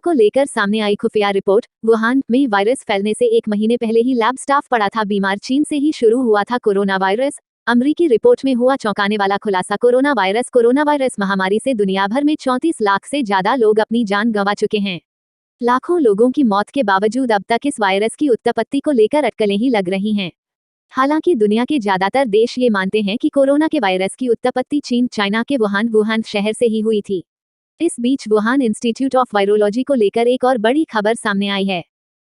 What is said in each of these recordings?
को लेकर सामने आई खुफिया रिपोर्ट। वुहान में वायरस फैलने से 1 महीने पहले ही लैब स्टाफ पड़ा था बीमार। चीन से ही शुरू हुआ था कोरोना वायरस। अमरीकी रिपोर्ट में हुआ चौंकाने वाला खुलासा। कोरोना वायरस महामारी से दुनिया भर में 34 लाख से ज्यादा लोग अपनी जान गंवा चुके हैं। लाखों लोगों की मौत के बावजूद अब तक इस वायरस की उत्पत्ति को लेकर अटकलें ही लग रही हैं। हालांकि दुनिया के ज्यादातर देश ये मानते हैं कि कोरोना के वायरस की उत्पत्ति चीन चाइना के वुहान शहर से ही हुई थी। इस बीच वुहान इंस्टीट्यूट ऑफ वायरोलॉजी को लेकर एक और बड़ी खबर सामने आई है।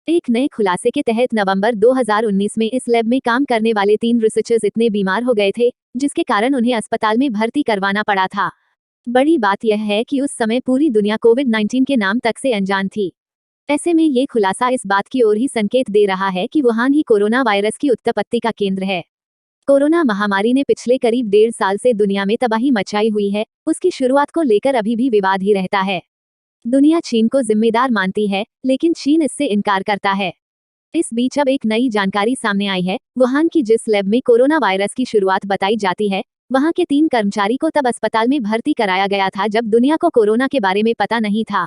एक नए खुलासे के तहत नवंबर 2019 में इस लैब में काम करने वाले 3 रिसर्चर्स इतने बीमार हो गए थे जिसके कारण उन्हें अस्पताल में भर्ती करवाना पड़ा था। बड़ी बात यह है कि उस समय पूरी दुनिया कोविड-19 के नाम तक से अनजान थी। ऐसे में ये खुलासा इस बात की ओर ही संकेत दे रहा है कि वुहान ही कोरोना वायरस की उत्पत्ति का केंद्र है। कोरोना महामारी ने पिछले करीब 1.5 साल से दुनिया में तबाही मचाई हुई है। उसकी शुरुआत को लेकर अभी भी विवाद ही रहता है। दुनिया चीन को जिम्मेदार मानती है, लेकिन चीन इससे इनकार करता है। इस बीच अब एक नई जानकारी सामने आई है। वुहान की जिस लैब में कोरोना वायरस की शुरुआत बताई जाती है, वहां के 3 कर्मचारी को तब अस्पताल में भर्ती कराया गया था जब दुनिया को कोरोना के बारे में पता नहीं था।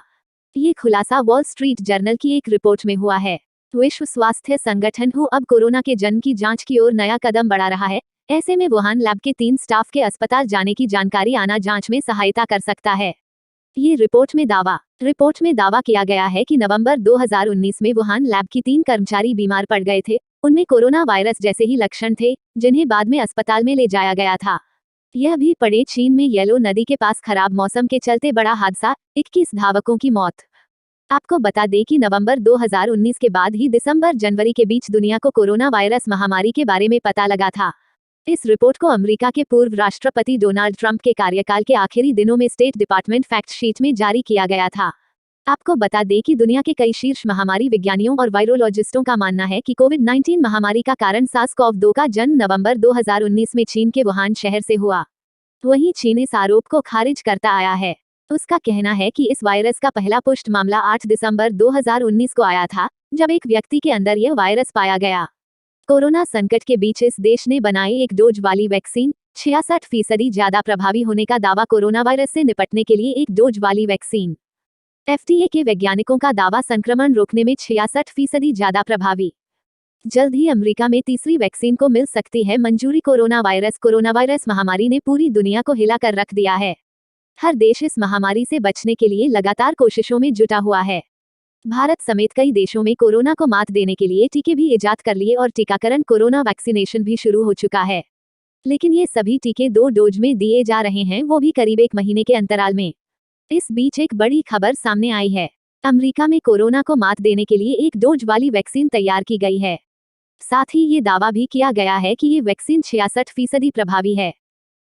ये खुलासा वॉल स्ट्रीट जर्नल की एक रिपोर्ट में हुआ है। विश्व स्वास्थ्य संगठन WHO अब कोरोना के जन्म की जांच की ओर नया कदम बढ़ा रहा है। ऐसे में वुहान लैब के 3 स्टाफ के अस्पताल जाने की जानकारी आना जांच में सहायता कर सकता है। ये रिपोर्ट में दावा किया गया है कि नवंबर 2019 में वुहान लैब की 3 कर्मचारी बीमार पड़ गए थे। उनमें कोरोना वायरस जैसे ही लक्षण थे, जिन्हें बाद में अस्पताल में ले जाया गया था। यह भी पढ़े, चीन में येलो नदी के पास खराब मौसम के चलते बड़ा हादसा, 21 धावकों की मौत। आपको बता दें कि नवंबर 2019 के बाद ही दिसंबर-जनवरी के बीच दुनिया को कोरोना वायरस महामारी के बारे में पता लगा था। इस रिपोर्ट को अमेरिका के पूर्व राष्ट्रपति डोनाल्ड ट्रंप के कार्यकाल के आखिरी दिनों में स्टेट डिपार्टमेंट फैक्ट शीट में जारी किया गया था। आपको बता दें कि दुनिया के कई शीर्ष महामारी विज्ञानियों और वायरोलॉजिस्टों का मानना है कि कोविड-19 महामारी का कारण SARS-CoV-2 का जन्म नवंबर 2019 में चीन के वुहान शहर से हुआ। वहीं चीन इस आरोप को खारिज करता आया है। उसका कहना है कि इस वायरस का पहला पुष्ट मामला 8 दिसंबर 2019 को आया था, जब एक व्यक्ति के अंदर यह वायरस पाया गया। कोरोना संकट के बीच इस देश ने बनाई एक डोज वाली वैक्सीन 66% ज्यादा प्रभावी होने का दावा। कोरोना वायरस से निपटने के लिए एक डोज वाली वैक्सीन। FDA के वैज्ञानिकों का दावा संक्रमण रोकने में 66% ज्यादा प्रभावी। जल्द ही अमेरिका में तीसरी वैक्सीन को मिल सकती है मंजूरी। कोरोना वायरस महामारी ने पूरी दुनिया को हिला कर रख दिया है। हर देश इस महामारी से बचने के लिए लगातार कोशिशों में जुटा हुआ है। भारत समेत कई देशों में कोरोना को मात देने के लिए टीके भी इजाद कर लिए और टीकाकरण कोरोना वैक्सीनेशन भी शुरू हो चुका है। लेकिन ये सभी टीके 2 डोज में दिए जा रहे हैं, वो भी करीब 1 महीने के अंतराल में। इस बीच एक बड़ी खबर सामने आई है। अमेरिका में कोरोना को मात देने के लिए एक डोज वाली वैक्सीन तैयार की गई है। साथ ही ये दावा भी किया गया है कि ये वैक्सीन 66% प्रभावी है।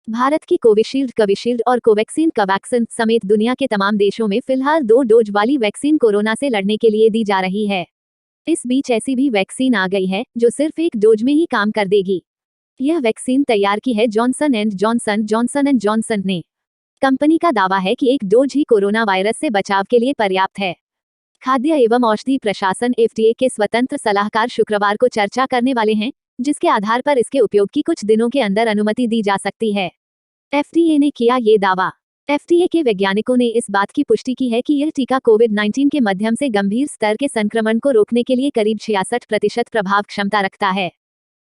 भारत की कोविशील्ड और कोवैक्सीन समेत दुनिया के तमाम देशों में फिलहाल 2 डोज वाली वैक्सीन कोरोना से लड़ने के लिए दी जा रही है। इस बीच ऐसी भी वैक्सीन आ गई है जो सिर्फ 1 डोज में ही काम कर देगी। यह वैक्सीन तैयार की है जॉनसन एंड जॉनसन ने। कंपनी का दावा है कि 1 डोज ही कोरोना वायरस से बचाव के लिए पर्याप्त है। खाद्य एवं औषधि प्रशासन FDA के स्वतंत्र सलाहकार शुक्रवार को चर्चा करने वाले हैं, जिसके आधार पर इसके उपयोग की कुछ दिनों के अंदर अनुमति दी जा सकती है। FDA ने किया ये दावा। FDA के वैज्ञानिकों ने इस बात की पुष्टि की है कि यह टीका कोविड-19 के मध्यम से गंभीर स्तर के संक्रमण को रोकने के लिए करीब 66% प्रभाव क्षमता रखता है।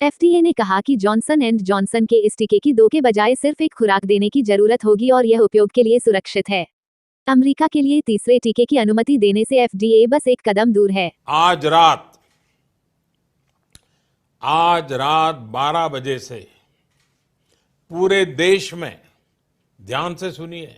FDA ने कहा कि जॉनसन एंड जॉनसन के इस टीके की 2 के बजाय सिर्फ 1 खुराक देने की जरूरत होगी और यह उपयोग के लिए सुरक्षित है। अमेरिका के लिए तीसरे टीके की अनुमति देने से FDA बस एक कदम दूर है। आज रात 12 बजे से पूरे देश में, ध्यान से सुनिए,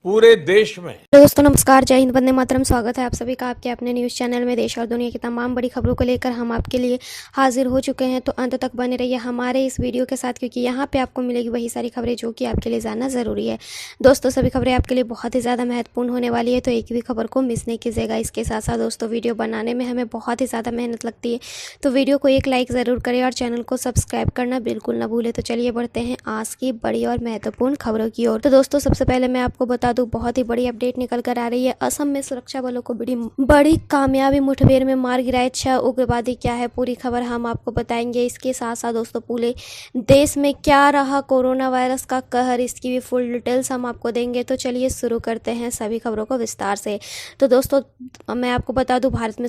पूरे देश में। दोस्तों नमस्कार, जय हिंद, वंदे मातरम। स्वागत है आप सभी का आपके अपने न्यूज़ चैनल में। देश और दुनिया की तमाम बड़ी खबरों को लेकर हम आपके लिए हाजिर हो चुके हैं, तो अंत तक बने रहिए हमारे इस वीडियो के साथ, क्योंकि यहाँ पे आपको मिलेगी वही सारी खबरें जो कि आपके लिए जानना ज़रूरी है। दोस्तों सभी खबरें आपके लिए बहुत ही ज़्यादा महत्वपूर्ण होने वाली है, तो एक भी खबर को मिस नहीं कीजिएगा। इसके साथ साथ दोस्तों वीडियो बनाने में हमें बहुत ही ज़्यादा मेहनत लगती है, तो वीडियो को एक लाइक ज़रूर करें और चैनल को सब्सक्राइब करना बिल्कुल ना भूलें। तो चलिए बढ़ते हैं आज की बड़ी और महत्वपूर्ण खबरों की ओर। तो दोस्तों सबसे पहले मैं आपको बता दूं बहुत ही बड़ी अपडेट निकल कर आ रही है। असम में सुरक्षा बलों को बड़ी कामयाबी, मुठभेड़ में मार गिराए 6 उग्रवादी। क्या है पूरी खबर हम आपको बताएंगे। इसके साथ साथ दोस्तों पूरे देश में क्या रहा कोरोना वायरस का कहर, इसकी भी फुल डिटेल्स हम आपको देंगे। तो चलिए शुरू करते हैं सभी खबरों को विस्तार से। तो दोस्तों मैं आपको बता दूं भारत में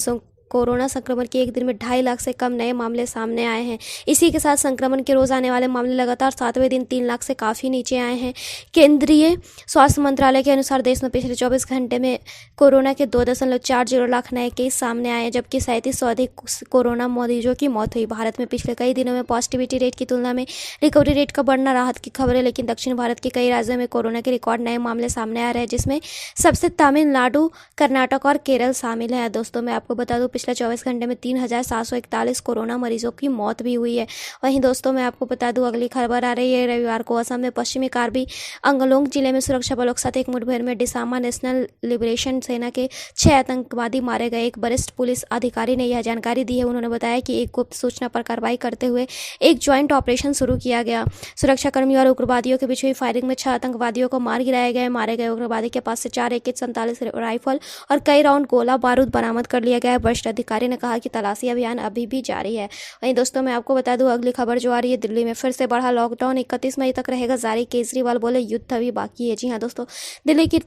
कोरोना संक्रमण के एक दिन में 2.5 लाख से कम नए मामले सामने आए हैं। इसी के साथ संक्रमण के रोज आने वाले मामले लगातार 7वें दिन 3 लाख से काफ़ी नीचे आए हैं। केंद्रीय स्वास्थ्य मंत्रालय के अनुसार देश में पिछले 24 घंटे में कोरोना के 2.40 लाख नए केस सामने आए हैं, जबकि 3700 अधिक कोरोना मरीजों की मौत हुई। भारत में पिछले कई दिनों में पॉजिटिविटी रेट की तुलना में रिकवरी रेट का बढ़ना राहत की खबर है, लेकिन दक्षिण भारत के कई राज्यों में कोरोना के रिकॉर्ड नए मामले सामने आ रहे हैं, जिसमें सबसे तमिलनाडु, कर्नाटक और केरल शामिल है। दोस्तों मैं आपको बता दूं पिछले 24 घंटे में 3741 कोरोना मरीजों की मौत भी हुई है। वहीं दोस्तों मैं आपको बता दूं अगली खबर आ रही है। रविवार को असम में पश्चिमी कार्बी अंगलोंग जिले में सुरक्षा बलों के साथ एक मुठभेड़ में डिसामा नेशनल लिबरेशन सेना के 6 आतंकवादी मारे गए। एक वरिष्ठ पुलिस अधिकारी ने यह जानकारी दी है। उन्होंने बताया कि एक गुप्त सूचना पर कार्रवाई करते हुए एक ज्वाइंट ऑपरेशन शुरू किया गया। सुरक्षाकर्मियों और उग्रवादियों के बीच हुई फायरिंग में 6 आतंकवादियों को मार गिराया गया। मारे गए उग्रवादी के पास से 4 AK-47 राइफल और कई राउंड गोला बारूद बरामद कर लिया गया है। वरिष्ठ अधिकारी ने कहा कि तलाशी अभियान अभी भी जारी है। वहीं दोस्तों मैं आपको बता दूं अगली खबर जो आ रही है, दिल्ली में फिर से बढ़ा लॉकडाउन, 31 मई तक रहेगा जारी। केजरीवाल बोले युद्ध अभी बाकी है। जी हां दोस्तों,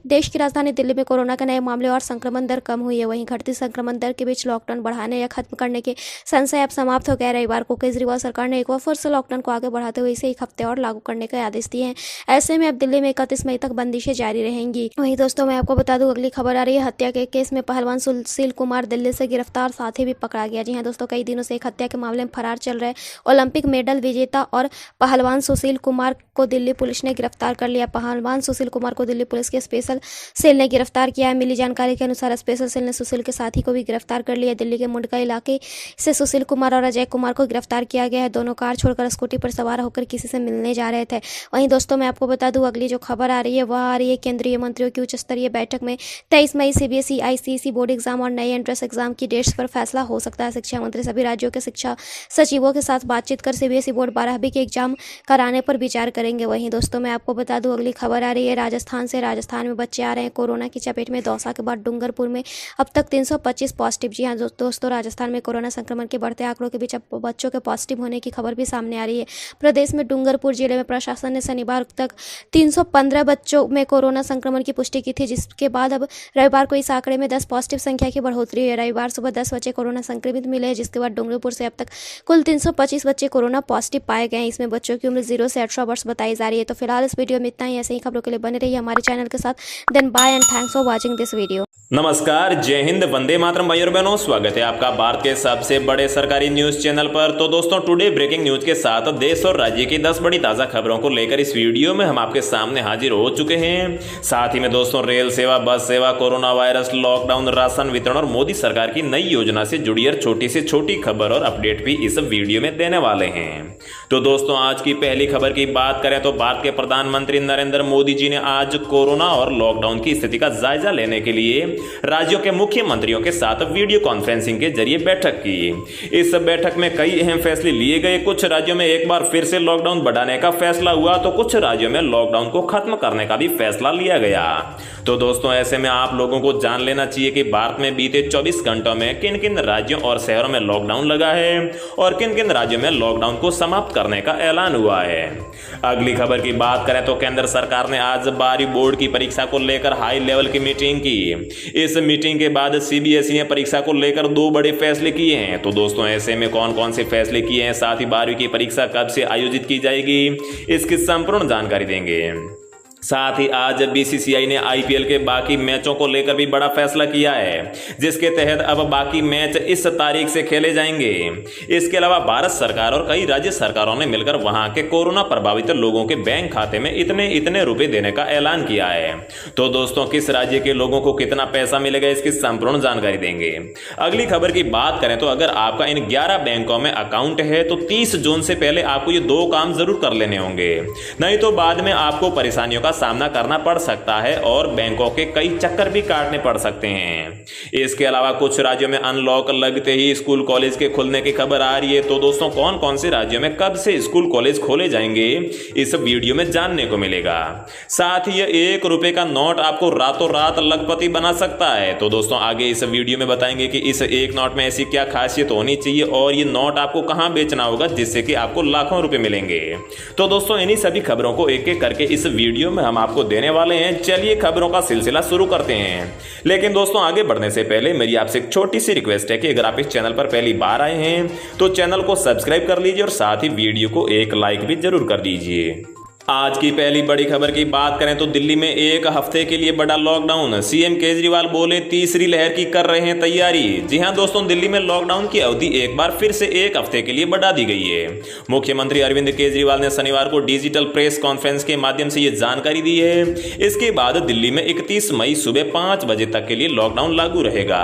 देश की राजधानी दिल्ली में कोरोना के नए मामले और संक्रमण दर कम हुई है। वहीं घटती संक्रमण दर के बीच लॉकडाउन बढ़ाने या खत्म करने के संशय अब समाप्त हो गया। रविवार को केजरीवाल सरकार ने एक बार फिर से लॉकडाउन को आगे बढ़ाते हुए इसे 1 हफ्ते और लागू करने के आदेश दिए हैं। ऐसे में अब दिल्ली में 31 मई तक बंदिशें जारी रहेंगी। वहीं दोस्तों मैं आपको बता दूं अगली खबर आ रही है, हत्या के केस में पहलवान सुशील कुमार दिल्ली से गिरफ्तार, साथ ही भी पकड़ा गया। जी हां दोस्तों, कई दिनों से एक हत्या के मामले में फरार चल रहे ओलंपिक मेडल विजेता और पहलवान सुशील कुमार को दिल्ली पुलिस ने गिरफ्तार कर लिया। पहलवान सुशील कुमार को दिल्ली पुलिस के स्पेशल सेल ने गिरफ्तार किया है। मिली जानकारी के अनुसार स्पेशल सेल ने सुशील के साथी को भी गिरफ्तार कर लिया। दिल्ली के मुंडका इलाके से सुशील कुमार और अजय कुमार को गिरफ्तार किया गया है। दोनों कार छोड़कर स्कूटी पर सवार होकर किसी से मिलने जा रहे थे। वहीं दोस्तों मैं आपको बता दूं अगली जो खबर आ रही है वह आ रही है केंद्रीय मंत्रियों की उच्च स्तरीय बैठक में 23 मई CBSE ICSE बोर्ड एग्जाम और नए एंट्रेंस एग्जाम की डेट्स पर फैसला हो सकता है। शिक्षा मंत्री सभी राज्यों के शिक्षा सचिवों के साथ बातचीत कर CBSE बोर्ड 12वीं के एग्जाम कराने पर विचार करेंगे। वहीं दोस्तों मैं आपको बता दूं अगली खबर आ रही है राजस्थान से। राजस्थान में बच्चे आ रहे हैं कोरोना की चपेट में। दौसा के बाद डूंगरपुर में अब तक 325 पॉजिटिव। जी हां दोस्तों, राजस्थान में कोरोना संक्रमण के बढ़ते आंकड़ों के बीच अब बच्चों के पॉजिटिव होने की खबर भी सामने आ रही है। प्रदेश में डूंगरपुर जिले में प्रशासन ने शनिवार तक 315 बच्चों में कोरोना संक्रमण की पुष्टि की थी, जिसके बाद अब रविवार को इस आंकड़े में 10 पॉजिटिव संख्या की बढ़ोतरी हुई है। रविवार सुबह 10 बच्चे कोरोना संक्रमित मिले हैं, जिसके बाद डूंगरपुर से अब तक कुल 325 बच्चे कोरोना पॉजिटिव पाए गए हैं। इसमें बच्चों की उम्र 0 से 18 वर्ष बताई जा रही है। तो फिलहाल इस वीडियो में इतना ही। ऐसे ही खबरों के लिए बने रहिए हमारे चैनल के साथ। Then bye and thanks for watching this video. नमस्कार, जय हिंद, वंदे मातरम भाइयों और बहनों, स्वागत है आपका भारत के सबसे बड़े सरकारी न्यूज चैनल पर। तो दोस्तों टुडे ब्रेकिंग न्यूज के साथ देश और राज्य की 10 बड़ी ताजा खबरों को लेकर इस वीडियो में हम आपके सामने हाजिर हो चुके हैं। साथ ही में दोस्तों रेल सेवा, बस सेवा, कोरोना वायरस, लॉकडाउन, राशन वितरण और मोदी सरकार की नई योजना से जुड़ी हर छोटी से छोटी खबर और अपडेट भी इस वीडियो में देने वाले हैं। तो दोस्तों आज की पहली खबर की बात करें तो भारत के प्रधानमंत्री नरेंद्र मोदी जी ने आज कोरोना और लॉकडाउन की स्थिति का जायजा लेने के लिए राज्यों के मुख्यमंत्रियों के साथ वीडियो कॉन्फ्रेंसिंग के जरिए बैठक की। इस बैठक में कई अहम फैसले लिए गए। कुछ राज्यों में एक बार फिर से लॉकडाउन बढ़ाने का फैसला हुआ तो कुछ राज्यों में लॉकडाउन को खत्म करने का भी फैसला लिया गया। तो दोस्तों ऐसे में आप लोगों को जान लेना चाहिए कि भारत में बीते 24 घंटों में किन किन राज्यों और शहरों में लॉकडाउन लगा है और किन किन राज्यों में लॉकडाउन को समाप्त करने का ऐलान हुआ है। अगली खबर की बात करें तो केंद्र सरकार ने आज 12वीं बोर्ड की परीक्षा को लेकर हाई लेवल की मीटिंग की। इस मीटिंग के बाद CBSE ने परीक्षा को लेकर 2 बड़े फैसले किए हैं। तो दोस्तों ऐसे में कौन कौन से फैसले किए हैं, साथ ही 12वीं की परीक्षा कब से आयोजित की जाएगी, इसकी संपूर्ण जानकारी देंगे। साथ ही आज BCCI ने IPL के बाकी मैचों को लेकर भी बड़ा फैसला किया है, जिसके तहत अब बाकी मैच इस तारीख से खेले जाएंगे। इसके अलावा भारत सरकार और कई राज्य सरकारों ने मिलकर वहां के कोरोना प्रभावित लोगों के बैंक खाते में इतने इतने रुपए देने का ऐलान किया है। तो दोस्तों किस राज्य के लोगों को कितना पैसा मिलेगा, इसकी संपूर्ण जानकारी देंगे। अगली खबर की बात करें तो अगर आपका इन 11 बैंकों में अकाउंट है तो 30 जून से पहले आपको ये 2 काम जरूर कर लेने होंगे, नहीं तो बाद में आपको परेशानियों का सामना करना पड़ सकता है और बैंकों के कई चक्कर भी काटने पड़ सकते हैं। इसके अलावा कुछ राज्यों में अनलॉक लगते ही स्कूल कॉलेज के खुलने की खबर आ रही है। तो दोस्तों कौन कौन से राज्यों में कब से स्कूल कॉलेज खोले जाएंगे इस वीडियो में जानने को मिलेगा। साथ ही एक रुपए का नोट आपको रातों रात लखपति बना सकता है। तो दोस्तों आगे इस वीडियो में बताएंगे कि इस एक नोट में ऐसी क्या खासियत होनी चाहिए और ये नोट आपको कहां बेचना होगा जिससे कि आपको लाखों रुपए मिलेंगे। तो दोस्तों इन्हीं सभी खबरों को एक एक करके इस वीडियो में हम आपको देने वाले हैं। चलिए खबरों का सिलसिला शुरू करते हैं। लेकिन दोस्तों आगे बढ़ने से पहले मेरी आपसे एक छोटी सी रिक्वेस्ट है कि अगर आप इस चैनल पर पहली बार आए हैं तो चैनल को सब्सक्राइब कर लीजिए और साथ ही वीडियो को एक लाइक भी जरूर कर दीजिए। आज की पहली बड़ी खबर की बात करें तो दिल्ली में एक हफ्ते के लिए बड़ा लॉकडाउन। सीएम केजरीवाल बोले तीसरी लहर की कर रहे हैं तैयारी। जी हां दोस्तों, दिल्ली में लॉकडाउन की अवधि एक बार फिर से एक हफ्ते के लिए बढ़ा दी गई है। मुख्यमंत्री अरविंद केजरीवाल ने शनिवार को डिजिटल प्रेस कॉन्फ्रेंस के माध्यम से यह जानकारी दी है। इसके बाद दिल्ली में 31 मई सुबह 5 बजे तक के लिए लॉकडाउन लागू रहेगा।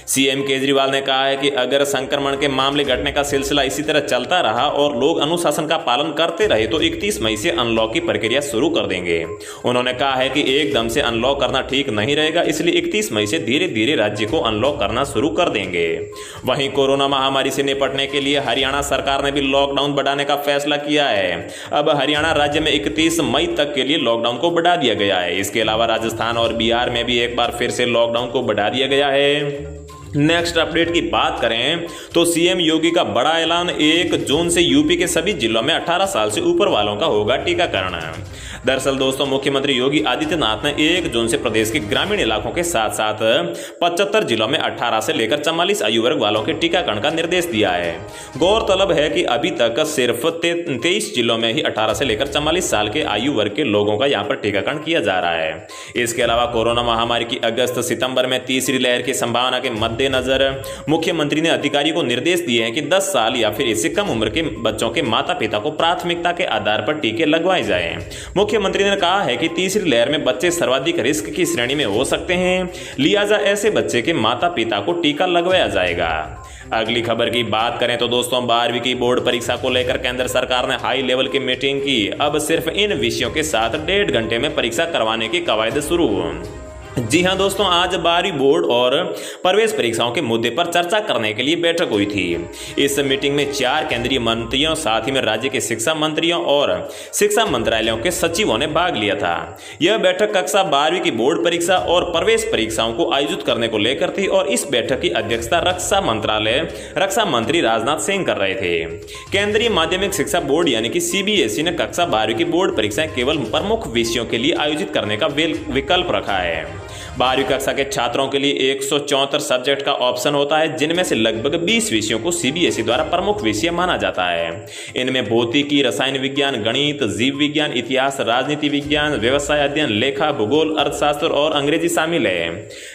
सीएम केजरीवाल ने कहा है कि अगर संक्रमण के मामले घटने का सिलसिला इसी तरह चलता रहा और लोग अनुशासन का पालन करते रहे तो 31 मई से अनलॉक की प्रक्रिया शुरू कर देंगे। उन्होंने कहा है कि एकदम से अनलॉक करना ठीक नहीं रहेगा, इसलिए 31 मई से धीरे धीरे राज्य को अनलॉक करना शुरू कर देंगे। वहीं कोरोना महामारी से निपटने के लिए हरियाणा सरकार ने भी लॉकडाउन बढ़ाने का फैसला किया है। अब हरियाणा राज्य में 31 मई तक के लिए लॉकडाउन को बढ़ा दिया गया है। इसके अलावा राजस्थान और बिहार में भी एक बार फिर से लॉकडाउन को बढ़ा दिया गया है। नेक्स्ट अपडेट की बात करें तो सीएम योगी का बड़ा ऐलान, 1 जून से यूपी के सभी जिलों में 18 साल से ऊपर वालों का होगा टीकाकरण। दरअसल दोस्तों मुख्यमंत्री योगी आदित्यनाथ ने 1 जून से प्रदेश के ग्रामीण इलाकों के साथ साथ 75 जिलों में 18 से लेकर 44 आयु वर्ग वालों के टीकाकरण का निर्देश दिया है। गौरतलब है कि अभी तक सिर्फ 23 जिलों में ही 18 से लेकर 44 साल के आयु वर्ग के लोगों का यहां पर टीकाकरण किया जा रहा है। इसके अलावा कोरोना महामारी की अगस्त सितंबर में तीसरी लहर की संभावना के मद्देनजर मुख्यमंत्री ने अधिकारियों को निर्देश दिए हैं कि 10 साल या फिर इससे कम उम्र के बच्चों के माता पिता को प्राथमिकता के आधार पर टीके लगवाए जाएं। मुख्यमंत्री ने कहा है कि तीसरी लहर में बच्चे सर्वाधिक रिस्क की श्रेणी में हो सकते हैं, लिहाजा ऐसे बच्चे के माता पिता को टीका लगवाया जाएगा। अगली खबर की बात करें तो दोस्तों 12वीं की बोर्ड परीक्षा को लेकर केंद्र सरकार ने हाई लेवल की मीटिंग की। अब सिर्फ इन विषयों के साथ 1.5 घंटे में परीक्षा करवाने की कवायद शुरू। जी हां दोस्तों, आज 12वीं बोर्ड और प्रवेश परीक्षाओं के मुद्दे पर चर्चा करने के लिए बैठक हुई थी। इस मीटिंग में 4 केंद्रीय मंत्रियों, साथ ही में राज्य के शिक्षा मंत्रियों और शिक्षा मंत्रालयों के सचिवों ने भाग लिया था। यह बैठक कक्षा 12वीं की बोर्ड परीक्षा और प्रवेश परीक्षाओं को आयोजित करने को लेकर थी और इस बैठक की अध्यक्षता रक्षा मंत्री राजनाथ सिंह कर रहे थे। केंद्रीय माध्यमिक शिक्षा बोर्ड यानी कि सीबीएसई ने कक्षा 12वीं की बोर्ड परीक्षाएं केवल प्रमुख विषयों के लिए आयोजित करने का विकल्प रखा है। 12वीं कक्षा के छात्रों के लिए 174 सब्जेक्ट का ऑप्शन होता है, जिनमें से लगभग 20 विषयों को सीबीएसई द्वारा प्रमुख विषय माना जाता है। इनमें भौतिकी, रसायन विज्ञान, गणित, जीव विज्ञान, इतिहास, राजनीति विज्ञान, व्यवसाय अध्ययन, लेखा, भूगोल, अर्थशास्त्र और अंग्रेजी शामिल है।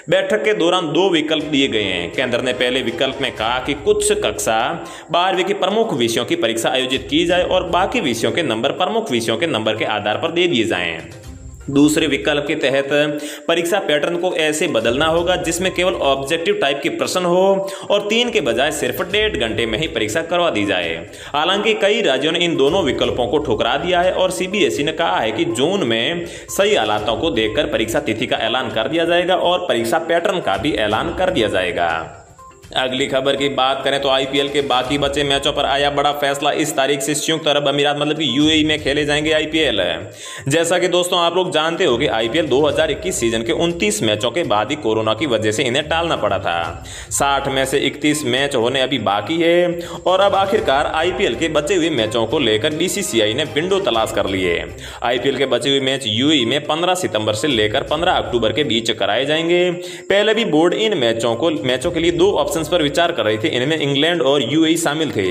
बैठक के दौरान 2 विकल्प दिए गए हैं। केंद्र ने पहले विकल्प में कहा कि कुछ कक्षा 12वीं की प्रमुख विषयों की परीक्षा आयोजित की जाए और बाकी विषयों के नंबर प्रमुख विषयों के नंबर के आधार पर दे दिए जाएं। दूसरे विकल्प के तहत परीक्षा पैटर्न को ऐसे बदलना होगा जिसमें केवल ऑब्जेक्टिव टाइप के प्रश्न हो और 3 के बजाय सिर्फ 1.5 घंटे में ही परीक्षा करवा दी जाए। हालांकि कई राज्यों ने इन दोनों विकल्पों को ठुकरा दिया है और सीबीएसई ने कहा है कि जून में सही हालातों को देखकर परीक्षा तिथि का ऐलान कर दिया जाएगा और परीक्षा पैटर्न का भी ऐलान कर दिया जाएगा। अगली खबर की बात करें तो आईपीएल के बाकी बचे मैचों पर आया बड़ा फैसला। इस तारीख से संयुक्त अरब अमीरात मतलब कि यूएई में खेले जाएंगे आईपीएल। जैसा कि दोस्तों आप लोग जानते हो कि आईपीएल 2021 सीजन के 29 मैचों के बाद ही कोरोना की वजह से इन्हें टालना पड़ा था। 60 में से 31 मैच होने अभी बाकी है और अब आखिरकार आईपीएल के बचे हुए मैचों को लेकर बीसीसीआई ने विंडो तलाश कर ली है। आईपीएल के बचे हुए मैच यूएई में 15 सितंबर से लेकर 15 अक्टूबर के बीच कराए जाएंगे। पहले भी बोर्ड इन मैचों के लिए 2 ऑप्शन पर विचार कर रही थी। इनमें इंग्लैंड और यूएई शामिल थे।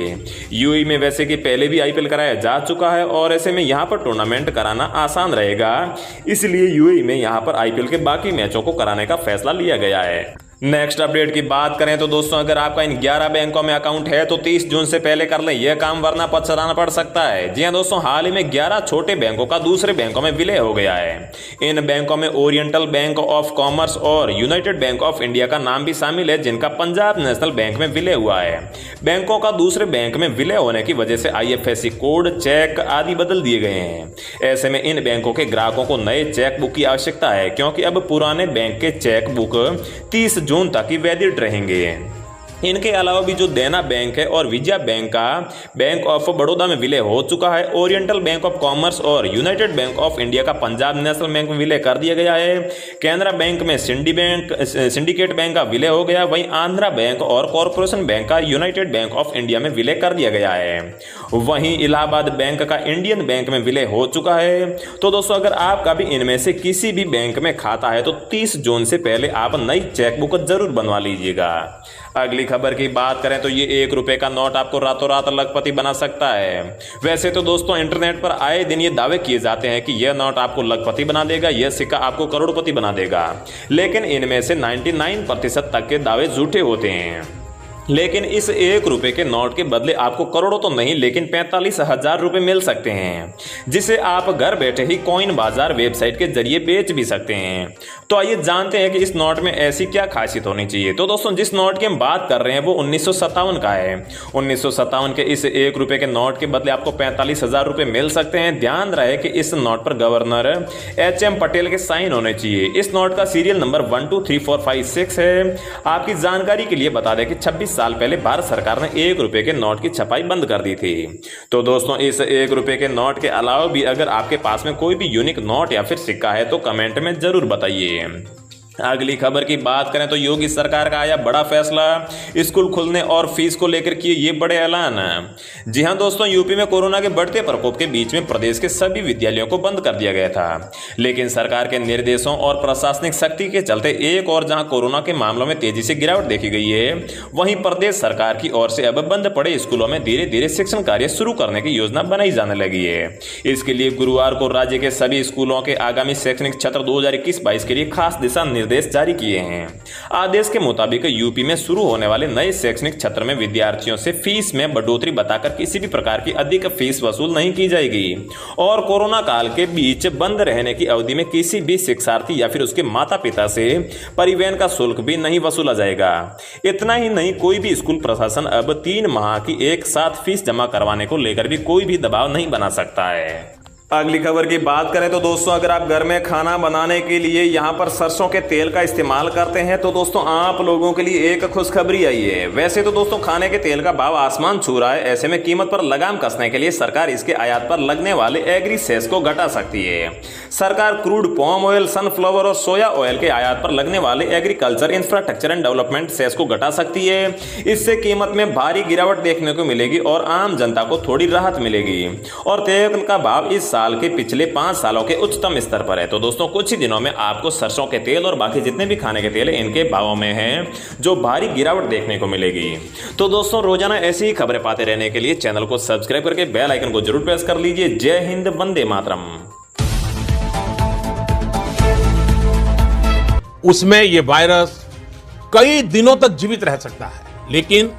यूएई में वैसे कि पहले भी आईपीएल कराया जा चुका है और ऐसे में यहां पर टूर्नामेंट कराना आसान रहेगा, इसलिए यूएई में यहां पर आईपीएल के बाकी मैचों को कराने का फैसला लिया गया है। नेक्स्ट अपडेट की बात करें तो दोस्तों अगर आपका इन 11 बैंकों में अकाउंट है तो 30 जून से पहले कर लें यह काम, वरना पछताना पड़ सकता है। जी हां दोस्तों, हाल ही में 11 छोटे बैंकों का दूसरे बैंकों में विलय हो गया है। इन बैंकों में ओरिएंटल बैंक ऑफ कॉमर्स और यूनाइटेड बैंक ऑफ इंडिया का नाम भी शामिल है, जिनका पंजाब नेशनल बैंक में विलय हुआ है। बैंकों का दूसरे बैंक में विलय होने की वजह से IFSC कोड, चेक आदि बदल दिए गए हैं। ऐसे में इन बैंकों के ग्राहकों को नए चेक बुक की आवश्यकता है, क्योंकि अब पुराने बैंक के चेक बुक 30 जून तक ही वैलिड रहेंगे। इनके अलावा भी जो देना बैंक है और विजया बैंक का बैंक ऑफ बड़ौदा में विलय हो चुका है। ओरिएंटल बैंक ऑफ कॉमर्स और यूनाइटेड बैंक ऑफ इंडिया का पंजाब नेशनल बैंक में विलय कर दिया गया है। कैनरा बैंक में सिंडिकेट बैंक का विलय हो गया। वहीं आंध्रा बैंक और कॉरपोरेशन बैंक का यूनाइटेड बैंक ऑफ इंडिया में विलय कर दिया गया है। वहीं इलाहाबाद बैंक का इंडियन बैंक में विलय हो चुका है। तो दोस्तों अगर आपका भी इनमें से किसी भी बैंक में खाता है तो 30 जून से पहले आप नई चेकबुक जरूर बनवा लीजिएगा। अगली खबर की बात करें तो ये 1 रुपए का नोट आपको रातों रात लखपति बना सकता है। वैसे तो दोस्तों इंटरनेट पर आए दिन ये दावे किए जाते हैं कि यह नोट आपको लखपति बना देगा, यह सिक्का आपको करोड़पति बना देगा, लेकिन इनमें से 99% तक के दावे झूठे होते हैं। लेकिन इस 1 रुपए के नोट के बदले आपको करोड़ों तो नहीं लेकिन 45,000 रुपए मिल सकते हैं, जिसे आप घर बैठे ही कॉइन बाजार वेबसाइट के जरिए बेच भी सकते हैं। तो आइए जानते हैं कि इस नोट में ऐसी क्या खासियत होनी चाहिए। तो दोस्तों जिस नोट की हम बात कर रहे हैं वो 1957 का है। 1957 के इस 1 रुपए के नोट के बदले आपको 45,000 रुपए मिल सकते हैं। ध्यान रहे कि इस नोट पर गवर्नर HM पटेल के साइन होने चाहिए। इस नोट का सीरियल नंबर 123456 है। आपकी जानकारी के लिए बता दें कि 26 साल पहले भारत सरकार ने 1 रुपए के नोट की छपाई बंद कर दी थी। तो दोस्तों इस 1 रुपए के नोट के अलावा भी अगर आपके पास में कोई भी यूनिक नोट या फिर सिक्का है तो कमेंट में जरूर बताइए। अगली खबर की बात करें तो योगी सरकार का आया बड़ा फैसला, स्कूल खुलने और फीस को लेकर किए ये बड़े ऐलान। जी हां दोस्तों, यूपी में कोरोना के बढ़ते प्रकोप के बीच में प्रदेश के सभी विद्यालयों को बंद कर दिया गया था, लेकिन सरकार के निर्देशों और प्रशासनिक सख्ती के चलते एक और जहां कोरोना के मामलों में तेजी से गिरावट देखी गई है, वहीं प्रदेश सरकार की ओर से अब बंद पड़े स्कूलों में धीरे धीरे शिक्षण कार्य शुरू करने की योजना बनाई जाने लगी है। इसके लिए गुरुवार को राज्य के सभी स्कूलों के आगामी शैक्षणिक सत्र 2021-22 के लिए खास दिशा निर्देश जारी किए हैं। आदेश के मुताबिक यूपी में शुरू होने वाले नए शैक्षणिक सत्र में विद्यार्थियों से फीस में बढ़ोतरी बताकर किसी भी प्रकार की अधिक फीस वसूल नहीं की जाएगी और कोरोना काल के बीच बंद रहने की अवधि में किसी भी शिक्षार्थी या फिर उसके माता पिता से परिवहन का शुल्क भी नहीं वसूला जाएगा। इतना ही नहीं, कोई भी स्कूल प्रशासन अब 3 माह की एक साथ फीस जमा करवाने को लेकर भी कोई भी दबाव नहीं बना सकता है। अगली खबर की बात करें तो दोस्तों अगर आप घर में खाना बनाने के लिए यहां पर सरसों के तेल का इस्तेमाल करते हैं तो दोस्तों आप लोगों के लिए एक खुशखबरी आई है। वैसे तो दोस्तों खाने के तेल का भाव आसमान छू रहा है। ऐसे में कीमत पर लगाम कसने के लिए सरकार इसके आयात पर लगने वाले एग्री सेस को घटा सकती है। सरकार क्रूड पाम ऑयल, सनफ्लावर और सोया ऑयल के आयात पर लगने वाले agriculture infrastructure and development cess को घटा सकती है। इससे कीमत में भारी गिरावट देखने को मिलेगी और आम जनता को थोड़ी राहत मिलेगी और तेल का भाव इस साल के पिछले 5 सालों के उच्चतम स्तर पर है। तो दोस्तों कुछ ही दिनों में आपको सरसों के तेल और बाकी जितने भी खाने के तेल हैं इनके भावों में है जो भारी गिरावट देखने को मिलेगी। तो दोस्तों रोजाना ऐसी ही खबरें पाते रहने के लिए चैनल को सब्सक्राइब करके बेल आइकन को जरूर प्रेस कर लीजिए। जय हिंद, वंदे मातरम। उसमें ये वायरस कई दिनों तक जीवित रह सकता है, लेकिन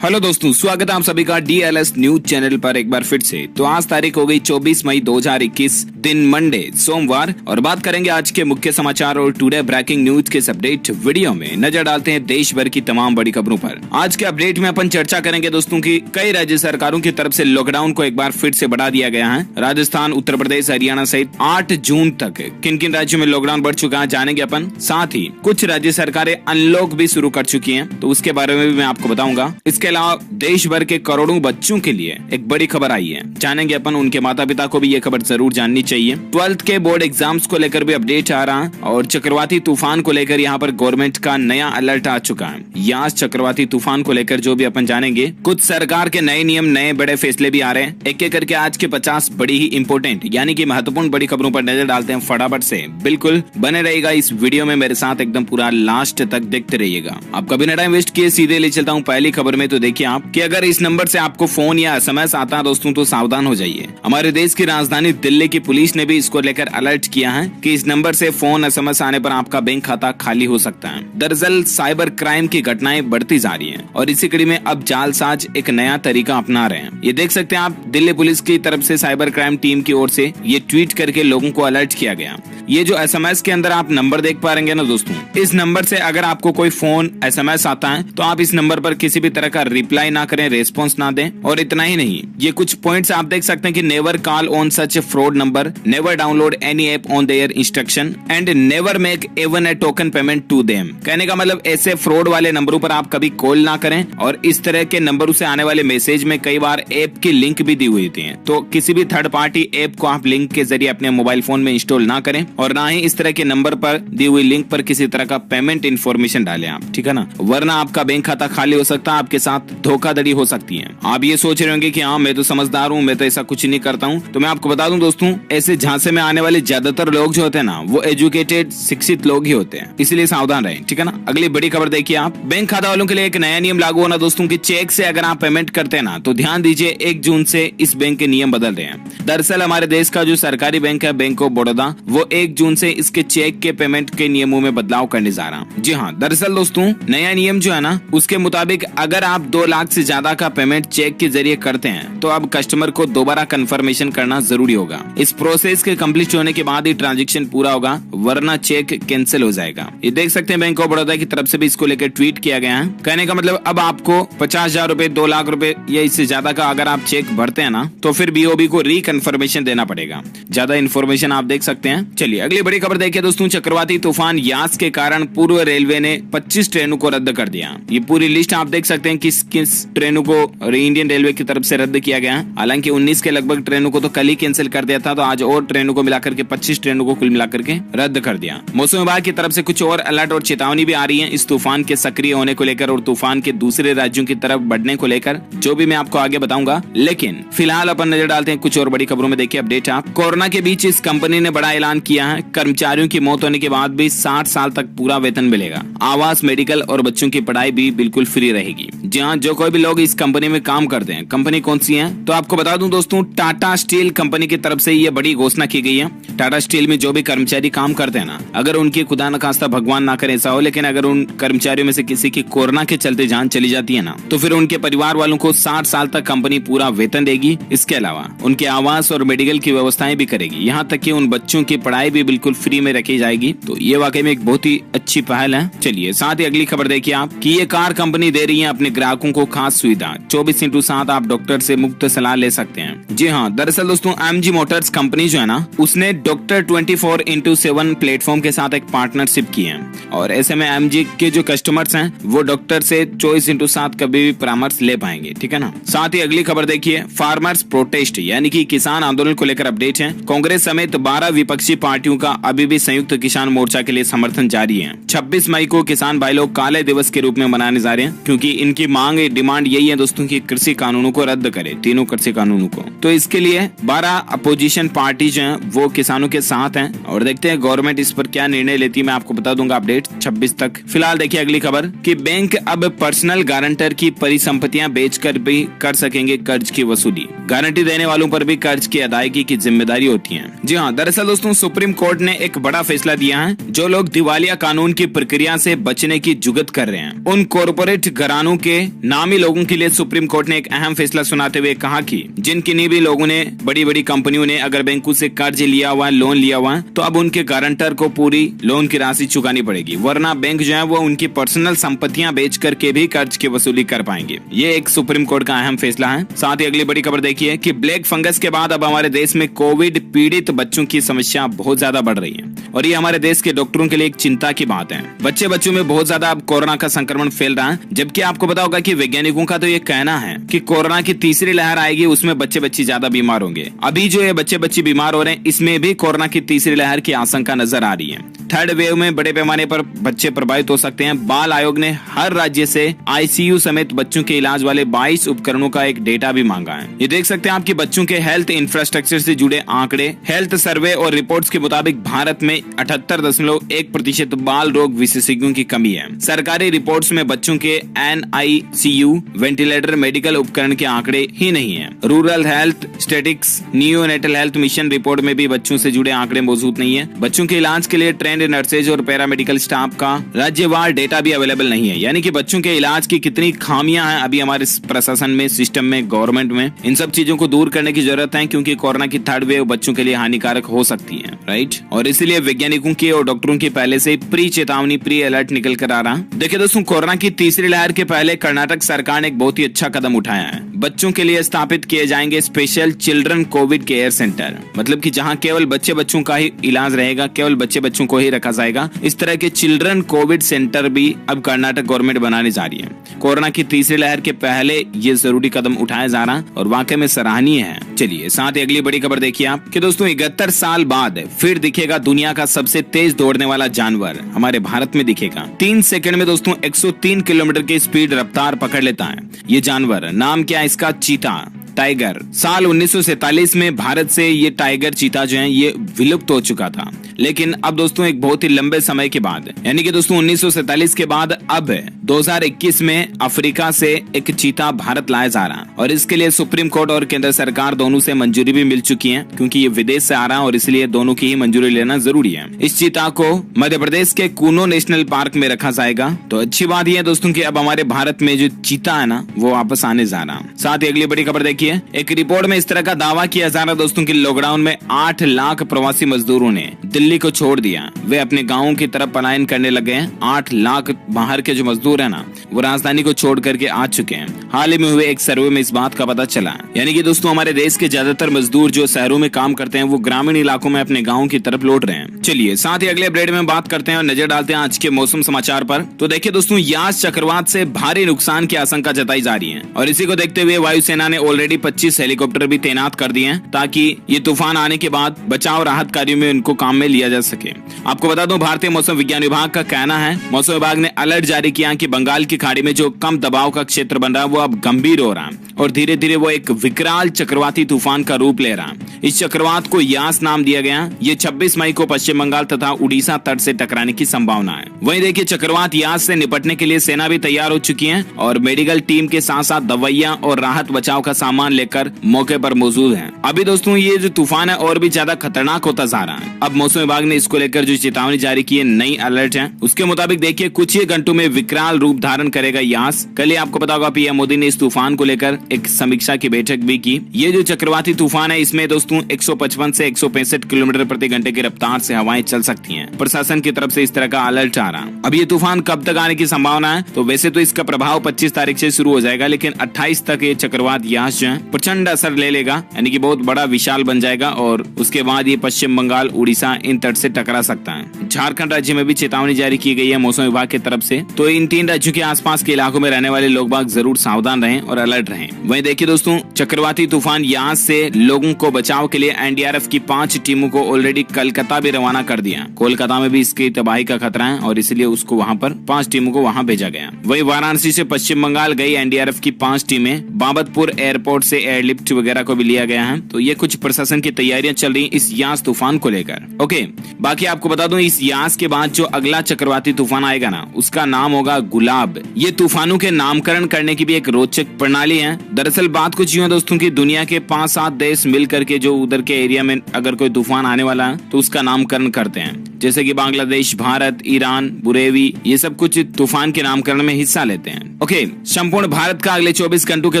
हेलो दोस्तों, स्वागत है आप सभी का DLS न्यूज चैनल पर एक बार फिर से। तो आज तारीख हो गई 24 मई 2021, दिन मंडे सोमवार, और बात करेंगे आज के मुख्य समाचार और टुडे ब्रेकिंग न्यूज के अपडेट वीडियो में नजर डालते हैं देश भर की तमाम बड़ी खबरों पर। आज के अपडेट में अपन चर्चा करेंगे दोस्तों की कई राज्य सरकारों की तरफ से लॉकडाउन को एक बार फिर से बढ़ा दिया गया है। राजस्थान, उत्तर प्रदेश, हरियाणा सहित 8 जून तक किन किन राज्यों में लॉकडाउन बढ़ चुका है जानेंगे अपन। साथ ही कुछ राज्य सरकारें अनलॉक भी शुरू कर चुकी है, तो उसके बारे में भी मैं आपको बताऊंगा। इसके अलावा देश भर के करोड़ों बच्चों के लिए एक बड़ी खबर आई है, जानेंगे अपन। उनके माता पिता को भी ये खबर जरूर जाननी चाहिए। 12th के बोर्ड एग्जाम्स को लेकर भी अपडेट आ रहा है और चक्रवाती तूफान को लेकर यहाँ पर गवर्नमेंट का नया अलर्ट आ चुका है। यास चक्रवाती तूफान को लेकर जो भी अपन जानेंगे, कुछ सरकार के नए नियम, नए बड़े फैसले भी आ रहे हैं। एक एक करके आज के 50 बड़ी ही इंपोर्टेंट यानी कि महत्वपूर्ण बड़ी खबरों पर नजर डालते हैं फटाफट से। बिल्कुल बने रहेगा इस वीडियो में मेरे साथ एकदम पूरा लास्ट तक देखते रहिएगा। आप कभी ना टाइम वेस्ट किए सीधे ले चलता हूँ पहली खबर में। तो देखिए आप कि अगर इस नंबर से आपको फोन या SMS आता है दोस्तों तो सावधान हो जाइए। हमारे देश की राजधानी दिल्ली की पुलिस ने भी इसको लेकर अलर्ट किया है कि इस नंबर से फोन SMS आने पर आपका बैंक खाता खाली हो सकता है। दरअसल साइबर क्राइम की घटनाएं बढ़ती जा रही हैं और इसी कड़ी में अब जालसाज एक नया तरीका अपना रहे हैं। ये देख सकते हैं आप, दिल्ली पुलिस की तरफ से साइबर क्राइम टीम की ओर से ये ट्वीट करके लोगों को अलर्ट किया गया। ये जो SMS के अंदर आप नंबर देख पा रहे ना दोस्तों, इस नंबर से अगर आपको कोई फोन SMS आता है तो आप इस नंबर पर किसी भी तरह का रिप्लाई ना करें, रेस्पॉन्स ना दें। और इतना ही नहीं, ये कुछ पॉइंट्स आप देख सकते हैं कि never call on such fraud number, never download any app on their instruction and never make even a token payment to them. कहने का मतलब ऐसे फ्रॉड वाले नंबरों पर आप कभी कॉल ना करें और इस तरह के नंबरों से आने वाले मैसेज में कई बार ऐप की लिंक भी दी हुई होती है, तो किसी भी थर्ड पार्टी ऐप को आप लिंक के जरिए अपने मोबाइल फोन में इंस्टॉल ना करें और ना ही इस तरह के नंबर पर दी हुई लिंक पर किसी तरह का पेमेंट इन्फॉर्मेशन डालें आप, ठीक है ना, वरना आपका बैंक खाता खाली हो सकता है, आपके साथ धोखाधड़ी हो सकती है। आप ये सोच रहे होंगे कि हाँ मैं तो समझदार हूँ, मैं तो ऐसा कुछ नहीं करता हूँ, तो मैं आपको बता दूं दोस्तों, ऐसे झांसे में आने वाले ज्यादातर लोग जो होते हैं ना वो एजुकेटेड शिक्षित लोग ही होते हैं, इसलिए सावधान रहें, ठीक है ना। अगली बड़ी खबर देखिए आप, बैंक खाता वालों के लिए एक नया नियम लागू होना दोस्तों की चेक से अगर आप पेमेंट करते हैं ना तो ध्यान दीजिए 1 जून से इस बैंक के नियम बदल रहे हैं। दरअसल हमारे देश का जो सरकारी बैंक है बैंक ऑफ बड़ौदा, वो 1 जून से इसके चेक के पेमेंट के नियमों में बदलाव करने जा रहा है। जी हाँ, दरअसल दोस्तों नया नियम जो है ना उसके मुताबिक अगर आप 2 लाख से ज्यादा का पेमेंट चेक के जरिए करते हैं तो अब कस्टमर को दोबारा कंफर्मेशन करना जरूरी होगा। इस प्रोसेस के कंप्लीट होने के बाद ही ट्रांजैक्शन पूरा होगा, वरना चेक कैंसिल हो जाएगा। ये देख सकते हैं बैंक ऑफ बड़ौदा की तरफ से भी इसको लेकर ट्वीट किया गया है। कहने का मतलब अब आपको 50,000 रुपए, 2 लाख रुपए या इससे ज्यादा का अगर आप चेक भरते हैं ना तो फिर BOB को रिकन्फर्मेशन देना पड़ेगा। ज्यादा इन्फॉर्मेशन आप देख सकते हैं। चलिए अगली बड़ी खबर देखिए दोस्तों, चक्रवाती तूफान यास के कारण पूर्व रेलवे ने 25 ट्रेनों को रद्द कर दिया। ये पूरी लिस्ट आप देख सकते हैं किस किस ट्रेनों को इंडियन रेलवे की तरफ से रद्द किया गया। हालांकि 19 के लगभग ट्रेनों को तो कल ही कैंसिल कर दिया था, तो आज और ट्रेनों को मिलाकर के 25 ट्रेनों को कुल मिलाकर के रद्द कर दिया। मौसम विभाग की तरफ से कुछ और अलर्ट और चेतावनी भी आ रही है इस तूफान के सक्रिय होने को लेकर और तूफान के दूसरे राज्यों की तरफ बढ़ने को लेकर, जो भी मैं आपको आगे बताऊंगा। लेकिन फिलहाल अपन नजर डालते हैं कुछ और बड़ी खबरों में। देखिए अपडेट आप, कोरोना के बीच इस कंपनी ने बड़ा ऐलान किया है, कर्मचारियों की मौत होने के बाद भी 60 साल तक पूरा वेतन मिलेगा। आवास, मेडिकल और बच्चों की पढ़ाई भी बिल्कुल फ्री रहेगी। जहाँ जो कोई भी लोग इस कंपनी में काम करते हैं, कंपनी कौन सी है तो आपको बता दूं दोस्तों, टाटा स्टील कंपनी की तरफ से ये बड़ी घोषणा की गई है। टाटा स्टील में जो भी कर्मचारी काम करते हैं ना, अगर उनकी खुदा न खास्ता भगवान ना करे ऐसा हो, लेकिन अगर उन कर्मचारियों में से किसी की कोरोना के चलते जान चली जाती है ना, तो फिर उनके परिवार वालों को 60 साल तक कंपनी पूरा वेतन देगी। इसके अलावा उनके आवास और मेडिकल की व्यवस्थाएं भी करेगी, यहाँ तक कि उन बच्चों की पढ़ाई भी बिल्कुल फ्री में रखी जाएगी। तो ये वाकई में एक बहुत ही अच्छी पहल है। चलिए साथ ही अगली खबर देखिए आप कि ये कार कंपनी दे रही है अपने ग्राहकों को खास सुविधा, 24/7 आप डॉक्टर से मुफ्त सलाह ले सकते हैं। जी हाँ, दरअसल दोस्तों MG मोटर्स कंपनी जो है ना, उसने डॉक्टर 24/7 प्लेटफॉर्म के साथ एक पार्टनरशिप की है और ऐसे में MG के जो कस्टमर्स हैं वो डॉक्टर से 24/7 कभी भी परामर्श ले पाएंगे, ठीक है ना। साथ ही अगली खबर देखिए, फार्मर्स प्रोटेस्ट यानी कि किसान आंदोलन को लेकर अपडेट है। कांग्रेस समेत 12 विपक्षी पार्टियों का अभी भी संयुक्त किसान मोर्चा के लिए समर्थन जारी है। 26 मई को किसान भाई लोग काले दिवस के रूप में मनाने जा रहे हैं, क्योंकि इनकी मांग डिमांड यही है दोस्तों कि कृषि कानूनों को रद्द करे, तीनों कृषि कानूनों को। तो इसके लिए 12 अपोजिशन पार्टी जो है वो किसानों के साथ हैं और देखते हैं गवर्नमेंट इस पर क्या निर्णय लेती है। मैं आपको बता दूंगा अपडेट 26 तक। फिलहाल देखिए अगली खबर कि बैंक अब पर्सनल गारंटर की परिसंपत्तियां बेचकर भी कर सकेंगे कर्ज की वसूली। गारंटी देने वालों पर भी कर्ज की अदायगी की जिम्मेदारी होती है। जी हाँ, दरअसल दोस्तों सुप्रीम कोर्ट ने एक बड़ा फैसला दिया है। जो लोग दिवालिया कानून की प्रक्रिया से बचने की जुगत कर रहे हैं, उन कॉर्पोरेट घरानों के नामी लोगों के लिए सुप्रीम कोर्ट ने एक अहम फैसला सुनाते हुए कहा कि जिन किन्हीं भी लोगों ने, बड़ी बड़ी कंपनियों ने अगर बैंकों से कर्ज लिया हुआ है, लोन लिया हुआ है, तो अब उनके गारंटर को पूरी लोन की राशि चुकानी पड़ेगी, वरना बैंक जो है वो उनकी पर्सनल संपत्तियां बेच करके भी कर्ज की वसूली कर पाएंगे। ये एक सुप्रीम कोर्ट का अहम फैसला है। साथ ही अगली बड़ी खबर देखिए कि ब्लैक फंगस के बाद अब हमारे देश में कोविड पीड़ित बच्चों की समस्या बहुत ज्यादा बढ़ रही है और ये हमारे देश के डॉक्टरों के लिए एक चिंता की बात है। बच्चों में बहुत ज्यादा अब कोरोना का संक्रमण फैल रहा है, जबकि आपको पता होगा कि वैज्ञानिकों का तो ये कहना है कि कोरोना की तीसरी लहर आएगी, उसमें बच्चे ज्यादा बीमार होंगे। अभी जो ये बच्चे बीमार हो रहे हैं, इसमें भी कोरोना की तीसरी लहर की आशंका नजर आ रही है। थर्ड वेव में बड़े पैमाने पर बच्चे प्रभावित हो सकते हैं। बाल आयोग ने हर राज्य से आईसीयू समेत बच्चों के इलाज वाले 22 उपकरणों का एक डेटा भी मांगा है। ये देख सकते हैं आपके बच्चों के हेल्थ इंफ्रास्ट्रक्चर से जुड़े आंकड़े। हेल्थ सर्वे और रिपोर्ट्स के मुताबिक भारत में 78.1% बाल रोग विशेषज्ञों की कमी है। सरकारी रिपोर्ट्स में बच्चों के NICU वेंटिलेटर मेडिकल उपकरण के आंकड़े ही नहीं है। Rural health statics neonatal health mission report में भी बच्चों से जुड़े आंकड़े मौजूद नहीं है। बच्चों के इलाज के लिए ट्रेंड नर्सेज और पैरामेडिकल स्टाफ का राज्यवार डेटा भी अवेलेबल नहीं है। यानी कि बच्चों के इलाज की कितनी खामियां हैं अभी हमारे प्रशासन में, सिस्टम में, गवर्नमेंट में, इन सब चीजों को दूर करने की जरूरत है, क्योंकि कोरोना की थर्ड वेव बच्चों के लिए हानिकारक हो सकती है, राइट। और इसीलिए वैज्ञानिकों की और डॉक्टरों की पहले से प्री चेतावनी, प्री अलर्ट निकल कर आ रहा। देखिए दोस्तों, कोरोना की तीसरी लहर के पहले कर्नाटक सरकार ने एक बहुत ही अच्छा कदम उठाया है। बच्चों के लिए स्थापित किए जाएंगे special children Covid care centre, मतलब कि जहां केवल बच्चों का ही इलाज रहेगा, केवल बच्चों को ही रखा जाएगा। इस तरह के चिल्ड्रन कोविड सेंटर भी अब कर्नाटक गवर्नमेंट बनाने जा रही है। कोरोना की तीसरी लहर के पहले ये जरूरी कदम उठाया जा रहा और वाकई में सराहनीय है। चलिए साथ ही अगली बड़ी खबर देखिए आप कि दोस्तों 71 साल बाद फिर दिखेगा दुनिया का सबसे तेज दौड़ने वाला जानवर हमारे भारत में दिखेगा। 3 सेकंड में दोस्तों 103 किलोमीटर की स्पीड रफ्तार पकड़ लेता है ये जानवर। नाम क्या है इसका? चीता, टाइगर। साल 1947 में भारत से ये टाइगर चीता जो है ये विलुप्त हो चुका था, लेकिन अब दोस्तों एक बहुत ही लंबे समय के बाद, यानी कि दोस्तों 1947 के बाद अब 2021 में अफ्रीका से एक चीता भारत लाया जा रहा है। और इसके लिए सुप्रीम कोर्ट और केंद्र सरकार दोनों से मंजूरी भी मिल चुकी है, क्योंकि ये विदेश से आ रहा है और इसलिए दोनों की ही मंजूरी लेना जरूरी है। इस चीता को मध्य प्रदेश के कूनो नेशनल पार्क में रखा जाएगा। तो अच्छी बात यह है दोस्तों कि अब हमारे भारत में जो चीता है ना वो वापस आने जा रहा है। साथ ही अगली बड़ी खबर देखिए, एक रिपोर्ट में इस तरह का दावा किया जा रहा दोस्तों कि लॉकडाउन में 8 लाख प्रवासी मजदूरों ने दिल्ली को छोड़ दिया। वे अपने गांवों की तरफ पलायन करने लगे हैं। 8 लाख बाहर के जो मजदूर है ना वो राजधानी को छोड़ करके आ चुके हैं। हाल ही में हुए एक सर्वे में इस बात का पता चला। यानी कि दोस्तों हमारे देश के ज्यादातर मजदूर जो शहरों में काम करते हैं वो ग्रामीण इलाकों में अपने गाँव की तरफ लौट रहे हैं। चलिए साथ ही अगले अपडेट में बात करते हैं और नजर डालते हैं आज के मौसम समाचार पर। तो देखिए दोस्तों, यास चक्रवात से भारी नुकसान की आशंका जताई जा रही है और इसी को देखते हुए वायुसेना ने ऑलरेडी 25 हेलीकॉप्टर भी तैनात कर दिए हैं, ताकि ये तूफान आने के बाद बचाव राहत कार्यों में उनको काम में लिया जा सके। आपको बता दूं, भारतीय मौसम विज्ञान विभाग का कहना है, मौसम विभाग ने अलर्ट जारी किया कि बंगाल की खाड़ी में जो कम दबाव का क्षेत्र बन रहा है वो अब गंभीर हो रहा है और धीरे धीरे वो एक विकराल चक्रवाती तूफान का रूप ले रहा है। इस चक्रवात को यास नाम दिया गया। ये 26 मई को पश्चिम बंगाल तथा उड़ीसा तट से टकराने की संभावना है। वहीं देखिए, चक्रवात यास से निपटने के लिए सेना भी तैयार हो चुकी है और मेडिकल टीम के साथ साथ दवाइयां और राहत बचाव का सामान लेकर मौके पर मौजूद हैं। अभी दोस्तों ये जो तूफान है और भी ज्यादा खतरनाक होता जा रहा है। अब मौसम विभाग ने इसको लेकर जो चेतावनी जारी की है, नई अलर्ट है, उसके मुताबिक देखिए कुछ ही घंटों में विकराल रूप धारण करेगा यास। कल ही आपको पता होगा पीएम मोदी ने इस तूफान को लेकर एक समीक्षा की बैठक भी की। ये जो चक्रवाती तूफान है इसमें दोस्तों 155 से 165 किलोमीटर प्रति घंटे की रफ्तार से हवाएं चल सकती हैं। प्रशासन की तरफ से इस तरह का अलर्ट आ रहा है। अब ये तूफान कब तक आने की संभावना है? तो वैसे तो इसका प्रभाव 25 तारीख से शुरू हो जाएगा, लेकिन 28 तक ये चक्रवात यास जो है प्रचंड असर ले लेगा, यानी कि बहुत बड़ा विशाल बन जाएगा और उसके बाद ये पश्चिम बंगाल, उड़ीसा इन तट से टकरा सकता है। झारखंड राज्य में भी चेतावनी जारी की गई है मौसम विभाग की तरफ से। तो इन 3 राज्यों के आसपास के इलाकों में रहने वाले लोग बाग जरूर सावधान रहें और अलर्ट रहें। वहीं देखिए दोस्तों, चक्रवाती तूफान यास से लोगों को बचाव के लिए एनडीआरएफ की 5 टीमों को ऑलरेडी कोलकाता भी रवाना कर दिया। कोलकाता में भी इसकी तबाही का खतरा है और इसलिए उसको वहां पर 5 टीमों को वहां भेजा गया। वहीं वाराणसी से पश्चिम बंगाल गई एनडीआरएफ की 5 टीमें, बाबतपुर एयरपोर्ट से एयरलिफ्ट वगैरह को भी लिया गया है। तो ये कुछ प्रशासन की तैयारियां चल रही इस यास तूफान को लेकर। ओके, बाकी आपको बता दूं इस यास के बाद जो अगला चक्रवाती तूफान आएगा ना उसका नाम होगा गुलाब। ये तूफानों के नामकरण करने की भी एक रोचक प्रणाली है। दरअसल बात कुछ यूं है दोस्तों की दुनिया के 5-7 देश मिलकर के जो उधर के एरिया में अगर कोई तूफान आने वाला है तो उसका नामकरण करते हैं, जैसे कि बांग्लादेश, भारत, ईरान, बुरेवी, ये सब कुछ तूफान के नामकरण में हिस्सा लेते हैं। ओके, संपूर्ण भारत का अगले 24 घंटों के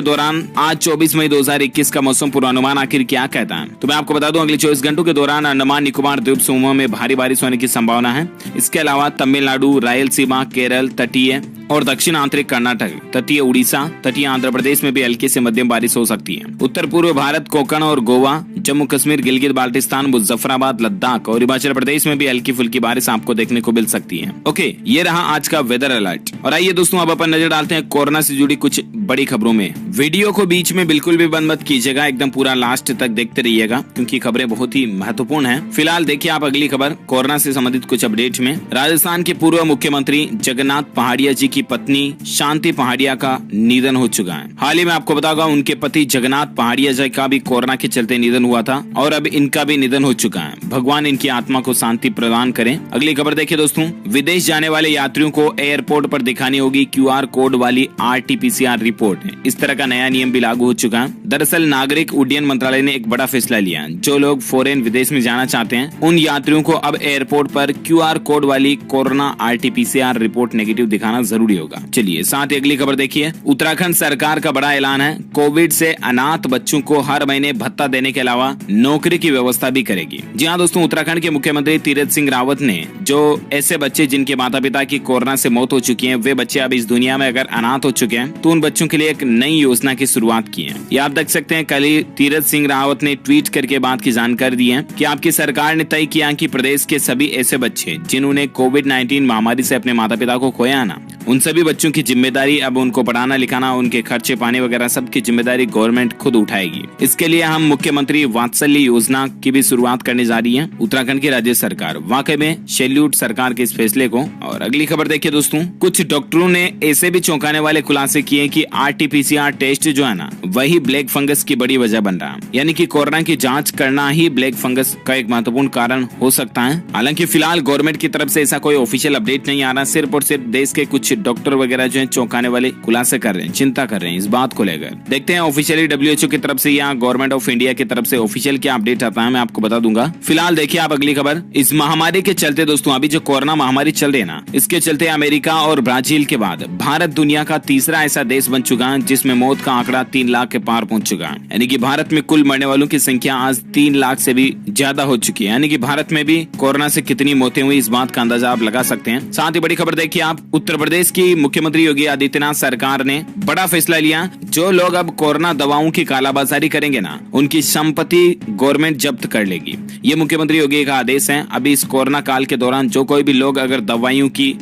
दौरान आज 24 मई 2021 का मौसम पूर्वानुमान आखिर क्या कहता है? तो मैं आपको बता दूं अगले 24 घंटों के दौरान अंडमान निकोबार द्वीप समूह में भारी बारिश होने की संभावना है। इसके अलावा तमिलनाडु, रायलसीमा, केरल, तटीय और दक्षिण आंतरिक कर्नाटक, तटीय उड़ीसा, तटीय आंध्र प्रदेश में भी हल्की से मध्यम बारिश हो सकती है। उत्तर पूर्व भारत, कोंकण और गोवा, जम्मू कश्मीर, गिलगित बाल्टिस्तान, मुजफ्फराबाद, लद्दाख और हिमाचल प्रदेश में भी हल्की फुल्की बारिश आपको देखने को मिल सकती है। ओके, ये रहा आज का वेदर अलर्ट। और आइए दोस्तों, अब अपन नजर डालते हैं कोरोना से जुड़ी कुछ बड़ी खबरों में। वीडियो को बीच में बिल्कुल भी बंद मत कीजिएगा, एकदम पूरा लास्ट तक देखते रहिएगा क्योंकि खबरें बहुत ही महत्वपूर्ण हैं। फिलहाल देखिए आप अगली खबर, कोरोना से संबंधित कुछ अपडेट में। राजस्थान के पूर्व मुख्यमंत्री जगन्नाथ पहाड़िया जी की पत्नी शांति पहाड़िया का निधन हो चुका है। हाल ही में आपको बताऊंगा उनके पति जगन्नाथ पहाड़िया जी का भी कोरोना के चलते निधन हुआ था और अब इनका भी निधन हो चुका है। भगवान इनकी आत्मा को शांति प्रदान करें। अगली खबर देखिए दोस्तों, विदेश जाने वाले यात्रियों को एयरपोर्ट पर दिखानी होगी QR कोड वाली RT-PCR रिपोर्ट। इस तरह का नया नियम भी लागू हो चुका है। दरअसल नागरिक उड्डयन मंत्रालय ने एक बड़ा फैसला लिया। जो लोग फॉरेन विदेश में जाना चाहते हैं उन यात्रियों को अब एयरपोर्ट पर QR कोड वाली कोरोना RT-PCR रिपोर्ट नेगेटिव दिखाना जरूरी होगा। चलिए साथ ही अगली खबर देखिए, उत्तराखंड सरकार का बड़ा ऐलान है। कोविड से अनाथ बच्चों को हर महीने भत्ता देने के अलावा नौकरी की व्यवस्था भी करेगी। जी हाँ दोस्तों, उत्तराखंड के मुख्यमंत्री तीरथ सिंह रावत ने जो ऐसे बच्चे जिनके माता पिता की कोरोना से मौत हो चुकी है, वे बच्चे अब इस दुनिया में अगर अनाथ हो चुके हैं तो उन बच्चों के लिए एक नई योजना की शुरुआत की है। ये आप देख सकते हैं, कल ही तीरथ सिंह रावत ने ट्वीट करके बात की जानकारी दी है कि आपकी सरकार ने तय किया कि प्रदेश के सभी ऐसे बच्चे जिन्होंने कोविड-19 महामारी से अपने माता पिता को खोया ना, उन सभी बच्चों की जिम्मेदारी अब उनको पढ़ाना लिखाना, उनके खर्चे पानी वगैरह सब की जिम्मेदारी गवर्नमेंट खुद उठाएगी। इसके लिए हम मुख्यमंत्री वात्सल्य योजना की भी शुरुआत करने जा रही है उत्तराखंड की राज्य सरकार। वाकई में सैल्यूट सरकार के इस फैसले को। और अगली खबर देखिए दोस्तों, कुछ डॉक्टरों ने ऐसे भी चौंकाने वाले खुलासे किए कि RT-PCR टेस्ट जो है ना, वही ब्लैक फंगस की बड़ी वजह बन रहा है। यानी कि कोरोना की जांच करना ही ब्लैक फंगस का एक महत्वपूर्ण कारण हो सकता है। हालांकि फिलहाल गवर्नमेंट की तरफ से ऐसा कोई ऑफिशियल अपडेट नहीं आ रहा, सिर्फ और सिर्फ देश के कुछ डॉक्टर वगैरह जो है चौंकाने वाले खुलासे कर रहे हैं, चिंता कर रहे हैं इस बात को लेकर। देखते हैं ऑफिशियली WHO की तरफ से या गवर्नमेंट ऑफ इंडिया की तरफ से ऑफिशियल क्या अपडेट आता है, मैं आपको बता दूंगा। फिलहाल देखिए आप अगली खबर, इस महामारी के चलते दोस्तों, अभी जो कोरोना महामारी चल रही है ना, इसके चलते अमेरिका और ब्राजील के बाद भारत दुनिया का तीसरा ऐसा देश बन चुका है जिसमें मौत का आंकड़ा 3 लाख के पार पहुंच चुका है। यानी कि भारत में कुल मरने वालों की संख्या आज 3 लाख से भी ज्यादा हो चुकी है। यानी कि भारत में भी कोरोना से कितनी मौतें हुई, इस बात का अंदाजा आप लगा सकते हैं। साथ ही बड़ी खबर देखिए आप, उत्तर प्रदेश की मुख्यमंत्री योगी आदित्यनाथ सरकार ने बड़ा फैसला लिया। जो लोग अब कोरोना दवाओं की कालाबाजारी करेंगे ना, उनकी संपत्ति गवर्नमेंट जब्त कर लेगी। ये मुख्यमंत्री योगी का आदेश है। अभी इस कोरोना काल के दौरान जो कोई भी लोग अगर दवाइयों की,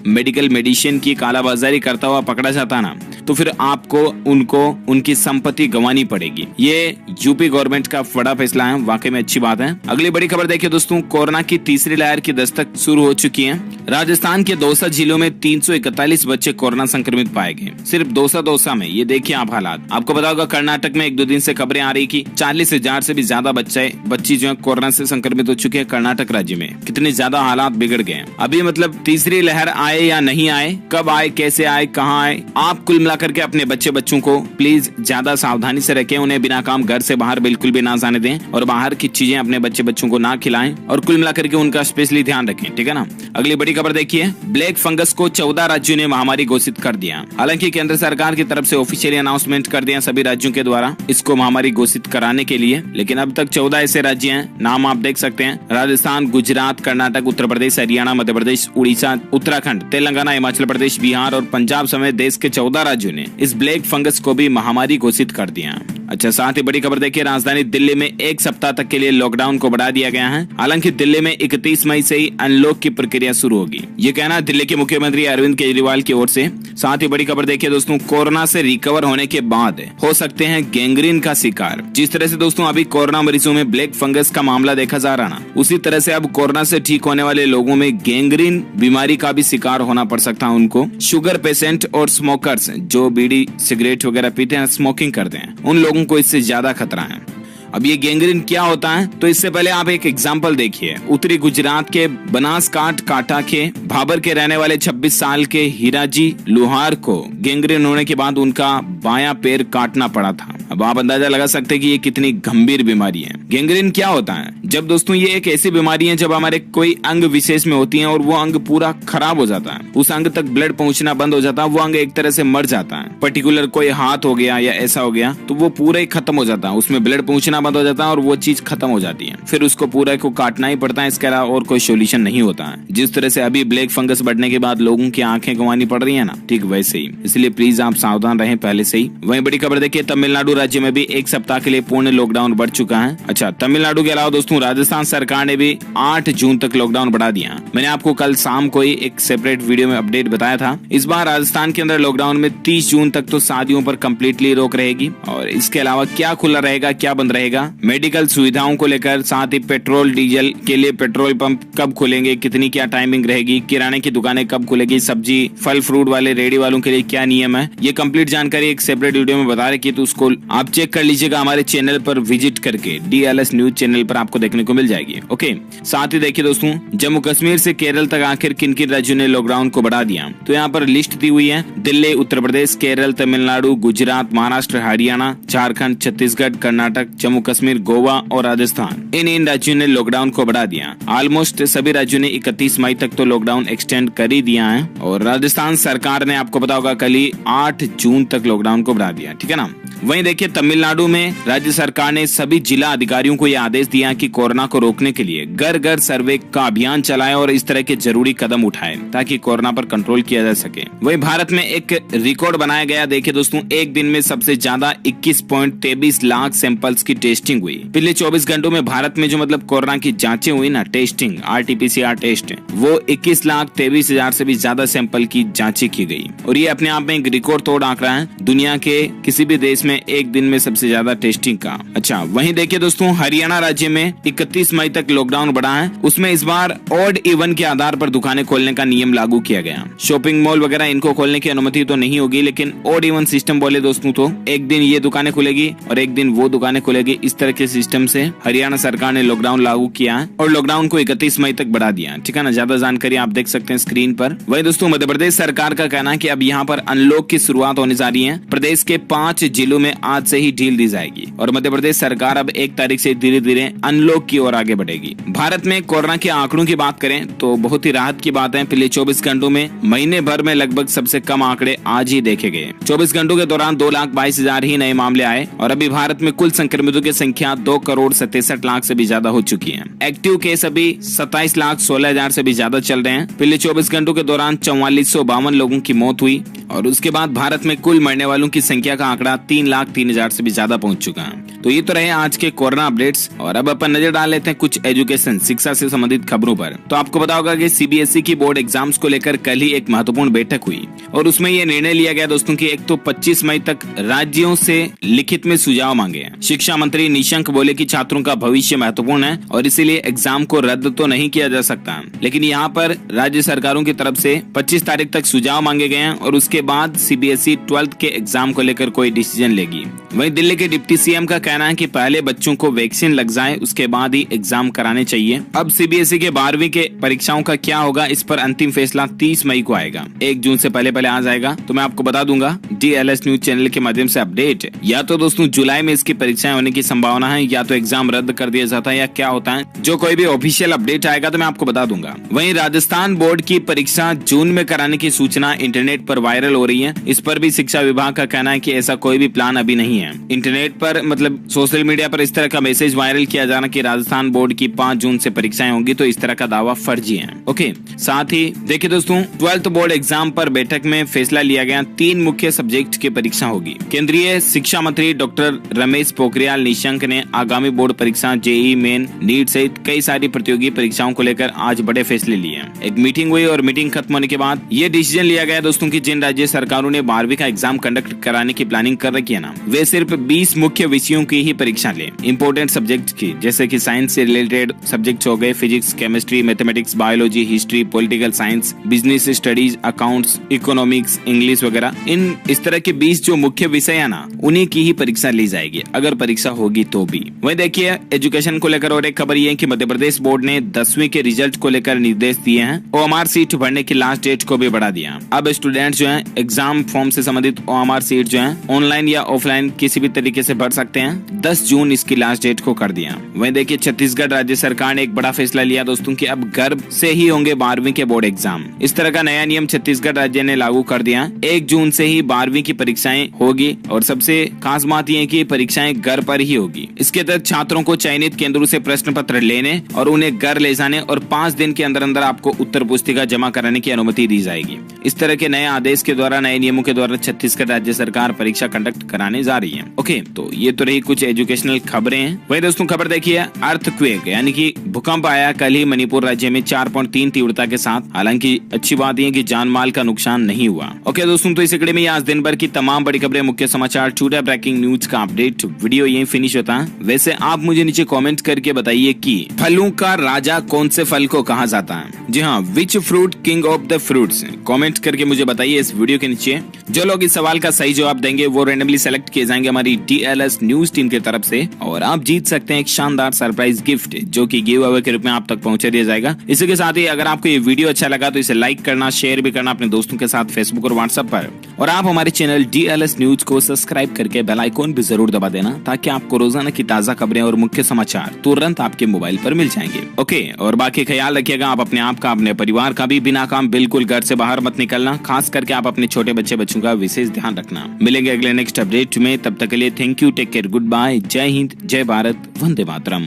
मेडिसिन की कालाबाजारी करता हुआ पकड़ा जाता ना, तो फिर आपको उनको उनकी संपत्ति गंवानी पड़ेगी। ये यूपी गवर्नमेंट का बड़ा फैसला है, वाकई में अच्छी बात है। अगली बड़ी खबर देखिए दोस्तों, कोरोना की तीसरी लहर की दस्तक शुरू हो चुकी है। राजस्थान के दौसा जिलों में 341 बच्चे कोरोना संक्रमित पाए गए, सिर्फ दौसा में। ये देखिए आप हालात। आपको पता होगा कर्नाटक में 1-2 दिन से खबरें आ रही की 40,000 से भी ज्यादा बच्ची जो है कोरोना से संक्रमित हो चुके हैं कर्नाटक राज्य में। कितने ज्यादा हालात बिगड़ गए हैं। अभी मतलब तीसरी लहर आए या नहीं आए, कब आए, कैसे आए, कहाँ आए, आप कुल मिलाकर के अपने बच्चों को प्लीज ज्यादा सावधानी से रखें। उन्हें बिना काम घर से बाहर बिल्कुल भी ना जाने दें और बाहर की चीजें अपने बच्चों को ना खिलाएं और कुल मिलाकर के उनका स्पेशली ध्यान रखें, ठीक है ना। अगली बड़ी खबर देखिए, ब्लैक फंगस को 14 राज्यों ने महामारी घोषित कर दिया। हालांकि केंद्र सरकार की तरफ से ऑफिशियली अनाउंसमेंट कर दिया सभी राज्योों के द्वारा इसको महामारी घोषित कराने के लिए, लेकिन अब तक 14 ऐसे राज्य हैं, नाम आप देख सकते हैं, राजस्थान, गुजरात, कर्नाटक, उत्तर प्रदेश, हरियाणा, मध्य प्रदेश, उड़ीसा, उत्तराखंड, तेलंगाना, हिमाचल प्रदेश, बिहार और पंजाब समेत देश के 14 राज्यों ने इस ब्लैक फंगस को भी महामारी घोषित कर दिया। अच्छा, साथ ही बड़ी खबर देखिए, राजधानी दिल्ली में 1 सप्ताह तक के लिए लॉकडाउन को बढ़ा दिया गया है। हालांकि दिल्ली में 31 मई से ही अनलॉक की प्रक्रिया शुरू होगी, ये कहना दिल्ली के मुख्यमंत्री अरविंद केजरीवाल की ओर से। साथ ही बड़ी खबर देखिए दोस्तों, कोरोना से रिकवर होने के बाद हो सकते हैं गैंग्रीन का शिकार। जिस तरह से दोस्तों अभी कोरोना मरीजों में ब्लैक फंगस का मामला देखा जा रहा ना, उसी तरह से अब कोरोना से ठीक होने वाले लोगों में गैंग्रीन बीमारी का भी शिकार होना पड़ सकता है उनको। शुगर पेशेंट और स्मोकर्स जो बीड़ी सिगरेट वगैरह पीते हैं, स्मोकिंग करते हैं, उन लोगों को इससे ज्यादा खतरा है। अब ये गैंग्रीन क्या होता है, तो इससे पहले आप एक एग्जाम्पल देखिए। उत्तरी गुजरात के बनासकांठा कांठा के भाबर के रहने वाले 26 साल के हीराजी लोहार को गैंग्रीन होने के बाद उनका बायां पैर काटना पड़ा था। अब आप अंदाजा लगा सकते हैं कि ये कितनी गंभीर बीमारी है। गैंग्रीन क्या होता है? जब दोस्तों ये एक ऐसी बीमारी है जब हमारे कोई अंग विशेष में होती है और वो अंग पूरा खराब हो जाता है, उस अंग तक ब्लड पहुंचना बंद हो जाता है, वो अंग एक तरह से मर जाता है। पर्टिकुलर कोई हाथ हो गया या ऐसा हो गया तो वो पूरा ही खत्म हो जाता है, उसमें ब्लड पहुंचना बंद हो जाता है और वो चीज खत्म हो जाती है। फिर उसको पूरा को काटना ही पड़ता है, इसके अलावा और कोई सोल्यूशन नहीं होता है। जिस तरह से अभी ब्लैक फंगस बढ़ने के बाद लोगों की आंखें गंवानी पड़ रही है ना, ठीक वैसे ही, इसलिए प्लीज आप सावधान रहें पहले से ही। वहीं बड़ी खबर देखिए, तमिलनाडु राज्य में भी 1 सप्ताह के लिए पूर्ण लॉकडाउन बढ़ चुका है। अच्छा, तमिलनाडु के अलावा दोस्तों राजस्थान सरकार ने भी 8 जून तक लॉकडाउन बढ़ा दिया। मैंने आपको कल शाम को ही एक सेपरेट वीडियो में अपडेट बताया था। इस बार राजस्थान के अंदर लॉकडाउन में 30 जून तक तो शादियों पर कंप्लीटली रोक रहेगी, और इसके अलावा क्या खुला रहेगा क्या बंद रहेगा, मेडिकल सुविधाओं को लेकर, साथ ही पेट्रोल डीजल के लिए पेट्रोल पंप कब खुलेंगे, कितनी क्या टाइमिंग रहेगी, किराने की दुकानें कब खुलेगी, सब्जी फल फ्रूट वाले रेडी वालों के लिए क्या नियम है, ये कंप्लीट जानकारी एक सेपरेट वीडियो में बता रखी है, तो उसको आप चेक कर लीजिएगा हमारे चैनल पर विजिट करके। DLS न्यूज चैनल पर आपको देखने को मिल जाएगी। ओके, साथ ही देखिए दोस्तों, जम्मू कश्मीर से केरल तक आखिर किन किन राज्यों ने लॉकडाउन को बढ़ा दिया, तो यहाँ पर लिस्ट दी हुई है। दिल्ली, उत्तर प्रदेश, केरल, तमिलनाडु, गुजरात, महाराष्ट्र, हरियाणा, झारखंड, छत्तीसगढ़, कर्नाटक, जम्मू कश्मीर, गोवा और राजस्थान, इन राज्यों ने लॉकडाउन को बढ़ा दिया। ऑलमोस्ट सभी राज्यों ने 31 मई तक तो लॉकडाउन एक्सटेंड कर ही दिया है, और राजस्थान सरकार ने आपको पता होगा कल ही 8 जून तक लॉकडाउन को बढ़ा दिया, ठीक है ना। वहीं देखिए, तमिलनाडु में राज्य सरकार ने सभी जिला अधिकारियों को यह आदेश दिया कि कोरोना को रोकने के लिए घर घर सर्वे का अभियान चलाएं और इस तरह के जरूरी कदम उठाएं ताकि कोरोना पर कंट्रोल किया जा सके। वहीं भारत में एक रिकॉर्ड बनाया गया। देखिए दोस्तों, एक दिन में सबसे ज्यादा 21.23 लाख सैंपल्स की टेस्टिंग हुई। पिछले 24 घंटों में भारत में जो मतलब कोरोना की जांचें हुई ना, टेस्टिंग RT-PCR टेस्ट, वो 21,23,000 से भी ज्यादा सैंपल की जांचें की गई, और ये अपने आप में एक रिकॉर्ड तोड़ आंकड़ा है दुनिया के किसी भी देश में एक दिन में सबसे ज्यादा टेस्टिंग का। अच्छा, वहीं देखिए दोस्तों, हरियाणा राज्य में 31 मई तक लॉकडाउन बढ़ा है। उसमें इस बार ऑड इवन के आधार पर दुकानें खोलने का नियम लागू किया गया। शॉपिंग मॉल वगैरह इनको खोलने की अनुमति तो नहीं होगी, लेकिन ऑड इवन सिस्टम बोले दोस्तों तो एक दिन ये दुकानें खुलेगी और एक दिन वो दुकानें खुलेगी। इस तरह के सिस्टम से हरियाणा सरकार ने लॉकडाउन लागू किया है और लॉकडाउन को 31 मई तक बढ़ा दिया, ठीक है ना। ज्यादा जानकारी आप देख सकते हैं स्क्रीन पर। वहीं दोस्तों, मध्य प्रदेश सरकार का कहना है कि अब यहाँ पर अनलॉक की शुरुआत होने जा रही है। प्रदेश के 5 जिलों में आज से ही ढील दी जाएगी और मध्य प्रदेश सरकार अब 1 तारीख से धीरे धीरे अनलॉक की ओर आगे बढ़ेगी। भारत में कोरोना के आंकड़ों की बात करें तो बहुत ही राहत की बात है। पिछले 24 घंटों में महीने भर में लगभग सबसे कम आंकड़े आज ही देखे गए। 24 घंटों के दौरान 2,22,000 ही नए मामले आए और अभी भारत में कुल संक्रमितों की संख्या 2,67,00,000 से भी ज्यादा हो चुकी है। एक्टिव केस अभी 27,16,000 से भी ज्यादा चल रहे हैं। पिछले 24 घंटों के दौरान 4452 लोगों की मौत हुई और उसके बाद भारत में कुल मरने वालों की संख्या का आंकड़ा 3,03,000 से भी ज्यादा पहुंच चुका है। तो ये तो रहे आज के कोरोना अपडेट्स, और अब अपन नजर डाल लेते हैं कुछ एजुकेशन शिक्षा से संबंधित खबरों पर। तो आपको पता होगा कि CBSE की बोर्ड एग्जाम्स को लेकर कल ही एक महत्वपूर्ण बैठक हुई और उसमें यह निर्णय लिया गया दोस्तों कि एक तो 25 मई तक राज्यों से लिखित में सुझाव मांगे हैं। शिक्षा मंत्री निशंक बोले कि छात्रों का भविष्य महत्वपूर्ण है और इसीलिए एग्जाम को रद्द तो नहीं किया जा सकता, लेकिन यहाँ पर राज्य सरकारों की तरफ से 25 तारीख तक सुझाव मांगे गए हैं और उसके बाद CBSE 12th के एग्जाम को लेकर कोई डिसीजन लेगी। वहीं दिल्ली के डिप्टी CM का कहना है कि पहले बच्चों को वैक्सीन लग जाए उसके बाद ही एग्जाम कराने चाहिए। अब CBSE के 12वीं के परीक्षाओं का क्या होगा, इस पर अंतिम फैसला 30 मई को आएगा। 1 जून से पहले आ जाएगा तो मैं आपको बता दूंगा DLS न्यूज चैनल के माध्यम से अपडेट। या तो दोस्तों जुलाई में इसकी परीक्षाएं होने की संभावना है, या तो एग्जाम रद्द कर दिया जाता है, या क्या होता है, जो कोई भी ऑफिशियल अपडेट आएगा तो मैं आपको बता दूंगा। वहीं राजस्थान बोर्ड की परीक्षा जून में कराने की सूचना इंटरनेट पर वायरल हो रही है। इस पर भी शिक्षा विभाग का कहना है कि ऐसा कोई भी प्लान अभी नहीं है। इंटरनेट पर मतलब सोशल मीडिया पर इस तरह का मैसेज वायरल किया जाना कि राजस्थान बोर्ड की 5 जून से परीक्षाएं होंगी, तो इस तरह का दावा फर्जी है। ओके, साथ ही देखिए दोस्तों, 12th बोर्ड एग्जाम पर बैठक में फैसला लिया गया 3 मुख्य सब्जेक्ट की परीक्षा होगी। केंद्रीय शिक्षा मंत्री डॉक्टर रमेश पोखरियाल निशंक ने आगामी बोर्ड परीक्षा JEE मेन, नीट सहित कई सारी प्रतियोगी परीक्षाओं को लेकर आज बड़े फैसले लिए। एक मीटिंग हुई और मीटिंग खत्म होने के बाद ये डिसीजन लिया गया दोस्तों कि जिन राज्य सरकारों ने 12वीं का एग्जाम कंडक्ट कराने की प्लानिंग कर रखी है ना, वे सिर्फ 20 मुख्य विषयों की ही परीक्षा ले। इंपोर्टेंट सब्जेक्ट की, जैसे कि साइंस से रिलेटेड सब्जेक्ट्स हो गए, physics, chemistry, mathematics, biology, history, political science, business studies, accounts, economics, English वगैरह, इन इस तरह के 20 जो मुख्य विषय है ना, उन्हीं की ही परीक्षा ली जाएगी अगर परीक्षा होगी तो भी। वही देखिए, एजुकेशन को लेकर और एक खबर ये है कि मध्य प्रदेश बोर्ड ने 10वीं के रिजल्ट को लेकर निर्देश दिए हैं। OMR सीट भरने की लास्ट डेट को भी बढ़ा दिया। अब स्टूडेंट जो हैं एग्जाम फॉर्म से संबंधित OMR सीट जो है ऑनलाइन या ऑफलाइन किसी भी तरीके से भर सकते हैं। 10 जून इसकी लास्ट डेट को कर दिया। वहीं देखिए छत्तीसगढ़ राज्य सरकार ने एक बड़ा फैसला लिया दोस्तों कि अब घर से ही होंगे 12वीं के बोर्ड एग्जाम। इस तरह का नया नियम छत्तीसगढ़ राज्य ने लागू कर दिया। 1 जून से ही 12वीं की परीक्षाएं होगी और सबसे खास बात यह है कि परीक्षाएं घर पर ही होगी। इसके तहत छात्रों को चयनित केंद्रों से प्रश्न पत्र लेने और उन्हें घर ले जाने और 5 दिन के अंदर अंदर आपको उत्तर पुस्तिका जमा कराने की अनुमति दी जाएगी। इस तरह के नए आदेश के द्वारा, नए नियमों के द्वारा छत्तीसगढ़ राज्य सरकार परीक्षा कंडक्ट कराने जा रही है। ओके, तो ये तो रही कुछ एजुकेशनल खबरें हैं। वही दोस्तों खबर देखिए, अर्थक्वेक यानी कि भूकंप आया कल ही मणिपुर राज्य में 4.3 तीव्रता के साथ। हालांकि अच्छी बात यह कि जान माल का नुकसान नहीं हुआ। ओके दोस्तों, तो इस कड़ी में आज दिन भर की तमाम बड़ी खबरें, मुख्य समाचार, टुडे ब्रेकिंग न्यूज का अपडेट वीडियो यही फिनिश होता है। वैसे आप मुझे नीचे कमेंट करके बताइए कि फलों का राजा कौन से फल को कहा जाता है। जी हाँ, which fruit king of the fruits. Comment करके मुझे बताइए इस वीडियो के नीचे। जो लोग इस सवाल का सही जवाब देंगे वो रेंडमली सेलेक्ट किए जाएंगे हमारी DLS न्यूज टीम की तरफ से और आप जीत सकते हैं एक शानदार सरप्राइज गिफ्ट जो कि गिव अवे के रूप में आप तक पहुंचा दिया जाएगा। इसी के साथ ही अगर आपको ये वीडियो अच्छा लगा तो इसे लाइक करना, शेयर भी करना अपने दोस्तों के साथ फेसबुक और व्हाट्सएप पर। और आप हमारे चैनल DLS न्यूज को सब्सक्राइब करके बेल आइकॉन भी जरूर दबा देना ताकि आपको रोजाना की ताजा खबरें और मुख्य समाचार तुरंत आपके मोबाइल पर मिल जाएंगे। ओके, और बाकी ख्याल रखिएगा आप अपने आप का, अपने परिवार का भी। बिना काम बिल्कुल घर से बाहर मत निकलना, खास करके आप अपने छोटे बच्चों का विशेष ध्यान रखना। मिलेंगे अगले नेक्स्ट अपडेट में, तब तक के लिए thank you, take care, good bye, जय हिंद, जय भारत, वंदे मातरम।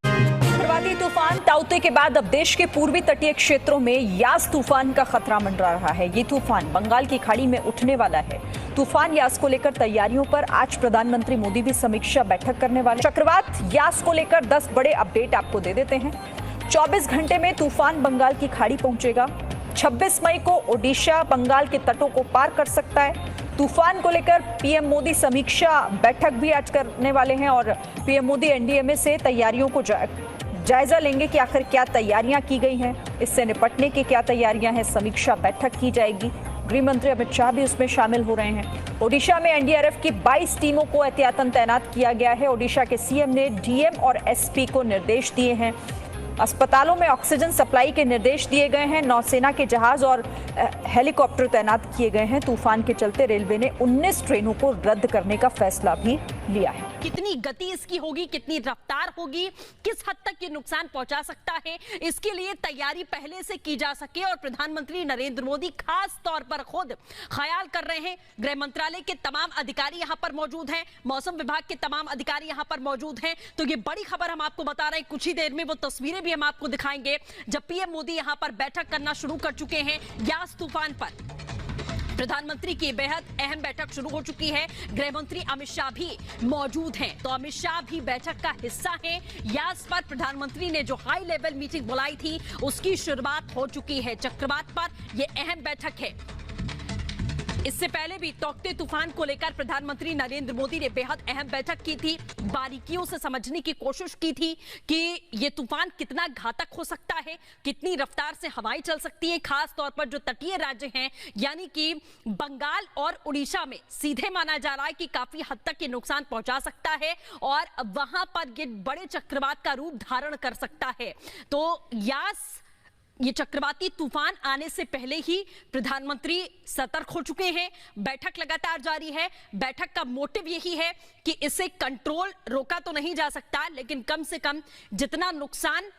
चक्रवाती तूफान ताउते के बाद अब देश के पूर्वी तटीय क्षेत्रों में यास तूफान का खतरा मंडरा रहा है। ये तूफान बंगाल की खाड़ी में उठने वाला है। तूफान यास को लेकर तैयारियों पर आज प्रधानमंत्री मोदी भी समीक्षा बैठक करने वाले। चक्रवात यास को लेकर 10 बड़े अपडेट आपको दे देते हैं। 24 घंटे में तूफान बंगाल की खाड़ी पहुंचेगा। 26 मई को ओडिशा बंगाल के तटों को पार कर सकता है। तूफान को लेकर पीएम मोदी समीक्षा बैठक भी आज करने वाले हैं और पीएम मोदी NDMA से तैयारियों को जायजा लेंगे कि आखिर क्या तैयारियां की गई हैं, इससे निपटने की क्या तैयारियां हैं। समीक्षा बैठक की जाएगी। गृह मंत्री अमित शाह भी उसमें शामिल हो रहे हैं। ओडिशा में NDRF की 22 टीमों को एहतियातन तैनात किया गया है। ओडिशा के CM ने DM और SP को निर्देश दिए हैं। अस्पतालों में ऑक्सीजन सप्लाई के निर्देश दिए गए हैं। नौसेना के जहाज और हेलीकॉप्टर तैनात किए गए हैं। तूफान के चलते रेलवे ने 19 ट्रेनों को रद्द करने का फैसला भी लिया है। कितनी गति इसकी होगी, कितनी रफ्तार होगी, किस हद तक ये नुकसान पहुंचा सकता है, इसके लिए तैयारी पहले से की जा सके और प्रधानमंत्री नरेंद्र मोदी खास तौर पर खुद ख्याल कर रहे हैं। गृह मंत्रालय के तमाम अधिकारी यहां पर मौजूद हैं, मौसम विभाग के तमाम अधिकारी यहां पर मौजूद हैं। तो ये बड़ी खबर हम आपको बता रहे हैं। कुछ ही देर में वो तस्वीरें भी हम आपको दिखाएंगे जब पीएम मोदी यहां पर बैठक करना शुरू कर चुके हैं यास तूफान पर। प्रधानमंत्री की बेहद अहम बैठक शुरू हो चुकी है। गृह मंत्री अमित शाह भी मौजूद हैं, तो अमित शाह भी बैठक का हिस्सा हैं। यास पर प्रधानमंत्री ने जो हाई लेवल मीटिंग बुलाई थी उसकी शुरुआत हो चुकी है। चक्रवात पर यह अहम बैठक है। इससे पहले भी तौकते तूफान को लेकर प्रधानमंत्री नरेंद्र मोदी ने बेहद अहम बैठक की थी। बारीकियों से समझने की कोशिश की थी कि ये तूफान कितना घातक हो सकता है, कितनी रफ्तार से हवाएं चल सकती हैं, खास तौर पर जो तटीय राज्य हैं यानी कि बंगाल और उड़ीसा में सीधे माना जा रहा है कि काफी हद तक ये नुकसान पहुंचा सकता है और वहां पर ये बड़े चक्रवात का रूप धारण कर सकता है। तो यास ये चक्रवाती तूफान आने से पहले ही प्रधानमंत्री सतर्क हो चुके हैं। बैठक लगातार जारी है। बैठक का मोटिव यही है कि इसे कंट्रोल रोका तो नहीं जा सकता, लेकिन कम से कम जितना नुकसान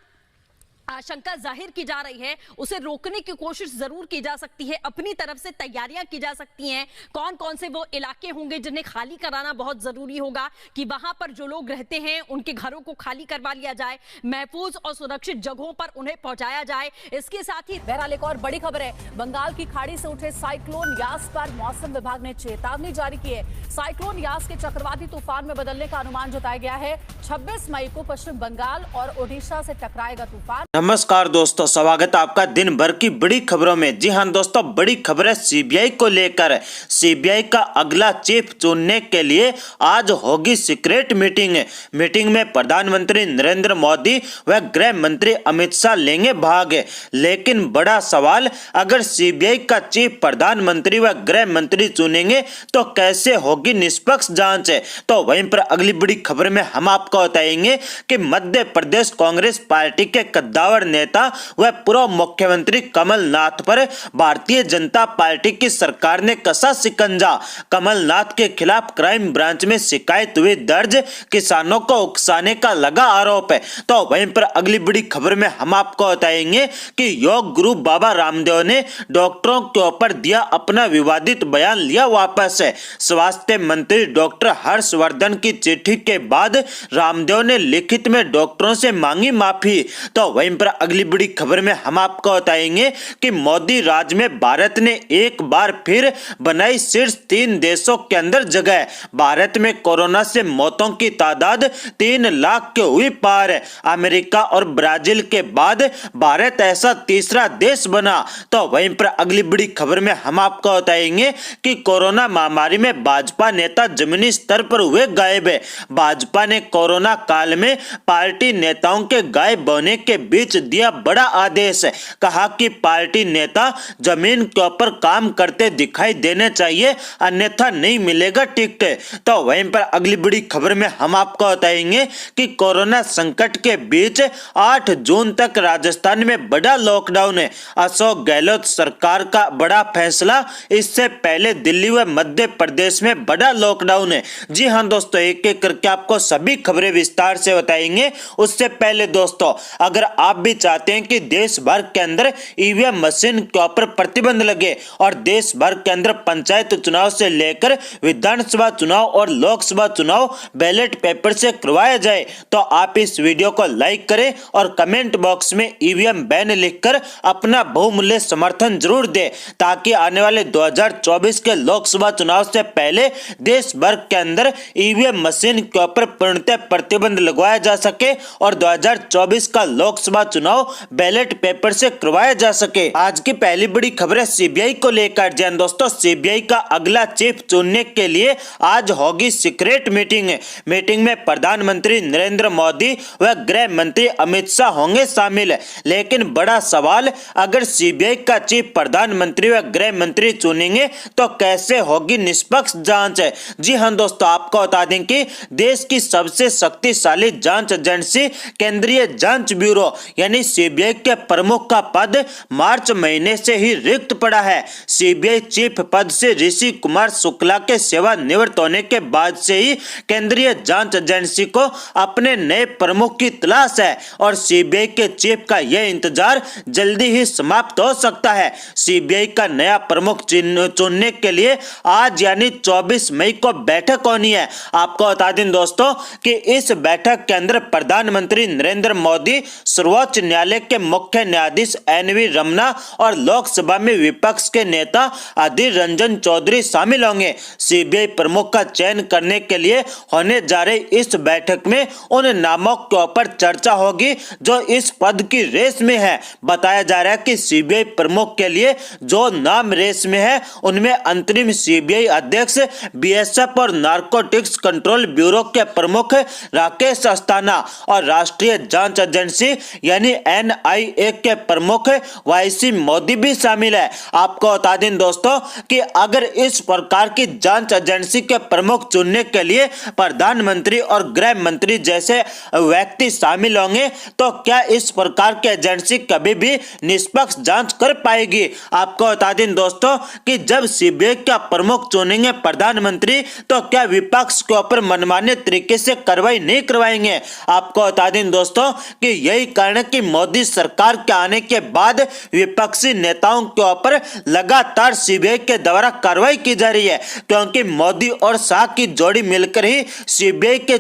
आशंका जाहिर की जा रही है उसे रोकने की कोशिश जरूर की जा सकती है। अपनी तरफ से तैयारियां की जा सकती हैं। कौन कौन से वो इलाके होंगे जिन्हें खाली कराना बहुत जरूरी होगा कि वहां पर जो लोग रहते हैं उनके घरों को खाली करवा लिया जाए, महफूज और सुरक्षित जगहों पर उन्हें पहुंचाया जाए। इसके साथ ही बहरहाल एक और बड़ी खबर है। बंगाल की खाड़ी से उठे साइक्लोन यास पर मौसम विभाग ने चेतावनी जारी की है। साइक्लोन यास के चक्रवाती तूफान में बदलने का अनुमान जताया गया है। 26 मई को पश्चिम बंगाल और ओडिशा से टकराएगा तूफान। नमस्कार दोस्तों, स्वागत है आपका दिन भर की बड़ी खबरों में। जी हाँ दोस्तों, बड़ी खबर है सीबीआई को लेकर। सीबीआई का अगला चीफ चुनने के लिए आज होगी सीक्रेट मीटिंग। मीटिंग में प्रधानमंत्री नरेंद्र मोदी व गृह मंत्री अमित शाह लेंगे भाग। लेकिन बड़ा सवाल, अगर सीबीआई का चीफ प्रधानमंत्री व गृह मंत्री चुनेंगे तो कैसे होगी निष्पक्ष जांच? तो वहीं पर अगली बड़ी खबर में हम आपको बताएंगे कि मध्य प्रदेश कांग्रेस पार्टी के कद्दावर कद्दावर नेता व पूर्व मुख्यमंत्री कमलनाथ पर भारतीय जनता पार्टी की सरकार ने कसा शिकंजा। कमलनाथ के खिलाफ क्राइम ब्रांच में शिकायत हुई दर्ज, किसानों को उकसाने का लगा आरोप है। तो वहीं पर अगली बड़ी खबर में हम आपको बताएंगे कि योग गुरु बाबा रामदेव ने डॉक्टरों के ऊपर दिया अपना विवादित बयान लिया वापस है। स्वास्थ्य मंत्री डॉक्टर हर्षवर्धन की चिट्ठी के बाद रामदेव ने लिखित में डॉक्टरों से मांगी माफी। तो वहीं पर अगली बड़ी खबर में हम आपको बताएंगे कि मोदी राज में भारत ने एक बार फिर बनाई शीर्ष 3 देशों के अंदर जगह। भारत में कोरोना से मौतों की तादाद 3 लाख के हुई पार है। अमेरिका और ब्राजील के बाद भारत ऐसा तीसरा देश बना। तो वहीं पर अगली बड़ी खबर में हम आपको बताएंगे कि कोरोना महामारी में भाजपा नेता जमीनी स्तर पर हुए गायब है। भाजपा ने कोरोना काल में पार्टी नेताओं के गायब होने के बीच दिया बड़ा आदेश, कहा कि पार्टी नेता जमीन के ऊपर काम करते दिखाई देने चाहिए, अन्यथा नहीं मिलेगा टिकट। तो वहीं पर अगली बड़ी खबर में हम आपको बताएंगे कि कोरोना संकट के बीच 8 जून तक राजस्थान में बड़ा लॉकडाउन है। अशोक गहलोत सरकार का बड़ा फैसला, इससे पहले दिल्ली व मध्य प्रदेश में बड़ा लॉकडाउन है। जी हां दोस्तों, एक एक करके आपको सभी खबरें विस्तार से बताएंगे। उससे पहले दोस्तों, अगर आप भी चाहते हैं कि देश भर के अंदर ईवीएम मशीन के ऊपर प्रतिबंध लगे और देश भर के अंदर पंचायत चुनाव से लेकर विधानसभा चुनाव और लोकसभा चुनाव बैलेट पेपर से करवाया जाए, तो आप इस वीडियो को लाइक करें और कमेंट बॉक्स में ईवीएम बैन लिखकर अपना बहुमूल्य समर्थन जरूर दें, ताकि आने वाले 2024 के लोकसभा चुनाव से पहले देश भर के अंदर ईवीएम मशीन के ऊपर पूर्णतः प्रतिबंध लगवाया जा सके और 2024 का लोकसभा चुनाव बैलेट पेपर से करवाया जा सके। आज की पहली बड़ी खबर है सीबीआई को लेकर। जी दोस्तों, सीबीआई का अगला चीफ चुनने के लिए आज होगी सीक्रेट मीटिंग। मीटिंग में प्रधानमंत्री नरेंद्र मोदी व गृह मंत्री अमित शाह होंगे शामिल। लेकिन बड़ा सवाल, अगर सीबीआई का चीफ प्रधानमंत्री व गृह मंत्री चुनेंगे तो कैसे होगी निष्पक्ष जांच? जी हां दोस्तों, आपको बता दें कि देश की सबसे शक्तिशाली जांच एजेंसी केंद्रीय जांच ब्यूरो यानी सीबीआई के प्रमुख का पद मार्च महीने से ही रिक्त पड़ा है। सीबीआई चीफ पद से ऋषि कुमार शुक्ला के सेवानिवृत्त होने के बाद से ही केंद्रीय जांच एजेंसी को अपने नए प्रमुख की तलाश है और सीबीआई के चीफ का यह इंतजार जल्दी ही समाप्त हो सकता है। सीबीआई का नया प्रमुख चुनने के लिए आज यानी 24 मई को बैठक होनी है। आपको बता दें दोस्तों कि इस बैठक के अंदर प्रधानमंत्री नरेंद्र मोदी, सर्वोच्च न्यायालय के मुख्य न्यायाधीश एनवी रमना और लोकसभा में विपक्ष के नेता अधीर रंजन चौधरी शामिल होंगे। सीबीआई प्रमुख का चयन करने के लिए होने जा रही इस बैठक में उन नामों के ऊपर चर्चा होगी जो इस पद की रेस में है। बताया जा रहा है कि सीबीआई प्रमुख के लिए जो नाम रेस में है उनमें अंतरिम सीबीआई अध्यक्ष, बीएसएफ और नारकोटिक्स कंट्रोल ब्यूरो के प्रमुख राकेश अस्थाना और राष्ट्रीय जांच एजेंसी यानी एनआईए के प्रमुख वाईसी मोदी भी शामिल है। आपको बता दें दोस्तों कि अगर इस प्रकार की जांच एजेंसी के प्रमुख चुनने के लिए प्रधानमंत्री और गृह मंत्री जैसे व्यक्ति शामिल होंगे तो क्या इस प्रकार की एजेंसी कभी भी निष्पक्ष जांच कर पाएगी? आपको बता दें दोस्तों कि जब सीबीआई का प्रमुख चुनेंगे प्रधानमंत्री तो क्या विपक्ष के ऊपर मनमाने तरीके से कार्रवाई नहीं करवाएंगे? आपको बता दें दोस्तों कि यही कारण है कि मोदी सरकार के आने के बाद विपक्षी नेताओं के ऊपर लगातार सीबीआई के द्वारा कार्रवाई की जा रही है, क्योंकि मोदी और शाह की जोड़ी मिलकर ही सीबीआई के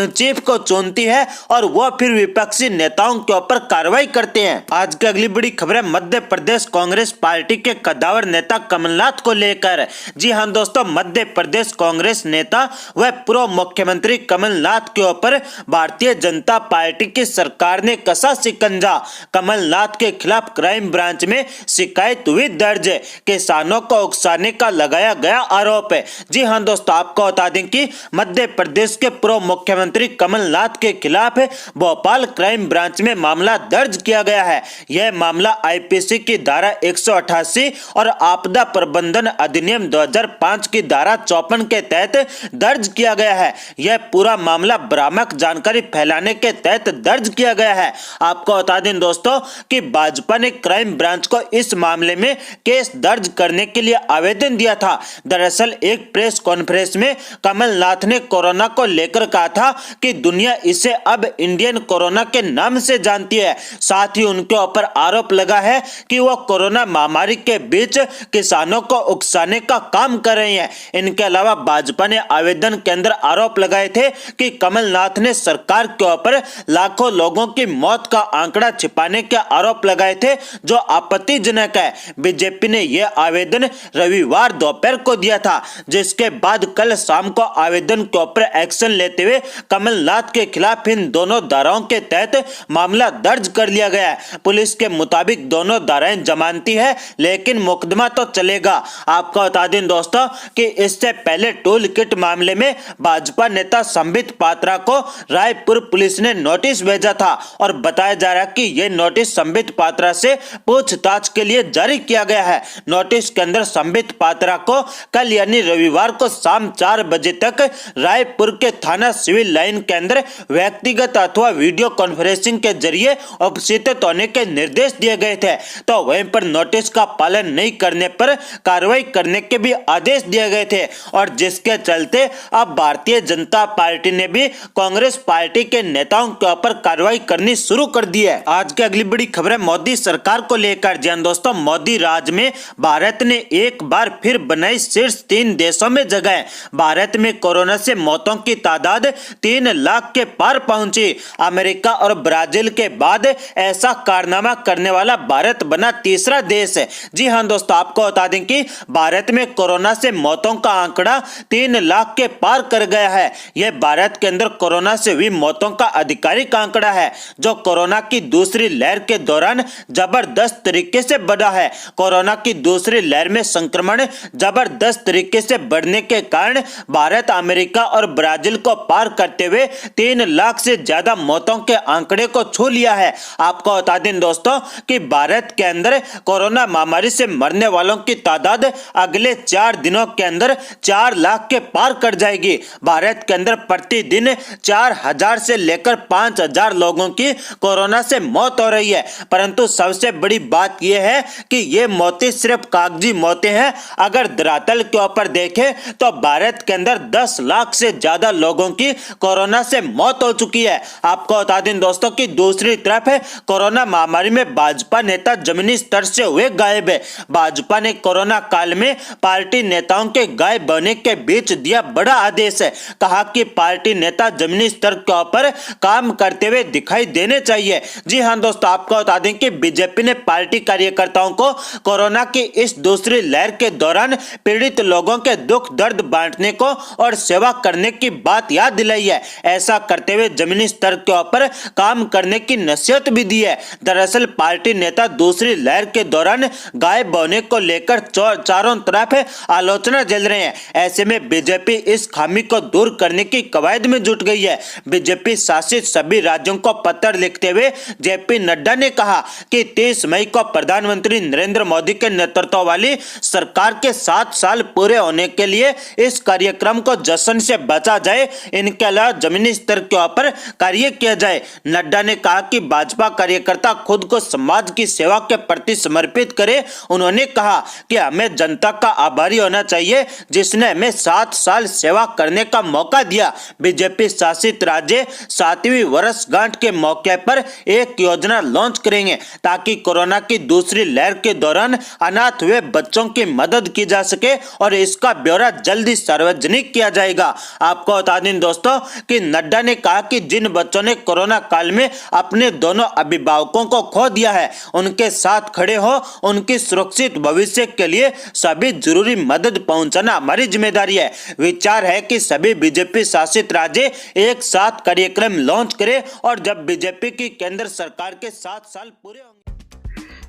चीफ को चुनती है और वो फिर विपक्षी नेताओं के ऊपर कार्रवाई करते हैं। आज की अगली बड़ी खबर है मध्य प्रदेश कांग्रेस पार्टी के कद्दावर नेता कमलनाथ को लेकर। जी हां दोस्तों, मध्य प्रदेश कांग्रेस नेता व पूर्व मुख्यमंत्री कमलनाथ के ऊपर भारतीय जनता पार्टी की सरकार ने कसा शिकंजा। कमलनाथ के खिलाफ क्राइम ब्रांच में शिकायत हुई दर्ज, किसानों को उकसाने का लगाया गया आरोप है। जी हां दोस्तों, आपको बता दें कि मध्य प्रदेश के पूर्व मुख्यमंत्री कमलनाथ के खिलाफ भोपाल क्राइम ब्रांच में मामला दर्ज किया गया है। यह मामला आईपीसी की धारा 188 और आपदा प्रबंधन अधिनियम 2005 की धारा 54 के तहत दर्ज किया गया है। यह पूरा मामला भ्रामक जानकारी फैलाने के तहत दर्ज किया गया है। आपको बता दें दोस्तों कि भाजपा ने क्राइम ब्रांच को इस मामले में केस दर्ज करने के लिए आवेदन दिया था। दरअसल एक प्रेस कॉन्फ्रेंस में कमलनाथ ने कोरोना को लेकर कहा था कि दुनिया इसे अब इंडियन कोरोना के नाम से जानती है। साथ ही उनके ऊपर आरोप लगा है कि वो कोरोना महामारी के बीच किसानों को उकसाने का काम कर रहे हैं। इनके अलावा भाजपा ने आवेदन के अंदर आरोप लगाए थे कि कमलनाथ ने सरकार के ऊपर लाखों लोगों की मौत का आंकड़ा छिपाने के आरोप लगाए थे, जो आपत्तिजनक है। बीजेपी ने यह आवेदन रविवार दोपहर को दिया था, जिसके बाद कल शाम को आवेदन के ऊपर एक्शन लेते हुए कमलनाथ के खिलाफ इन दोनों धाराओं के तहत मामला दर्ज कर लिया गया है। पुलिस के मुताबिक दोनों धाराएं जमानती है, लेकिन मुकदमा तो चलेगा। आपको बता दें दोस्तों कि इससे पहले टूल किट मामले में भाजपा नेता संबित पात्रा को रायपुर पुलिस ने नोटिस भेजा था और बताया जा रहा है कि यह नोटिस संबित पात्रा से पूछताछ के लिए जारी किया गया है। नोटिस के अंदर संबित पात्रा को कल यानी रविवार को शाम 4 बजे तक रायपुर के थाना सिविल लाइन के अंदर व्यक्तिगत अथवा वीडियो कॉन्फ्रेंसिंग के जरिए उपस्थित होने के निर्देश दिए गए थे। तो वहीं पर नोटिस का पालन नहीं करने पर कार्रवाई करने के भी आदेश दिए गए थे, और जिसके चलते अब भारतीय जनता पार्टी ने भी कांग्रेस पार्टी के नेताओं के ऊपर कार्रवाई करनी शुरू कर दी है। आज की अगली बड़ी खबर है मोदी सरकार को लेकर। जी दोस्तों, मोदी राज में भारत ने एक बार फिर बनाई शीर्ष 3 देशों में जगह। भारत में कोरोना से मौतों की तादाद 3 लाख के पार पहुंची। अमेरिका और ब्राजील के बाद ऐसा कारनामा करने वाला भारत बना तीसरा देश है। जी हां दोस्तों, आपको बता दें कि भारत में कोरोना से मौतों का आंकड़ा 3 लाख के पार कर गया है। यह भारत के अंदर कोरोना से हुई मौतों का आधिकारिक आंकड़ा है, जो कोरोना की दूसरी लहर के दौरान जबरदस्त तरीके से बढ़ा है। कोरोना की दूसरी लहर में संक्रमण जबरदस्त तरीके से बढ़ने के कारण भारत अमेरिका और ब्राजील को पार करते हुए 3 लाख से ज्यादा मौतों के आंकड़े को छू लिया है। आपको बता दें दोस्तों कि भारत के अंदर कोरोना महामारी से मरने वालों की तादाद अगले 4 दिनों के अंदर 4 लाख के पार कर जाएगी। भारत के अंदर प्रतिदिन 4000 से लेकर 5000 लोगों की कोरोना से मौत हो रही है। परंतु सबसे बड़ी बात यह है कि ये मौतें सिर्फ कागजी मौतें हैं। अगर धरातल के ऊपर देखें तो भारत के अंदर 10 लाख से ज्यादा लोगों की कोरोना से मौत हो चुकी है। आपको बता दें दोस्तों कि दूसरी तरफ है कोरोना महामारी में भाजपा नेता जमीनी स्तर से हुए गायब है। भाजपा ने कोरोना काल में पार्टी नेताओं के गायब होने के बीच दिया बड़ा आदेश है। कहा कि पार्टी नेता जमीनी स्तर के ऊपर काम करते हुए दिखाई देने चाहिए। जी हां दोस्तों, आपको बता दें कि बीजेपी ने पार्टी कार्यकर्ताओं को कोरोना की इस दूसरी लहर के दौरान पीड़ित लोगों के दुख दर्द बांटने को और सेवा करने की बात याद दिलाई है। ऐसा करते हुए जमीनी स्तर के ऊपर काम करने की नसीहत भी दी है। दरअसल पार्टी नेता दूसरी लहर के दौरान गायब होने को लेकर चारों तरफ आलोचना झेल रहे हैं। ऐसे में बीजेपी इस खामी को दूर करने की कवायद में जुट गई है। बीजेपी शासित सभी राज्यों को पत्र लिखते हुए जेपी नड्डा ने कहा कि 30 मई को प्रधानमंत्री नरेंद्र मोदी के नेतृत्व वाली सरकार के 7 साल पूरे होने के लिए इस कार्यक्रम को जश्न से बचा जाए। इनके अलावा जमीनी स्तर के ऊपर कार्य किया जाए। नड्डा ने कहा कि भाजपा कार्यकर्ता खुद को समाज की सेवा के प्रति समर्पित करे। उन्होंने कहा कि हमें जनता का आभारी होना चाहिए जिसने हमें 7 साल सेवा करने का मौका दिया। बीजेपी शासित राज्य 7वीं वर्षगांठ के मौके पर एक योजना लॉन्च करेंगे ताकि कोरोना की दूसरी लहर के दौरान अनाथ हुए बच्चों की मदद की जा सके और इसका ब्यौरा जल्दी सार्वजनिक किया जाएगा। आपको बता दें दोस्तों कि नड्डा ने कहा कि जिन बच्चों ने कोरोना काल में अपने दोनों अभिभावकों को खो दिया है, उनके साथ खड़े हो उनकी सुरक्षित भविष्य के लिए सभी जरूरी मदद पहुंचाना हमारी जिम्मेदारी है। विचार है कि सभी बीजेपी शासित राज्य एक साथ कार्यक्रम लॉन्च करें और जब बीजेपी की केंद्र सरकार के 7 साल पूरे होंगे।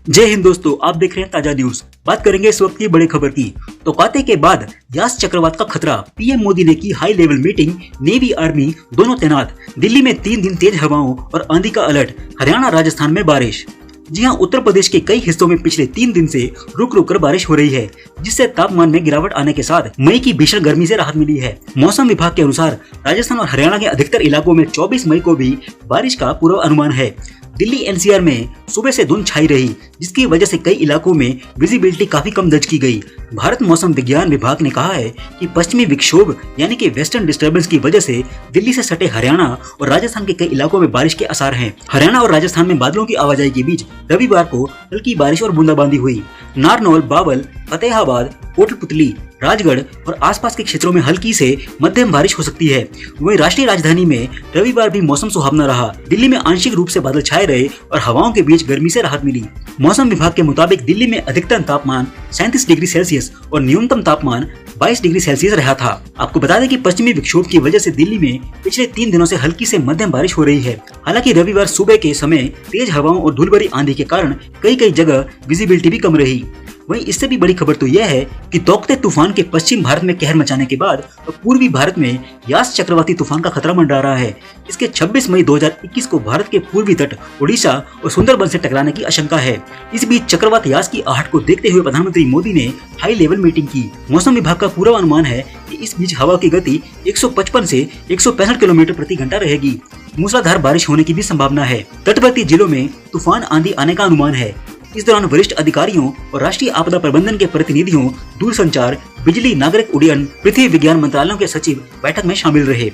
जय हिंद दोस्तों, आप देख रहे हैं ताजा न्यूज। बात करेंगे इस वक्त की बड़ी खबर की। तो काते के बाद यास चक्रवात का खतरा, पीएम मोदी ने की high level meeting, navy army दोनों तैनात। दिल्ली में 3 दिन तेज हवाओं और आंधी का अलर्ट, हरियाणा राजस्थान में बारिश। जी हां, उत्तर प्रदेश के कई हिस्सों में पिछले 3 दिन से रुक रुक कर बारिश हो रही है, जिससे तापमान में गिरावट आने के साथ मई की भीषण गर्मी से राहत मिली है। मौसम विभाग के अनुसार राजस्थान और हरियाणा के अधिकतर इलाकों में 24 मई को भी बारिश का पूर्वानुमान है। दिल्ली एनसीआर में सुबह से धुंध छाई रही, जिसकी वजह से कई इलाकों में विजिबिलिटी काफी कम दर्ज की गई। भारत मौसम विज्ञान विभाग ने कहा है कि पश्चिमी विक्षोभ यानी कि वेस्टर्न डिस्टर्बेंस की वजह से दिल्ली से सटे हरियाणा और राजस्थान के कई इलाकों में बारिश के आसार हैं। हरियाणा और राजस्थान में बादलों की आवाजाही के बीच रविवार को हल्की बारिश और बूंदाबांदी हुई। नारनौल, बावल, फतेहाबाद, कोटपुतली, राजगढ़ और आसपास के क्षेत्रों में हल्की से मध्यम बारिश हो सकती है। वहीं राष्ट्रीय राजधानी में रविवार भी मौसम सुहावना रहा। दिल्ली में आंशिक रूप से बादल छाए रहे और हवाओं के बीच गर्मी से राहत मिली। मौसम विभाग के मुताबिक दिल्ली में अधिकतम तापमान 37 डिग्री सेल्सियस और न्यूनतम तापमान 22 डिग्री सेल्सियस रहा था। आपको बता दें कि पश्चिमी विक्षोभ की वजह से दिल्ली में पिछले 3 दिनों से हल्की से मध्यम बारिश हो रही है। हालांकि रविवार सुबह के समय तेज हवाओं और धूलभरी आंधी के कारण कई जगह विजिबिलिटी भी कम रही। वहीं इससे भी बड़ी खबर तो यह है कि तौकते तूफान के पश्चिम भारत में कहर मचाने के बाद पूर्वी भारत में यास चक्रवाती तूफान का खतरा मंडरा रहा है। इसके 26 मई 2021 को भारत के पूर्वी तट ओडिशा और सुंदरबन से टकराने की आशंका है। इस बीच चक्रवात यास की आहट को देखते हुए प्रधानमंत्री मोदी ने हाई लेवल मीटिंग की। मौसम विभाग का पूरा अनुमान है कि इस बीच हवा की गति 155 से 165 किलोमीटर प्रति घंटा रहेगी। मूसलाधार बारिश होने की भी संभावना है। तटवर्ती जिलों में तूफान आंधी आने का अनुमान है। इस दौरान वरिष्ठ अधिकारियों और राष्ट्रीय आपदा प्रबंधन के प्रतिनिधियों, दूरसंचार, बिजली, नागरिक उड्डयन, पृथ्वी विज्ञान मंत्रालयों के सचिव बैठक में शामिल रहे।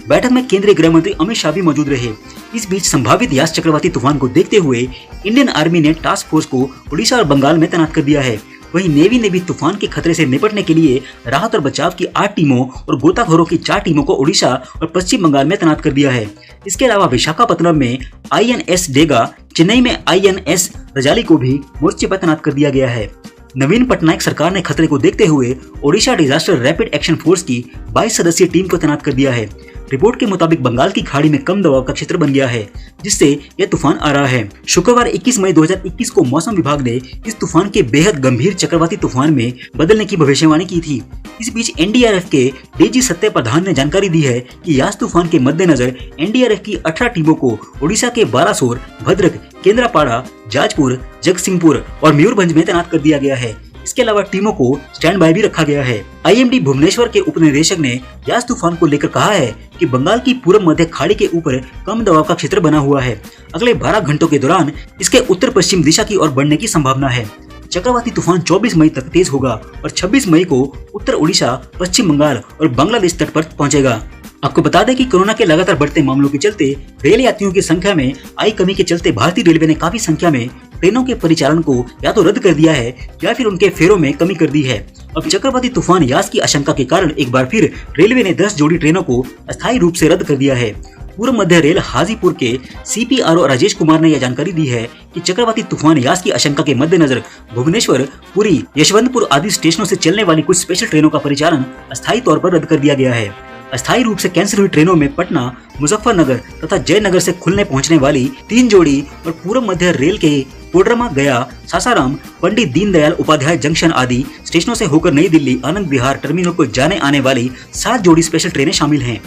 बैठक में केंद्रीय गृह मंत्री अमित शाह भी मौजूद रहे। इस बीच संभावित यास चक्रवाती तूफान को देखते हुए इंडियन आर्मी ने टास्क फोर्स को उड़ीसा और बंगाल में तैनात कर दिया है। वहीं नेवी ने भी तूफान के खतरे से निपटने के लिए राहत और बचाव की 8 टीमों और गोताखोरों की 4 टीमों को उड़ीसा और पश्चिम बंगाल में तैनात कर दिया है। इसके अलावा विशाखापत्तनम में INS डेगा, चेन्नई में INS रजाली को भी मोर्चे पर तैनात कर दिया गया है। नवीन पटनायक सरकार ने खतरे को देखते हुए Odisha disaster rapid action force की 22 सदस्यीय टीम को तैनात कर दिया है। रिपोर्ट के मुताबिक बंगाल की खाड़ी में कम दबाव का क्षेत्र बन गया है, जिससे यह तूफान आ रहा है। शुक्रवार 21 मई 2021 को मौसम विभाग ने इस तूफान के बेहद गंभीर चक्रवाती तूफान में बदलने की भविष्यवाणी की थी। इस बीच NDRF के DG सत्य प्रधान ने जानकारी दी है कि यास तूफान के मद्देनजर NDRF की 18 टीमों को ओडिशा के बालासोर, भद्रक, केंद्रापाड़ा, जाजपुर, जगतसिंहपुर और मयूरभंज में तैनात कर दिया गया है। इसके अलावा टीमों को स्टैंड बाय भी रखा गया है। IMD भुवनेश्वर के उप निदेशक ने यास तूफान को लेकर कहा है कि बंगाल की पूर्व मध्य खाड़ी के ऊपर कम दबाव का क्षेत्र बना हुआ है। अगले 12 घंटों के दौरान इसके उत्तर पश्चिम दिशा की ओर बढ़ने की संभावना है। चक्रवाती तूफान 24 मई तक तेज होगा और 26 मई को उत्तर उड़ीसा, पश्चिम बंगाल और बांग्लादेश तट पर पहुंचेगा। आपको बता दें कि कोरोना के लगातार बढ़ते मामलों के चलते रेल यात्रियों की संख्या में आई कमी के चलते भारतीय रेलवे ने काफी संख्या में ट्रेनों के परिचालन को या तो रद्द कर दिया है या फिर उनके फेरों में कमी कर दी है। अब चक्रवाती तूफान यास की आशंका के कारण एक बार फिर रेलवे ने 10 जोड़ी ट्रेनों को अस्थायी रूप से रद्द कर दिया है। पूर्व मध्य रेल हाजीपुर के CPRO राजेश कुमार ने यह जानकारी दी है कि चक्रवाती तूफान यास की आशंका के मद्देनजर भुवनेश्वर, पुरी, यशवंतपुर आदि स्टेशनों से चलने वाली कुछ स्पेशल ट्रेनों का परिचालन अस्थायी तौर पर रद्द कर दिया गया है। अस्थायी रूप से कैंसिल हुई ट्रेनों में पटना, मुजफ्फरनगर तथा जयनगर से खुलने पहुंचने वाली 3 जोड़ी और पूर्व मध्य रेल के कोडरमा, गया, सासाराम, पंडित दीनदयाल उपाध्याय जंक्शन आदि स्टेशनों से होकर नई दिल्ली, आनंद विहार टर्मिनल को जाने आने वाली 7 जोड़ी स्पेशल ट्रेनें शामिल हैं।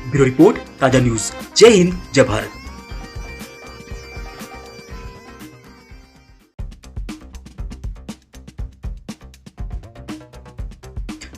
ब्यूरो रिपोर्ट, ताजा न्यूज। जय हिंद, जय भारत।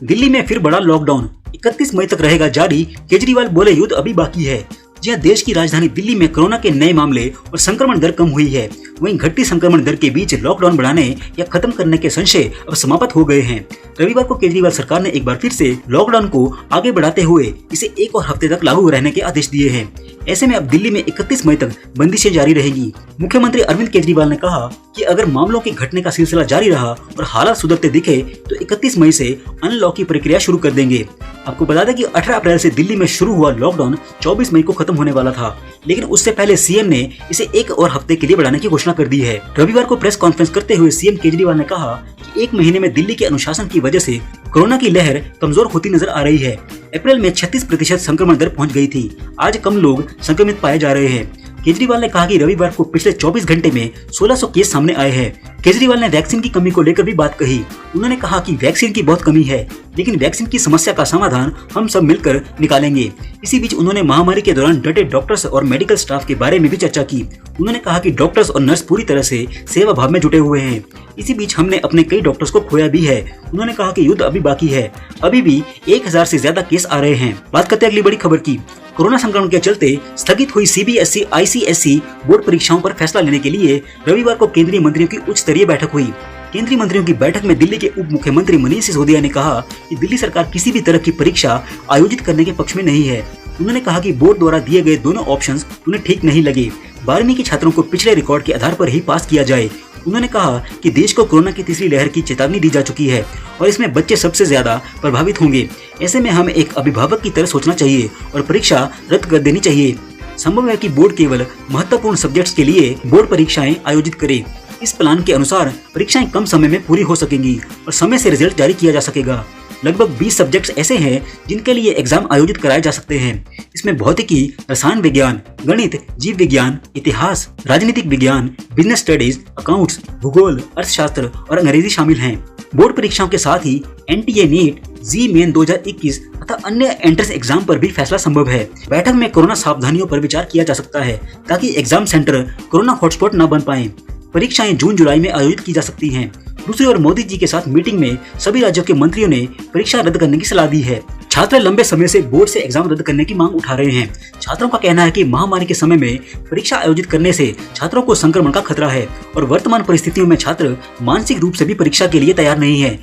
दिल्ली में फिर बड़ा लॉकडाउन 31 मई तक रहेगा जारी। केजरीवाल बोले युद्ध अभी बाकी है। जहां देश की राजधानी दिल्ली में कोरोना के नए मामले और संक्रमण दर कम हुई है, वहीं घटती संक्रमण दर के बीच लॉकडाउन बढ़ाने या खत्म करने के संशय अब समाप्त हो गए हैं। रविवार को केजरीवाल सरकार ने एक बार फिर से लॉकडाउन को आगे बढ़ाते हुए इसे 1 और हफ्ते तक लागू रहने के आदेश दिए हैं। ऐसे में अब दिल्ली में 31 मई तक बंदिशें जारी रहेगी। मुख्यमंत्री अरविंद केजरीवाल ने कहा कि अगर मामलों के घटने का सिलसिला जारी रहा और हालात सुधरते दिखे तो 31 मई से अनलॉक की प्रक्रिया शुरू कर देंगे। आपको बता दें कि 18 अप्रैल से दिल्ली में शुरू हुआ लॉकडाउन 24 मई को खत्म होने वाला था, लेकिन उससे पहले सीएम ने इसे 1 और हफ्ते के लिए बढ़ाने की घोषणा कर दी है। रविवार को प्रेस कॉन्फ्रेंस करते हुए सीएम केजरीवाल ने कहा कि 1 महीने में दिल्ली के अनुशासन की वजह से कोरोना की लहर कमजोर होती नजर आ रही है। अप्रैल में 36% संक्रमण दर पहुंच गई थी। आज कम लोग संक्रमित पाए जा रहे हैं। केजरीवाल ने कहा कि रविवार को पिछले 24 घंटे में 1600 केस सामने आए हैं। केजरीवाल ने वैक्सीन की कमी को लेकर भी बात कही। उन्होंने कहा कि वैक्सीन की बहुत कमी है, लेकिन वैक्सीन की समस्या का समाधान हम सब मिलकर निकालेंगे। इसी बीच उन्होंने महामारी के दौरान डटे डॉक्टर्स और मेडिकल स्टाफ के बारे में भी चर्चा की। उन्होंने कहा कि डॉक्टर्स और नर्स पूरी तरह से सेवा भाव में जुटे हुए हैं। इसी बीच हमने अपने कई डॉक्टर्स को खोया भी है। उन्होंने कहा कि युद्ध अभी बाकी है, अभी भी 1000 से ज्यादा केस आ रहे हैं। बात करते हैं अगली बड़ी खबर की। कोरोना संक्रमण के चलते स्थगित हुई सीबीएसई आईसीएसई बोर्ड परीक्षाओं पर फैसला लेने के लिए रविवार को केंद्रीय मंत्रियों की उच्च स्तरीय बैठक हुई। केंद्रीय मंत्रियों की बैठक में दिल्ली के उप मुख्यमंत्री मनीष सिसोदिया ने कहा कि दिल्ली सरकार किसी भी तरह की परीक्षा आयोजित करने के पक्ष में नहीं है। उन्होंने कहा कि बोर्ड द्वारा दिए गए दोनों ऑप्शंस उन्हें ठीक नहीं लगे। 12वीं के छात्रों को पिछले रिकॉर्ड के आधार पर ही पास किया जाए। उन्होंने कहा कि देश को कोरोना की तीसरी लहर की चेतावनी दी जा चुकी है और इसमें बच्चे सबसे ज्यादा प्रभावित होंगे। ऐसे में हमें एक अभिभावक की तरह सोचना चाहिए और परीक्षा रद्द कर देनी चाहिए। संभव है कि बोर्ड केवल महत्वपूर्ण सब्जेक्ट्स के लिए बोर्ड परीक्षाएं आयोजित करे। इस प्लान के अनुसार परीक्षाएं कम समय में पूरी हो सकेंगी और समय से रिजल्ट जारी किया जा सकेगा। लगभग 20 सब्जेक्ट्स ऐसे हैं जिनके लिए एग्जाम आयोजित कराए जा सकते हैं। इसमें भौतिकी, रसायन विज्ञान, गणित, जीव विज्ञान, इतिहास, राजनीतिक विज्ञान, बिजनेस स्टडीज, अकाउंट्स, भूगोल, अर्थशास्त्र और अंग्रेजी शामिल हैं। बोर्ड परीक्षाओं के साथ ही एनटीए नीट, जी मेन 2021 तथा अन्य एंट्रेंस एग्जाम पर भी फैसला संभव है। बैठक में कोरोना सावधानियों पर विचार किया जा सकता है ताकि एग्जाम सेंटर कोरोना हॉटस्पॉट न बन पाए। परीक्षाएं जून जुलाई में आयोजित की जा सकती हैं। दूसरी ओर मोदी जी के साथ मीटिंग में सभी राज्यों के मंत्रियों ने परीक्षा रद्द करने की सलाह दी है। छात्र लंबे समय से बोर्ड से एग्जाम रद्द करने की मांग उठा रहे हैं। छात्रों का कहना है कि महामारी के समय में परीक्षा आयोजित करने से छात्रों को संक्रमण का खतरा है और वर्तमान परिस्थितियों में छात्र मानसिक रूप से भी परीक्षा के लिए तैयार नहीं है।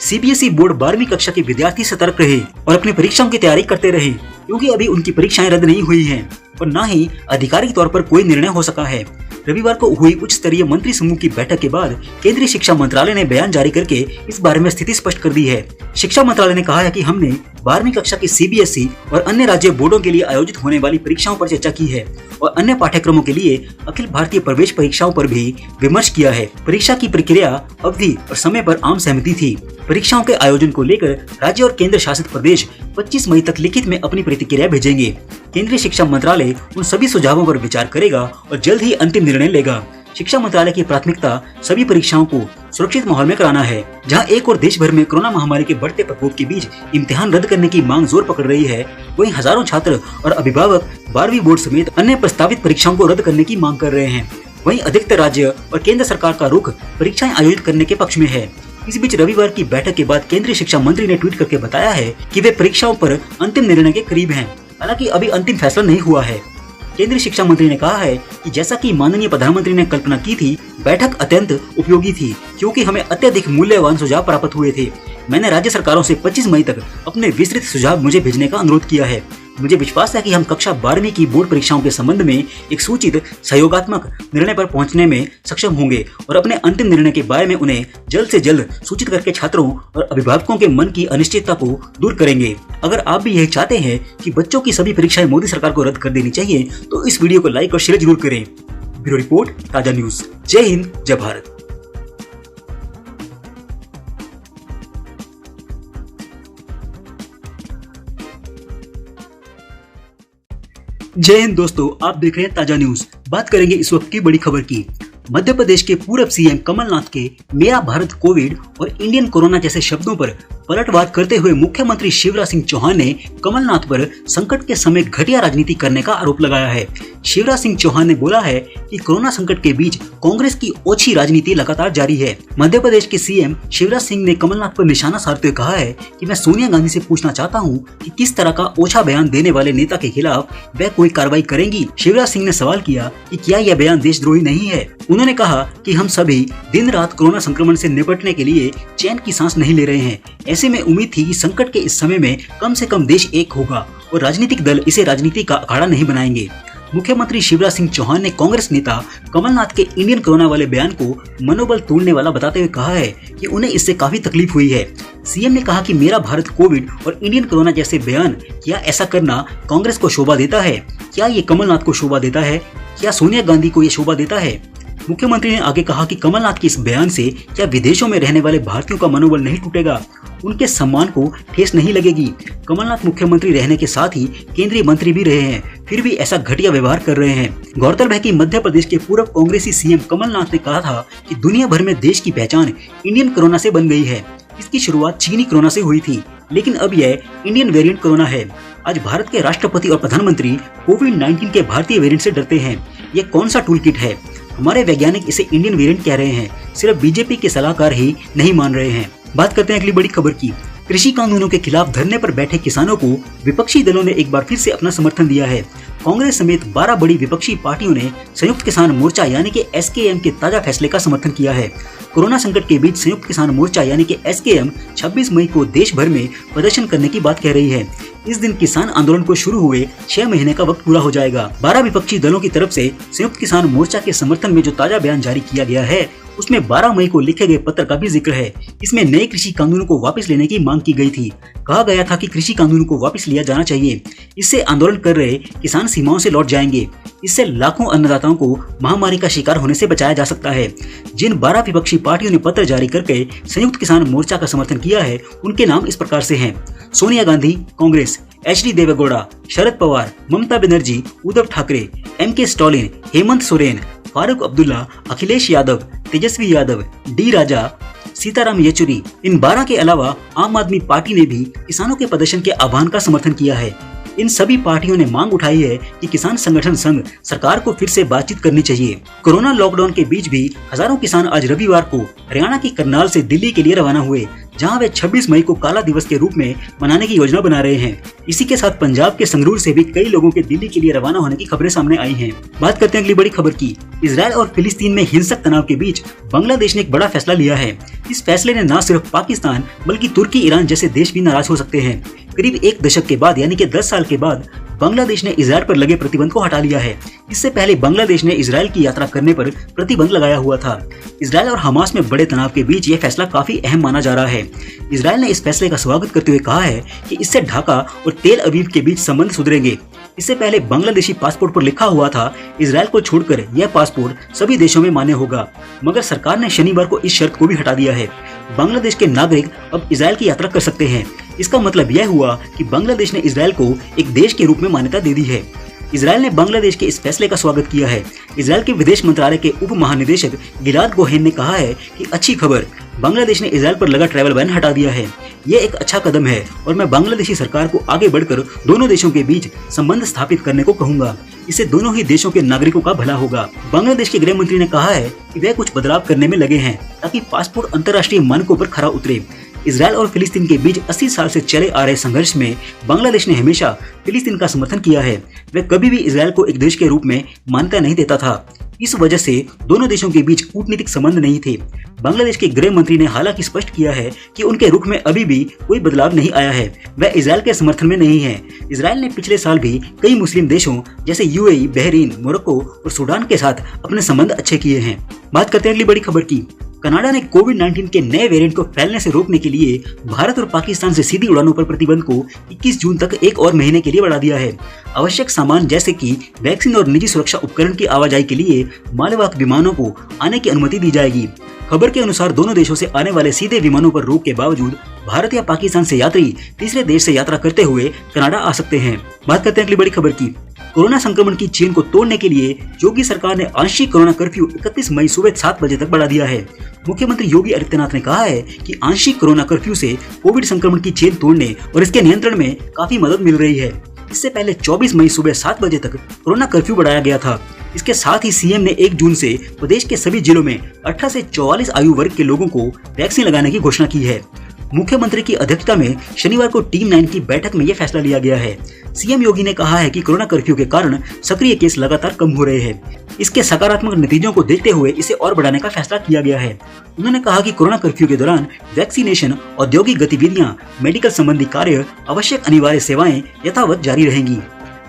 सीबीएसई बोर्ड 12वीं कक्षा के विद्यार्थी सतर्क रहे और अपनी परीक्षाओं की तैयारी करते रहे, क्योंकि अभी उनकी परीक्षाएं रद्द नहीं हुई हैं और न ही आधिकारिक तौर पर कोई निर्णय हो सका है। रविवार को हुई उच्च स्तरीय मंत्री समूह की बैठक के बाद केंद्रीय शिक्षा मंत्रालय ने बयान जारी करके इस बारे में स्थिति स्पष्ट कर दी है। शिक्षा मंत्रालय ने कहा है कि हमने 12वीं कक्षा की सीबीएसई और अन्य राज्य बोर्डों के लिए आयोजित होने वाली परीक्षाओं पर चर्चा की है और अन्य पाठ्यक्रमों के लिए अखिल भारतीय प्रवेश परीक्षाओं पर भी विमर्श किया है। परीक्षा की प्रक्रिया, अवधि और समय पर आम सहमति थी। परीक्षाओं के आयोजन को लेकर राज्य और केंद्र शासित प्रदेश 25 मई तक लिखित में अपनी प्रतिक्रिया भेजेंगे। केंद्रीय शिक्षा मंत्रालय उन सभी सुझावों पर विचार करेगा और जल्द ही अंतिम निर्णय लेगा। शिक्षा मंत्रालय की प्राथमिकता सभी परीक्षाओं को सुरक्षित माहौल में कराना है। जहां एक और देश भर में कोरोना महामारी के बढ़ते प्रकोप के बीच इम्तिहान रद्द करने की मांग जोर पकड़ रही है, वहीं हजारों छात्र और अभिभावक 12वीं बोर्ड समेत अन्य प्रस्तावित परीक्षाओं को रद्द करने की मांग कर रहे हैं। वहीं अधिकतर राज्य और केंद्र सरकार का रुख परीक्षाएं आयोजित करने के पक्ष में है। इस बीच रविवार की बैठक के बाद केंद्रीय शिक्षा मंत्री ने ट्वीट करके बताया है कि वे परीक्षाओं पर अंतिम निर्णय के करीब हैं। हालांकि अभी अंतिम फैसला नहीं हुआ है। केंद्रीय शिक्षा मंत्री ने कहा है कि जैसा कि माननीय प्रधानमंत्री ने कल्पना की थी, बैठक अत्यंत उपयोगी थी क्योंकि हमें अत्यधिक मूल्यवान सुझाव प्राप्त हुए थे। मैंने राज्य सरकारों से 25 मई तक अपने विस्तृत सुझाव मुझे भेजने का अनुरोध किया है। मुझे विश्वास है कि हम कक्षा 12वीं की बोर्ड परीक्षाओं के संबंध में एक सूचित सहयोगात्मक निर्णय पर पहुंचने में सक्षम होंगे और अपने अंतिम निर्णय के बारे में उन्हें जल्द से जल्द सूचित करके छात्रों और अभिभावकों के मन की अनिश्चितता को दूर करेंगे। अगर आप भी यही चाहते हैं कि बच्चों की सभी परीक्षाएं मोदी सरकार को रद्द कर देनी चाहिए तो इस वीडियो को लाइक और शेयर जरूर करें। ब्यूरो रिपोर्ट, ताजा न्यूज। जय हिंद, जय भारत। जय हिंद दोस्तों, आप देख रहे हैं ताजा न्यूज। बात करेंगे इस वक्त की बड़ी खबर की। मध्य प्रदेश के पूर्व सीएम कमलनाथ के मेरा भारत कोविड और इंडियन कोरोना जैसे शब्दों पर पलटवार करते हुए मुख्यमंत्री शिवराज सिंह चौहान ने कमलनाथ पर संकट के समय घटिया राजनीति करने का आरोप लगाया है। शिवराज सिंह चौहान ने बोला है कि कोरोना संकट के बीच कांग्रेस की ओछी राजनीति लगातार जारी है। मध्य प्रदेश के सीएम शिवराज सिंह ने कमलनाथ पर निशाना साधते हुए कहा है कि मैं सोनिया गांधी से पूछना चाहता हूं कि किस तरह का ओछा बयान देने वाले नेता के खिलाफ वह कोई कार्रवाई करेंगी। शिवराज सिंह ने सवाल किया कि क्या यह बयान देशद्रोही नहीं है। उन्होंने कहा कि हम सभी दिन रात कोरोना संक्रमण से निपटने के लिए चैन की सांस नहीं ले रहे हैं। ऐसे में उम्मीद थी कि संकट के इस समय में कम से कम देश एक होगा और राजनीतिक दल इसे राजनीति का अखाड़ा नहीं बनाएंगे। मुख्यमंत्री शिवराज सिंह चौहान ने कांग्रेस नेता कमलनाथ के इंडियन कोरोना वाले बयान को मनोबल तोड़ने वाला बताते हुए कहा है कि उन्हें इससे काफी तकलीफ हुई है। सीएम ने कहा कि मेरा भारत कोविड और इंडियन कोरोना जैसे बयान, क्या ऐसा करना कांग्रेस को शोभा देता है? क्या ये कमलनाथ को शोभा देता है? क्या सोनिया गांधी को ये शोभा देता है? मुख्यमंत्री ने आगे कहा कि कमलनाथ के इस बयान से क्या विदेशों में रहने वाले भारतीयों का मनोबल नहीं टूटेगा, उनके सम्मान को ठेस नहीं लगेगी। कमलनाथ मुख्यमंत्री रहने के साथ ही केंद्रीय मंत्री भी रहे हैं, फिर भी ऐसा घटिया व्यवहार कर रहे हैं। गौरतलब है कि मध्य प्रदेश के पूर्व कांग्रेसी सीएम कमलनाथ ने कहा था कि दुनिया भर में देश की पहचान इंडियन कोरोना से बन गई है। इसकी शुरुआत चीनी कोरोना से हुई थी, लेकिन अब यह इंडियन वेरिएंट कोरोना है। आज भारत के राष्ट्रपति और प्रधानमंत्री कोविड-19 के भारतीय वेरिएंट से डरते हैं। ये कौन सा टूल किट है? हमारे वैज्ञानिक इसे इंडियन वेरिएंट कह रहे हैं, सिर्फ बीजेपी के सलाहकार ही नहीं मान रहे हैं। बात करते हैं अगली बड़ी खबर की। कृषि कानूनों के खिलाफ धरने पर बैठे किसानों को विपक्षी दलों ने एक बार फिर से अपना समर्थन दिया है। कांग्रेस समेत 12 बड़ी विपक्षी पार्टियों ने संयुक्त किसान मोर्चा यानी कि एसकेएम के ताजा फैसले का समर्थन किया है। कोरोना संकट के बीच संयुक्त किसान मोर्चा यानी कि एसकेएम 26 मई को देश भर में प्रदर्शन करने की बात कह रही है। इस दिन किसान आंदोलन को शुरू हुए 6 महीने का वक्त पूरा हो जाएगा। 12 विपक्षी दलों की तरफ से संयुक्त किसान मोर्चा के समर्थन में जो ताजा बयान जारी किया गया है, उसमें 12 मई को लिखे गए पत्र का भी जिक्र है। इसमें नए कृषि कानूनों को वापस लेने की मांग की गई थी। कहा गया था कि कृषि कानूनों को वापस लिया जाना चाहिए। इससे आंदोलन कर रहे किसान सीमाओं से लौट जाएंगे। इससे लाखों अन्नदाताओं को महामारी का शिकार होने से बचाया जा सकता है। जिन 12 विपक्षी पार्टियों ने पत्र जारी करके संयुक्त किसान मोर्चा का समर्थन किया है, उनके नाम इस प्रकार से हैं: Sonia Gandhi Congress, HD. Deve Gowda, Sharad Pawar, Mamata Banerjee, Uddhav Thackeray, M.K. Stalin, Hemant Soren, Farooq Abdullah, Akhilesh Yadav, Tejashwi Yadav, D राजा, सीताराम येचुरी। इन 12 के अलावा आम आदमी पार्टी ने भी किसानों के प्रदर्शन के आह्वान का समर्थन किया है। इन सभी पार्टियों ने मांग उठाई है कि किसान संगठन संघ सरकार को फिर से बातचीत करनी चाहिए। कोरोना लॉकडाउन के बीच भी हजारों किसान आज रविवार को हरियाणा की करनाल से दिल्ली के लिए रवाना हुए, जहां वे 26 मई को काला दिवस के रूप में मनाने की योजना बना रहे हैं। इसी के साथ पंजाब के संगरूर से भी कई लोगों के दिल्ली के लिए रवाना होने की खबरें सामने आई हैं। बात करते हैं अगली बड़ी खबर की। इजरायल और फिलिस्तीन में हिंसक तनाव के बीच बांग्लादेश ने एक बड़ा फैसला लिया है। इस फैसले ने न सिर्फ पाकिस्तान बल्कि तुर्की, ईरान जैसे देश भी नाराज हो सकते हैं। करीब 1 दशक के बाद यानी कि 10 साल के बाद बांग्लादेश ने इजरायल पर लगे प्रतिबंध को हटा लिया है। इससे पहले बांग्लादेश ने इजरायल की यात्रा करने पर प्रतिबंध लगाया हुआ था। इजरायल और हमास में बड़े तनाव के बीच यह फैसला काफी अहम माना जा रहा है। इजरायल ने इस फैसले का स्वागत करते हुए कहा है कि इससे ढाका और तेल अवीव के बीच संबंध सुधरेंगे। इससे पहले बांग्लादेशी पासपोर्ट पर लिखा हुआ था इजरायल को छोड़कर यह पासपोर्ट सभी देशों में मान्य होगा, मगर सरकार ने शनिवार को इस शर्त को भी हटा दिया है। बांग्लादेश के नागरिक अब इजरायल की यात्रा कर सकते हैं। इसका मतलब यह हुआ कि बांग्लादेश ने इजरायल को एक देश के रूप में मान्यता दे दी है। इजरायल ने बांग्लादेश के इस फैसले का स्वागत किया है। इजरायल के विदेश मंत्रालय के उप महानिदेशक गिलाद गोहेन ने कहा है कि अच्छी खबर, बांग्लादेश ने इजरायल पर लगा ट्रैवल बैन हटा दिया है। यह एक अच्छा कदम है और मैं बांग्लादेशी सरकार को आगे बढ़कर दोनों देशों के बीच संबंध स्थापित करने को कहूंगा। इससे दोनों ही देशों के नागरिकों का भला होगा। बांग्लादेश के गृह मंत्री ने कहा है कि वे कुछ बदलाव करने में लगे हैं ताकि पासपोर्ट अंतर्राष्ट्रीय मानकों पर खरा उतरे। इजरायल और फिलिस्तीन के बीच 80 साल से चले आ रहे संघर्ष में बांग्लादेश ने हमेशा फिलिस्तीन का समर्थन किया है। वह कभी भी इजरायल को एक देश के रूप में मान्यता नहीं देता था। इस वजह से दोनों देशों के बीच कूटनीतिक संबंध नहीं थे। बांग्लादेश के गृह मंत्री ने हालांकि स्पष्ट किया है कि उनके रुख में अभी भी कोई बदलाव नहीं आया है। वह इजरायल के समर्थन में नहीं है। इजरायल ने पिछले साल भी कई मुस्लिम देशों जैसे यूएई, बहरीन, मोरक्को और सूडान के साथ अपने संबंध अच्छे किए हैं। बात करते हैं अगली बड़ी खबर की। कनाडा ने कोविड-19 के नए वेरिएंट को फैलने से रोकने के लिए भारत और पाकिस्तान से सीधी उड़ानों पर प्रतिबंध को 21 जून तक एक और महीने के लिए बढ़ा दिया है। आवश्यक सामान जैसे कि वैक्सीन और निजी सुरक्षा उपकरण की आवाजाही के लिए मालवाहक विमानों को आने की अनुमति दी जाएगी। खबर के अनुसार दोनों देशों से आने वाले सीधे विमानों पर रोक के बावजूद भारत या पाकिस्तान से यात्री तीसरे देश से यात्रा करते हुए कनाडा आ सकते हैं। बात करते हैं अगली बड़ी खबर की। कोरोना संक्रमण की चेन को तोड़ने के लिए योगी सरकार ने आंशिक कोरोना कर्फ्यू 31 मई सुबह 7 बजे तक बढ़ा दिया है। मुख्यमंत्री योगी आदित्यनाथ ने कहा है कि आंशिक कोरोना कर्फ्यू से कोविड संक्रमण की चेन तोड़ने और इसके नियंत्रण में काफी मदद मिल रही है। इससे पहले 24 मई सुबह 7 बजे तक कोरोना कर्फ्यू बढ़ाया गया था। इसके साथ ही सीएम ने 1 जून से प्रदेश के सभी जिलों में 18 से 44 आयु वर्ग के लोगों को वैक्सीन लगाने की घोषणा की है। मुख्यमंत्री की अध्यक्षता में शनिवार को टीम 9 की बैठक में यह फैसला लिया गया है। सीएम योगी ने कहा है कि कोरोना कर्फ्यू के कारण सक्रिय केस लगातार कम हो रहे हैं। इसके सकारात्मक नतीजों को देखते हुए इसे और बढ़ाने का फैसला किया गया है। उन्होंने कहा कि कोरोना कर्फ्यू के दौरान वैक्सीनेशन, औद्योगिक गतिविधियां, मेडिकल संबंधी कार्य, आवश्यक अनिवार्य सेवाएं यथावत जारी रहेंगी।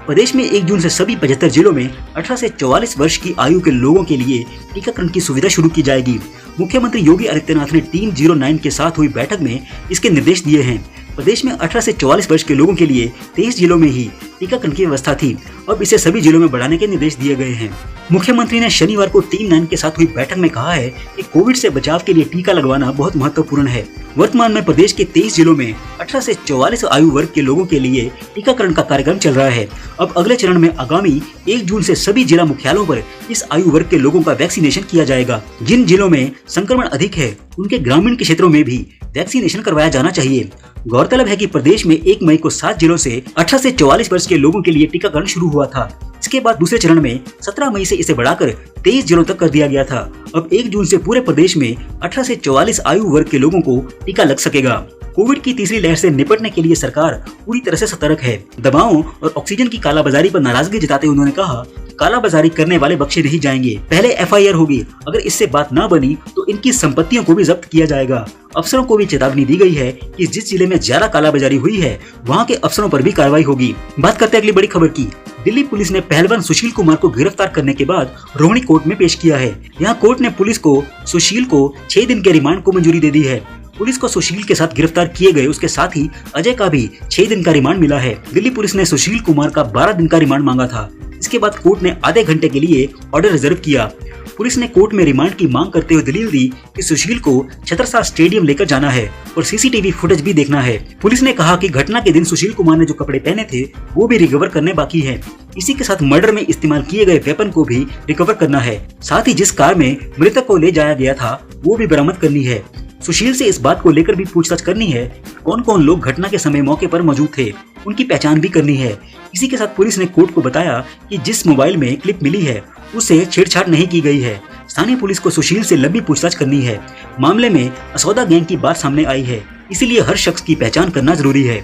प्रदेश में 1 जून से सभी 75 जिलों में 18 से 44 वर्ष की आयु के लोगों के लिए टीकाकरण की सुविधा शुरू की जाएगी। मुख्यमंत्री योगी आदित्यनाथ ने टीम 09 के साथ हुई बैठक में इसके निर्देश दिए हैं। प्रदेश में 18 से 44 वर्ष के लोगों के लिए 23 जिलों में ही टीकाकरण की व्यवस्था थी। अब इसे सभी जिलों में बढ़ाने के निर्देश दिए गए हैं। मुख्यमंत्री ने शनिवार को टीम 9 के साथ हुई बैठक में कहा है कि कोविड से बचाव के लिए टीका लगवाना बहुत महत्वपूर्ण है। वर्तमान में प्रदेश के 23 जिलों में 18 से 44 आयु वर्ग के लोगों के लिए टीकाकरण का कार्यक्रम चल रहा है। अब अगले चरण में आगामी 1 जून से सभी जिला मुख्यालयों पर इस आयु वर्ग के लोगों का वैक्सीनेशन किया जाएगा। जिन जिलों में संक्रमण अधिक है उनके ग्रामीण के क्षेत्रों में भी वैक्सीनेशन करवाया जाना चाहिए। गौरतलब है कि प्रदेश में 1 मई को 7 जिलों से 18 से 44 वर्ष के लोगों के लिए टीकाकरण शुरू हुआ था। इसके बाद दूसरे चरण में 17 मई से इसे बढ़ाकर 23 जिलों तक कर दिया गया था। अब 1 जून से पूरे प्रदेश में 18 से 44 आयु वर्ग के लोगों को टीका लग सकेगा। कोविड की तीसरी लहर से निपटने के लिए सरकार पूरी तरह से सतर्क है। दवाओं और ऑक्सीजन की कालाबाजारी पर नाराजगी जताते उन्होंने कहा, कालाबाजारी करने वाले बख्शे नहीं जाएंगे। पहले FIR होगी, अगर इससे बात न बनी तो इनकी संपत्तियों को भी जब्त किया जाएगा। अफसरों को भी चेतावनी दी गई है कि जिस जिले में ज्यादा कालाबाजारी हुई है वहाँ के अफसरों पर भी कार्रवाई होगी। बात करते हैं अगली बड़ी खबर की। दिल्ली पुलिस ने पहलवान सुशील कुमार को गिरफ्तार करने के बाद रोहिणी कोर्ट में पेश किया है। यहाँ कोर्ट ने पुलिस को सुशील को 6 दिन के रिमांड को मंजूरी दे दी है। पुलिस को सुशील के साथ गिरफ्तार किए गए उसके साथ ही अजय का भी 6 दिन का रिमांड मिला है। दिल्ली पुलिस ने सुशील कुमार का 12 दिन का रिमांड मांगा था। इसके बाद कोर्ट ने आधे घंटे के लिए ऑर्डर रिजर्व किया। पुलिस ने कोर्ट में रिमांड की मांग करते हुए दलील दी कि सुशील को छतरसाल स्टेडियम लेकर जाना है और CCTV फुटेज भी देखना है। पुलिस ने कहा कि घटना के दिन सुशील कुमार ने जो कपड़े पहने थे वो भी रिकवर करने बाकी है। इसी के साथ मर्डर में इस्तेमाल किए गए वेपन को भी रिकवर करना है। साथ ही जिस कार में मृतक को ले जाया गया था वो भी बरामद करनी है। सुशील से इस बात को लेकर भी पूछताछ करनी है, कौन कौन लोग घटना के समय मौके पर मौजूद थे, उनकी पहचान भी करनी है। इसी के साथ पुलिस ने कोर्ट को बताया कि जिस मोबाइल में क्लिप मिली है उससे छेड़छाड़ नहीं की गई है। स्थानीय पुलिस को सुशील से लंबी पूछताछ करनी है। मामले में असौदा गैंग की बात सामने आई है, इसीलिए हर शख्स की पहचान करना जरूरी है।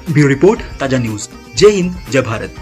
ब्यूरो रिपोर्ट, ताजा न्यूज। जय हिंद, जय भारत।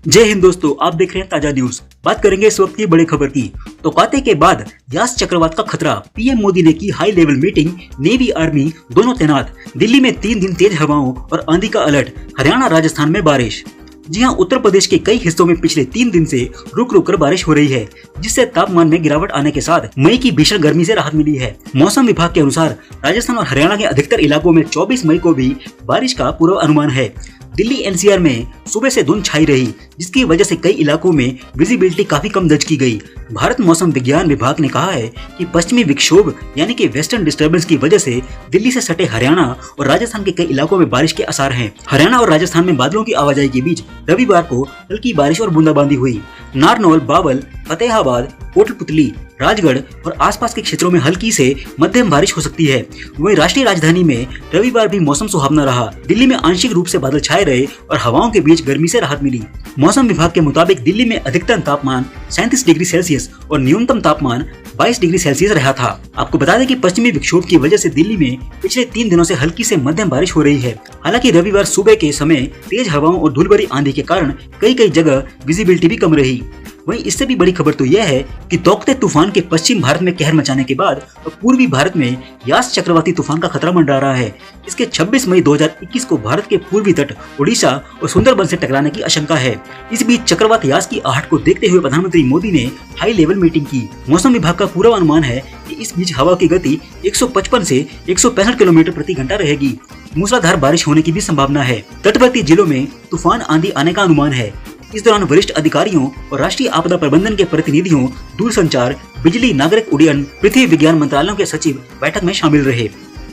जय हिंद दोस्तों, आप देख रहे हैं ताजा न्यूज। बात करेंगे इस वक्त की बड़ी खबर की। तो काते के बाद यास चक्रवात का खतरा, PM मोदी ने की high level meeting, navy army दोनों तैनात। दिल्ली में 3 दिन तेज हवाओं और आंधी का अलर्ट, हरियाणा राजस्थान में बारिश। जी हां, उत्तर प्रदेश के कई हिस्सों में पिछले 3 दिन से रुक रुक कर बारिश हो रही है, जिससे तापमान में गिरावट आने के साथ मई की भीषण गर्मी से राहत मिली है। मौसम विभाग के अनुसार राजस्थान और हरियाणा के अधिकतर इलाकों में 24 मई को भी बारिश का पूर्वानुमान है। दिल्ली NCR में सुबह से धुंध छाई रही, जिसकी वजह से कई इलाकों में विजिबिलिटी काफी कम दर्ज की गई। भारत मौसम विज्ञान विभाग ने कहा है कि पश्चिमी विक्षोभ यानी कि वेस्टर्न डिस्टर्बेंस की वजह से दिल्ली से सटे हरियाणा और राजस्थान के कई इलाकों में बारिश के आसार हैं। हरियाणा और राजस्थान में बादलों की आवाजाही के बीच रविवार को हल्की बारिश और बूंदाबांदी हुई। नारनौल, बावल, फतेहाबाद, कोटपुतली, राजगढ़ और आसपास के क्षेत्रों में हल्की से मध्यम बारिश हो सकती है। वहीं राष्ट्रीय राजधानी में रविवार भी मौसम सुहावना रहा। दिल्ली में आंशिक रूप से बादल छाए रहे और हवाओं के बीच गर्मी से राहत मिली। मौसम विभाग के मुताबिक दिल्ली में अधिकतम तापमान 37 डिग्री सेल्सियस और न्यूनतम तापमान 22 डिग्री सेल्सियस रहा था। आपको बता दें कि पश्चिमी विक्षोभ की वजह से दिल्ली में पिछले 3 दिनों से हल्की से मध्यम बारिश हो रही है। हालांकि रविवार सुबह के समय तेज हवाओं और धूलभरी आंधी के कारण कई जगह विजिबिलिटी भी कम रही। वहीं इससे भी बड़ी खबर तो यह है कि तौकते तूफान के पश्चिम भारत में कहर मचाने के बाद पूर्वी भारत में यास चक्रवाती तूफान का खतरा मंडरा रहा है। इसके 26 मई 2021 को भारत के पूर्वी तट ओडिशा और सुंदरबन से टकराने की आशंका है। इस बीच चक्रवात यास की आहट को देखते हुए प्रधानमंत्री मोदी ने हाई लेवल मीटिंग की। मौसम विभाग का पूरा अनुमान है कि इस बीच हवा की गति 155 से 165 किलोमीटर प्रति घंटा रहेगी। मूसलाधार बारिश होने की भी संभावना है। तटवर्ती जिलों में तूफान आंधी आने का अनुमान है। इस दौरान वरिष्ठ अधिकारियों और राष्ट्रीय आपदा प्रबंधन के प्रतिनिधियों, दूरसंचार, बिजली, नागरिक उड्डयन, पृथ्वी विज्ञान मंत्रालयों के सचिव बैठक में शामिल रहे।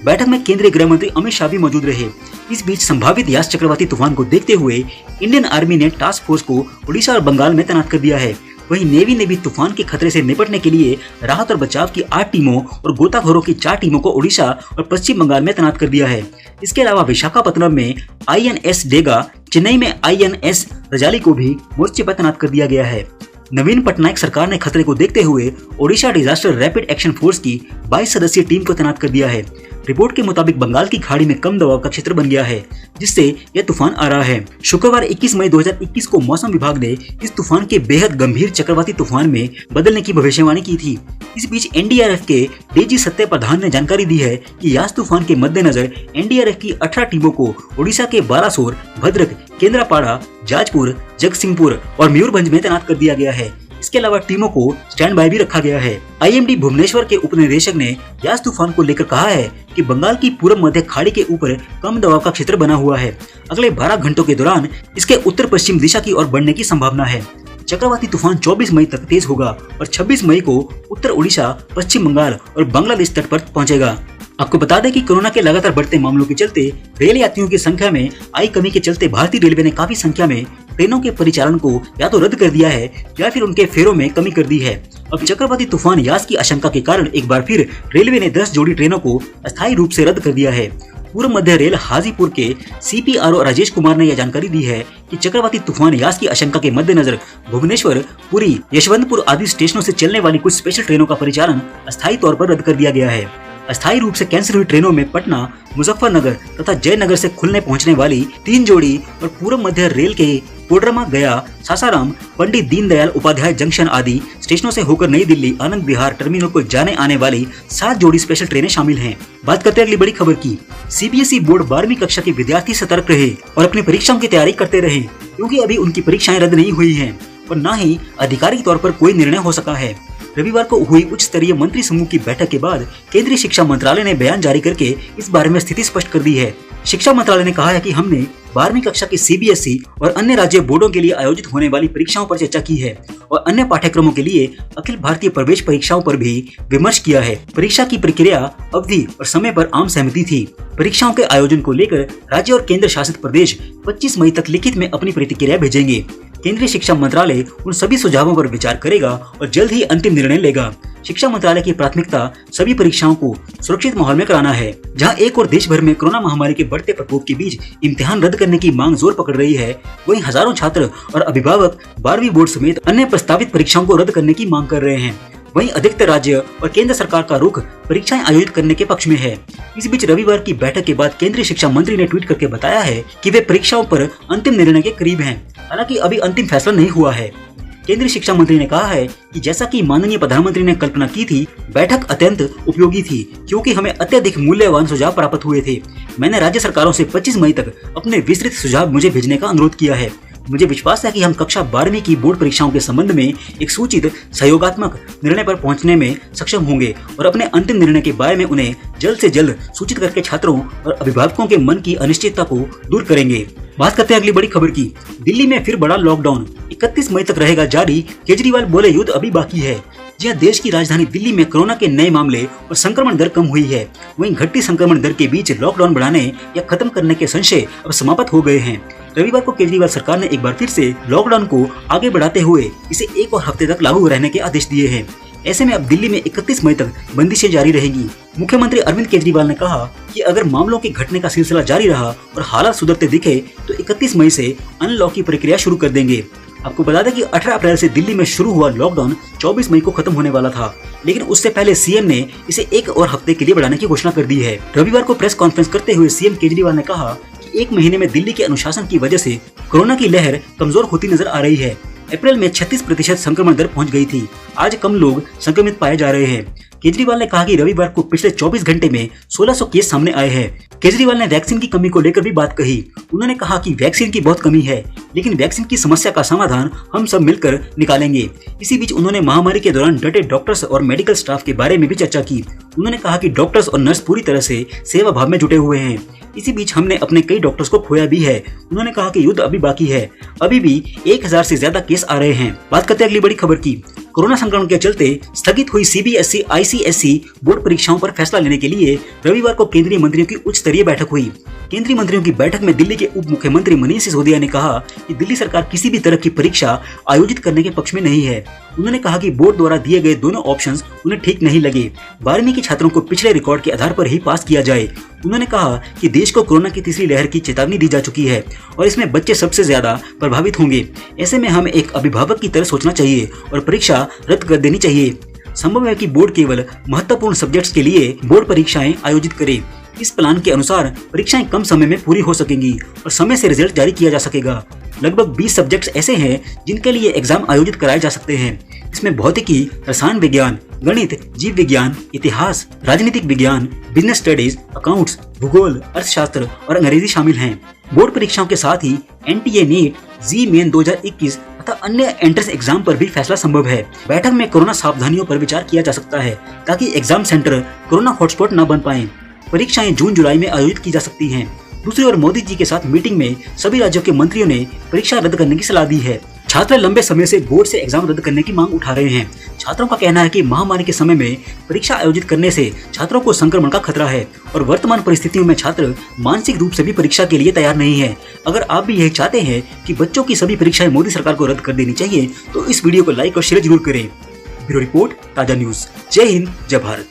बैठक में केंद्रीय गृह मंत्री अमित शाह भी मौजूद रहे। इस बीच संभावित यास चक्रवाती तूफान को देखते हुए इंडियन आर्मी ने टास्क फोर्स को उड़ीसा और बंगाल में तैनात कर दिया है। वहीं नेवी ने भी तूफान के खतरे से निपटने के लिए राहत और बचाव की 8 टीमों और गोताखोरों की 4 टीमों को उड़ीसा और पश्चिम बंगाल में तैनात कर दिया है। इसके अलावा विशाखापत्तनम में INS डेगा, चेन्नई में INS रजाली को भी मोर्चे पर तैनात कर दिया गया है। नवीन पटनायक सरकार ने खतरे को देखते हुए Odisha disaster rapid action force की 22 सदस्यीय टीम को तैनात कर दिया है। रिपोर्ट के मुताबिक बंगाल की खाड़ी में कम दबाव का क्षेत्र बन गया है, जिससे यह तूफान आ रहा है। शुक्रवार 21 मई 2021 को मौसम विभाग ने इस तूफान के बेहद गंभीर चक्रवाती तूफान में बदलने की भविष्यवाणी की थी। इस बीच NDRF के DG सत्य प्रधान ने जानकारी दी है कि यास तूफान के मद्देनजर NDRF की 18 टीमों को ओडिशा के बालासोर, भद्रक, केंद्रापाड़ा, जाजपुर, जगतसिंहपुर और मयूरभंज में तैनात कर दिया गया है। इसके अलावा टीमों को स्टैंड बाय भी रखा गया है। IMD भुवनेश्वर के उप निदेशक ने यास तूफान को लेकर कहा है कि बंगाल की पूर्व मध्य खाड़ी के ऊपर कम दबाव का क्षेत्र बना हुआ है। अगले 12 घंटों के दौरान इसके उत्तर पश्चिम दिशा की ओर बढ़ने की संभावना है। चक्रवाती तूफान 24 मई तक तेज होगा और 26 मई को उत्तर ओडिशा, पश्चिम बंगाल और बांग्लादेश तट पर पहुंचेगा। आपको बता दें कि कोरोना के लगातार बढ़ते मामलों के चलते रेल यात्रियों की संख्या में आई कमी के चलते भारतीय रेलवे ने काफी संख्या में ट्रेनों के परिचालन को या तो रद्द कर दिया है या फिर उनके फेरों में कमी कर दी है। अब चक्रवाती तूफान यास की आशंका के कारण एक बार फिर रेलवे ने 10 जोड़ी ट्रेनों को अस्थायी रूप से रद्द कर दिया है। पूर्व मध्य रेल हाजीपुर के CPRO राजेश कुमार ने यह जानकारी दी है कि चक्रवाती तूफान यास की आशंका के मद्देनजर भुवनेश्वर, पुरी, यशवंतपुर आदि स्टेशनों से चलने वाली कुछ स्पेशल ट्रेनों का परिचालन अस्थायी तौर पर रद्द कर दिया गया है। अस्थायी रूप से कैंसिल हुई ट्रेनों में पटना, मुजफ्फरनगर तथा जयनगर से खुलने पहुंचने वाली 3 जोड़ी और पूर्व मध्य रेल के कोडरमा, गया, सासाराम, पंडित दीनदयाल उपाध्याय जंक्शन आदि स्टेशनों से होकर नई दिल्ली, आनंद विहार टर्मिनल को जाने आने वाली 7 जोड़ी स्पेशल ट्रेनें शामिल हैं। बात करते हैं अगली बड़ी खबर की। CBSE बोर्ड 12वीं कक्षा के विद्यार्थी सतर्क रहे और अपनी परीक्षाओं की तैयारी करते रहे, क्योंकि अभी उनकी परीक्षाएं रद्द नहीं हुई हैं और न ही आधिकारिक तौर पर कोई निर्णय हो सका है। रविवार को हुई उच्च स्तरीय मंत्री समूह की बैठक के बाद केंद्रीय शिक्षा मंत्रालय ने बयान जारी करके इस बारे में स्थिति स्पष्ट कर दी है। शिक्षा मंत्रालय ने कहा है कि हमने 12वीं कक्षा के CBSE और अन्य राज्य बोर्डों के लिए आयोजित होने वाली परीक्षाओं पर चर्चा की है और अन्य पाठ्यक्रमों के लिए अखिल भारतीय प्रवेश परीक्षाओं पर भी विमर्श किया है। परीक्षा की प्रक्रिया, अवधि और समय पर आम सहमति थी। परीक्षाओं के आयोजन को लेकर राज्य और केंद्र शासित प्रदेश 25 मई तक लिखित में अपनी प्रतिक्रिया भेजेंगे। केंद्रीय शिक्षा मंत्रालय उन सभी सुझावों पर विचार करेगा और जल्द ही अंतिम निर्णय लेगा। शिक्षा मंत्रालय की प्राथमिकता सभी परीक्षाओं को सुरक्षित माहौल में कराना है। जहां एक और देश भर में कोरोना महामारी के बढ़ते प्रकोप के बीच इम्तिहान रद्द करने की मांग जोर पकड़ रही है, वहीं हजारों छात्र और अभिभावक 12वीं बोर्ड समेत अन्य प्रस्तावित परीक्षाओं को रद्द करने की मांग कर रहे हैं। वहीं अधिकतर राज्य और केंद्र सरकार का रुख परीक्षाएं आयोजित करने के पक्ष में है। इस बीच रविवार की बैठक के बाद केंद्रीय शिक्षा मंत्री ने ट्वीट करके बताया है कि वे परीक्षाओं पर अंतिम निर्णय के करीब हैं। हालांकि अभी अंतिम फैसला नहीं हुआ है। केंद्रीय शिक्षा मंत्री ने कहा है कि जैसा कि माननीय प्रधानमंत्री ने कल्पना की थी, बैठक अत्यंत उपयोगी थी क्योंकि हमें अत्यधिक मूल्यवान सुझाव प्राप्त हुए थे। मैंने राज्य सरकारों से 25 मई तक अपने विस्तृत सुझाव मुझे भेजने का अनुरोध किया है। मुझे विश्वास है कि हम कक्षा 12वीं की बोर्ड परीक्षाओं के संबंध में एक सूचित सहयोगात्मक निर्णय पर पहुंचने में सक्षम होंगे और अपने अंतिम निर्णय के बारे में उन्हें जल्द से जल्द सूचित करके छात्रों और अभिभावकों के मन की अनिश्चितता को दूर करेंगे। बात करते हैं अगली बड़ी खबर की। दिल्ली में फिर बड़ा लॉकडाउन 31 मई तक रहेगा जारी, केजरीवाल बोले युद्ध अभी बाकी है। जी देश की राजधानी दिल्ली में कोरोना के नए मामले और संक्रमण दर कम हुई है। वहीं घटती संक्रमण दर के बीच लॉकडाउन बढ़ाने या खत्म करने के संशय अब समाप्त हो गए हैं। रविवार को केजरीवाल सरकार ने एक बार फिर से लॉकडाउन को आगे बढ़ाते हुए इसे एक और हफ्ते तक लागू रहने के आदेश दिए हैं। ऐसे में अब दिल्ली में 31 मई तक बंदिशें जारी रहेंगी। मुख्यमंत्री अरविंद केजरीवाल ने कहा कि अगर मामलों के घटने का सिलसिला जारी रहा और हालात सुधरते दिखे तो 31 मई से अनलॉक की प्रक्रिया शुरू कर देंगे। आपको बता दें कि 18 अप्रैल से दिल्ली में शुरू हुआ लॉकडाउन 24 मई को खत्म होने वाला था, लेकिन उससे पहले सीएम ने इसे एक और हफ्ते के लिए बढ़ाने की घोषणा कर दी है। रविवार को प्रेस कॉन्फ्रेंस करते हुए सीएम केजरीवाल ने कहा कि 1 महीने में दिल्ली के अनुशासन की वजह से कोरोना की लहर कमजोर होती नजर आ रही है। अप्रैल में 36% संक्रमण दर पहुंच गई थी। आज कम लोग संक्रमित पाए जा रहे हैं। केजरीवाल ने कहा कि रविवार को पिछले 24 घंटे में 1600 केस सामने आए हैं। केजरीवाल ने वैक्सीन की कमी को लेकर भी बात कही। उन्होंने कहा कि वैक्सीन की बहुत कमी है, लेकिन वैक्सीन की समस्या का समाधान हम सब मिलकर निकालेंगे। इसी बीच उन्होंने महामारी के दौरान डटे डॉक्टर्स और मेडिकल स्टाफ के बारे में भी चर्चा की। उन्होंने कहा कि डॉक्टर्स और नर्स पूरी तरह से सेवा भाव में जुटे हुए हैं। इसी बीच हमने अपने कई डॉक्टर्स को खोया भी है। उन्होंने कहा कि युद्ध अभी बाकी है, अभी भी 1000 से ज्यादा केस आ रहे हैं। बात करते हैं अगली बड़ी खबर की। कोरोना संक्रमण के चलते स्थगित हुई CBSE ICSE बोर्ड परीक्षाओं पर फैसला लेने के लिए रविवार को केंद्रीय मंत्रियों की उच्च स्तरीय बैठक हुई। केंद्रीय मंत्रियों की बैठक में दिल्ली के उप मुख्यमंत्री मनीष सिसोदिया ने कहा कि दिल्ली सरकार किसी भी तरह की परीक्षा आयोजित करने के पक्ष में नहीं है। उन्होंने कहा कि बोर्ड द्वारा दिए गए दोनों ऑप्शंस उन्हें ठीक नहीं लगे। 12वीं के छात्रों को पिछले रिकॉर्ड के आधार पर ही पास किया जाए। उन्होंने कहा कि देश को कोरोना की तीसरी लहर की चेतावनी दी जा चुकी है और इसमें बच्चे सबसे ज्यादा प्रभावित होंगे। ऐसे में हमें एक अभिभावक की तरह सोचना चाहिए और परीक्षा रद्द कर देनी चाहिए। संभव है कि बोर्ड केवल महत्वपूर्ण सब्जेक्ट्स के लिए बोर्ड परीक्षाएं आयोजित करे। इस प्लान के अनुसार परीक्षाएं कम समय में पूरी हो सकेंगी और समय से रिजल्ट जारी किया जा सकेगा। लगभग 20 सब्जेक्ट्स ऐसे हैं जिनके लिए एग्जाम आयोजित कराए जा सकते हैं। इसमें भौतिकी, रसायन विज्ञान, गणित, जीव विज्ञान, इतिहास, राजनीतिक विज्ञान, बिजनेस स्टडीज, अकाउंट्स, भूगोल, अर्थशास्त्र और अंग्रेजी शामिल हैं। बोर्ड परीक्षाओं के साथ ही NTA NEET, जी मेन 2021 तथा अन्य एंट्रेंस एग्जाम पर भी फैसला संभव है। बैठक में कोरोना सावधानियों पर विचार किया जा सकता है ताकि एग्जाम सेंटर कोरोना हॉटस्पॉट न बन पाए। परीक्षाएं जून जुलाई में आयोजित की जा सकती हैं। दूसरी ओर मोदी जी के साथ मीटिंग में सभी राज्यों के मंत्रियों ने परीक्षा रद्द करने की सलाह दी है। छात्र लंबे समय से बोर्ड से एग्जाम रद्द करने की मांग उठा रहे हैं। छात्रों का कहना है कि महामारी के समय में परीक्षा आयोजित करने से छात्रों को संक्रमण का खतरा है और वर्तमान परिस्थितियों में छात्र मानसिक रूप से भी परीक्षा के लिए तैयार नहीं है। अगर आप भी यही चाहते हैं कि बच्चों की सभी परीक्षाएं मोदी सरकार को रद्द कर देनी चाहिए तो इस वीडियो को लाइक और शेयर जरूर करें। ब्यूरो रिपोर्ट, ताजा न्यूज। जय हिंद, जय भारत।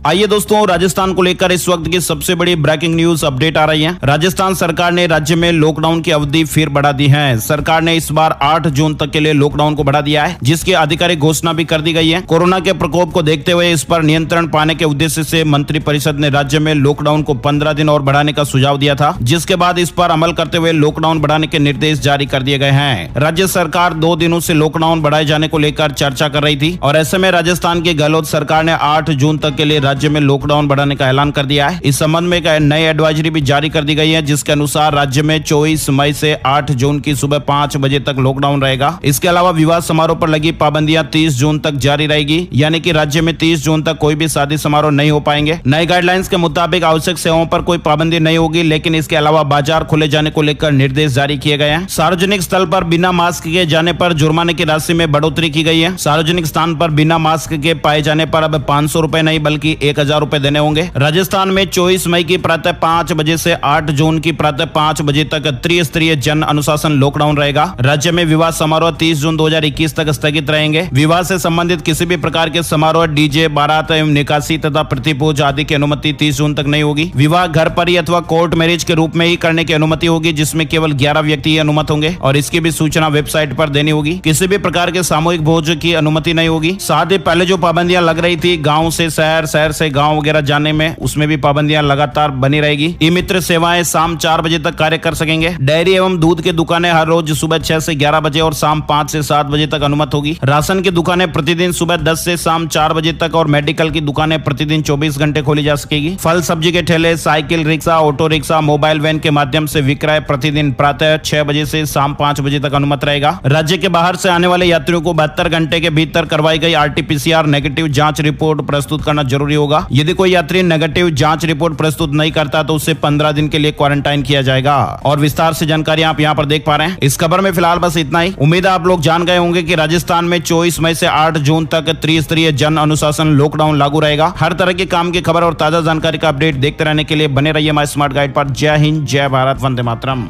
आइए दोस्तों, राजस्थान को लेकर इस वक्त की सबसे बड़ी ब्रेकिंग न्यूज अपडेट आ रही है। राजस्थान सरकार ने राज्य में लॉकडाउन की अवधि फिर बढ़ा दी है। सरकार ने इस बार 8 जून तक के लिए लॉकडाउन को बढ़ा दिया है, जिसकी आधिकारिक घोषणा भी कर दी गई है। कोरोना के प्रकोप को देखते हुए इस पर नियंत्रण पाने के उद्देश्य से मंत्रिपरिषद ने राज्य में लॉकडाउन को 15 दिन और बढ़ाने का सुझाव दिया था, जिसके बाद इस पर अमल करते हुए लॉकडाउन बढ़ाने के निर्देश जारी कर दिए गए हैं। राज्य सरकार 2 दिनों से लॉकडाउन बढ़ाए जाने को लेकर चर्चा कर रही थी और ऐसे में राजस्थान की गहलोत सरकार ने 8 जून तक के लिए राज्य में लॉकडाउन बढ़ाने का ऐलान कर दिया है। इस संबंध में एक नई एडवाइजरी भी जारी कर दी गई है, जिसके अनुसार राज्य में 24 मई से 8 जून की सुबह 5 बजे तक लॉकडाउन रहेगा। इसके अलावा विवाह समारोह पर लगी पाबंदियां 30 जून तक जारी रहेगी, यानी कि राज्य में 30 जून तक कोई भी शादी समारोह नहीं हो पाएंगे। नई गाइडलाइंस के मुताबिक आवश्यक सेवाओं पर कोई पाबंदी नहीं होगी, लेकिन इसके अलावा बाजार खोले जाने को लेकर निर्देश जारी किए गए हैं। सार्वजनिक स्थल पर बिना मास्क के जाने पर जुर्माने की राशि में बढ़ोतरी की गई है। सार्वजनिक स्थान पर बिना मास्क के पाए जाने पर अब 500 रुपए नहीं बल्कि 1000 रुपए देने होंगे। राजस्थान में 24 मई की प्रातः 5 बजे से 8 जून की प्रातः 5 बजे तक त्रिस्तरीय जन अनुशासन लॉकडाउन रहेगा। राज्य में विवाह समारोह 30 जून 2021 तक स्थगित रहेंगे। विवाह से संबंधित किसी भी प्रकार के समारोह, डीजे, बारात एवं निकासी तथा प्रतिभोज आदि की अनुमति 30 जून तक नहीं होगी। विवाह घर पर ही अथवा कोर्ट मैरिज के रूप में ही करने की अनुमति होगी, जिसमें केवल 11 व्यक्ति ही अनुमत होंगे और इसकी भी सूचना वेबसाइट पर देनी होगी। किसी भी प्रकार के सामूहिक भोज की अनुमति नहीं होगी। साथ ही पहले जो पाबंदियां लग रही थी गाँव से शहर, शहर से गाँव वगैरह जाने में, उसमें भी पाबंदियां लगातार बनी रहेगी। ई मित्र सेवाएं शाम 4 बजे तक कार्य कर सकेंगे। डेयरी एवं दूध की दुकानें हर रोज सुबह 6 से 11 बजे और शाम 5 से 7 बजे तक अनुमत होगी। राशन की दुकानें प्रतिदिन सुबह 10 से शाम 4 बजे तक और मेडिकल की दुकानें प्रतिदिन 24 घंटे खोली जा सकेगी। फल सब्जी के ठेले, cycle rickshaw, auto rickshaw, mobile van के माध्यम से विक्रय प्रतिदिन प्रातः 6 बजे से शाम 5 बजे तक अनुमत रहेगा। राज्य के बाहर से आने वाले यात्रियों को 72 घंटे के भीतर करवाई गई RT-PCR नेगेटिव जांच रिपोर्ट प्रस्तुत करना जरूरी होगा। यदि कोई यात्री नेगेटिव जांच रिपोर्ट प्रस्तुत नहीं करता तो उसे 15 दिन के लिए क्वारंटाइन किया जाएगा। और विस्तार से जानकारी आप यहां पर देख पा रहे हैं। इस खबर में फिलहाल बस इतना ही। उम्मीद है आप लोग जान गए होंगे कि राजस्थान में 24 मई से 8 जून तक त्रिस्तरीय जन अनुशासन लॉकडाउन लागू रहेगा। हर तरह के काम की खबर और ताजा जानकारी का अपडेट देखते रहने के लिए बने रहिए हमारे स्मार्ट गाइड पर। जय हिंद, जय भारत, वंदे मातरम।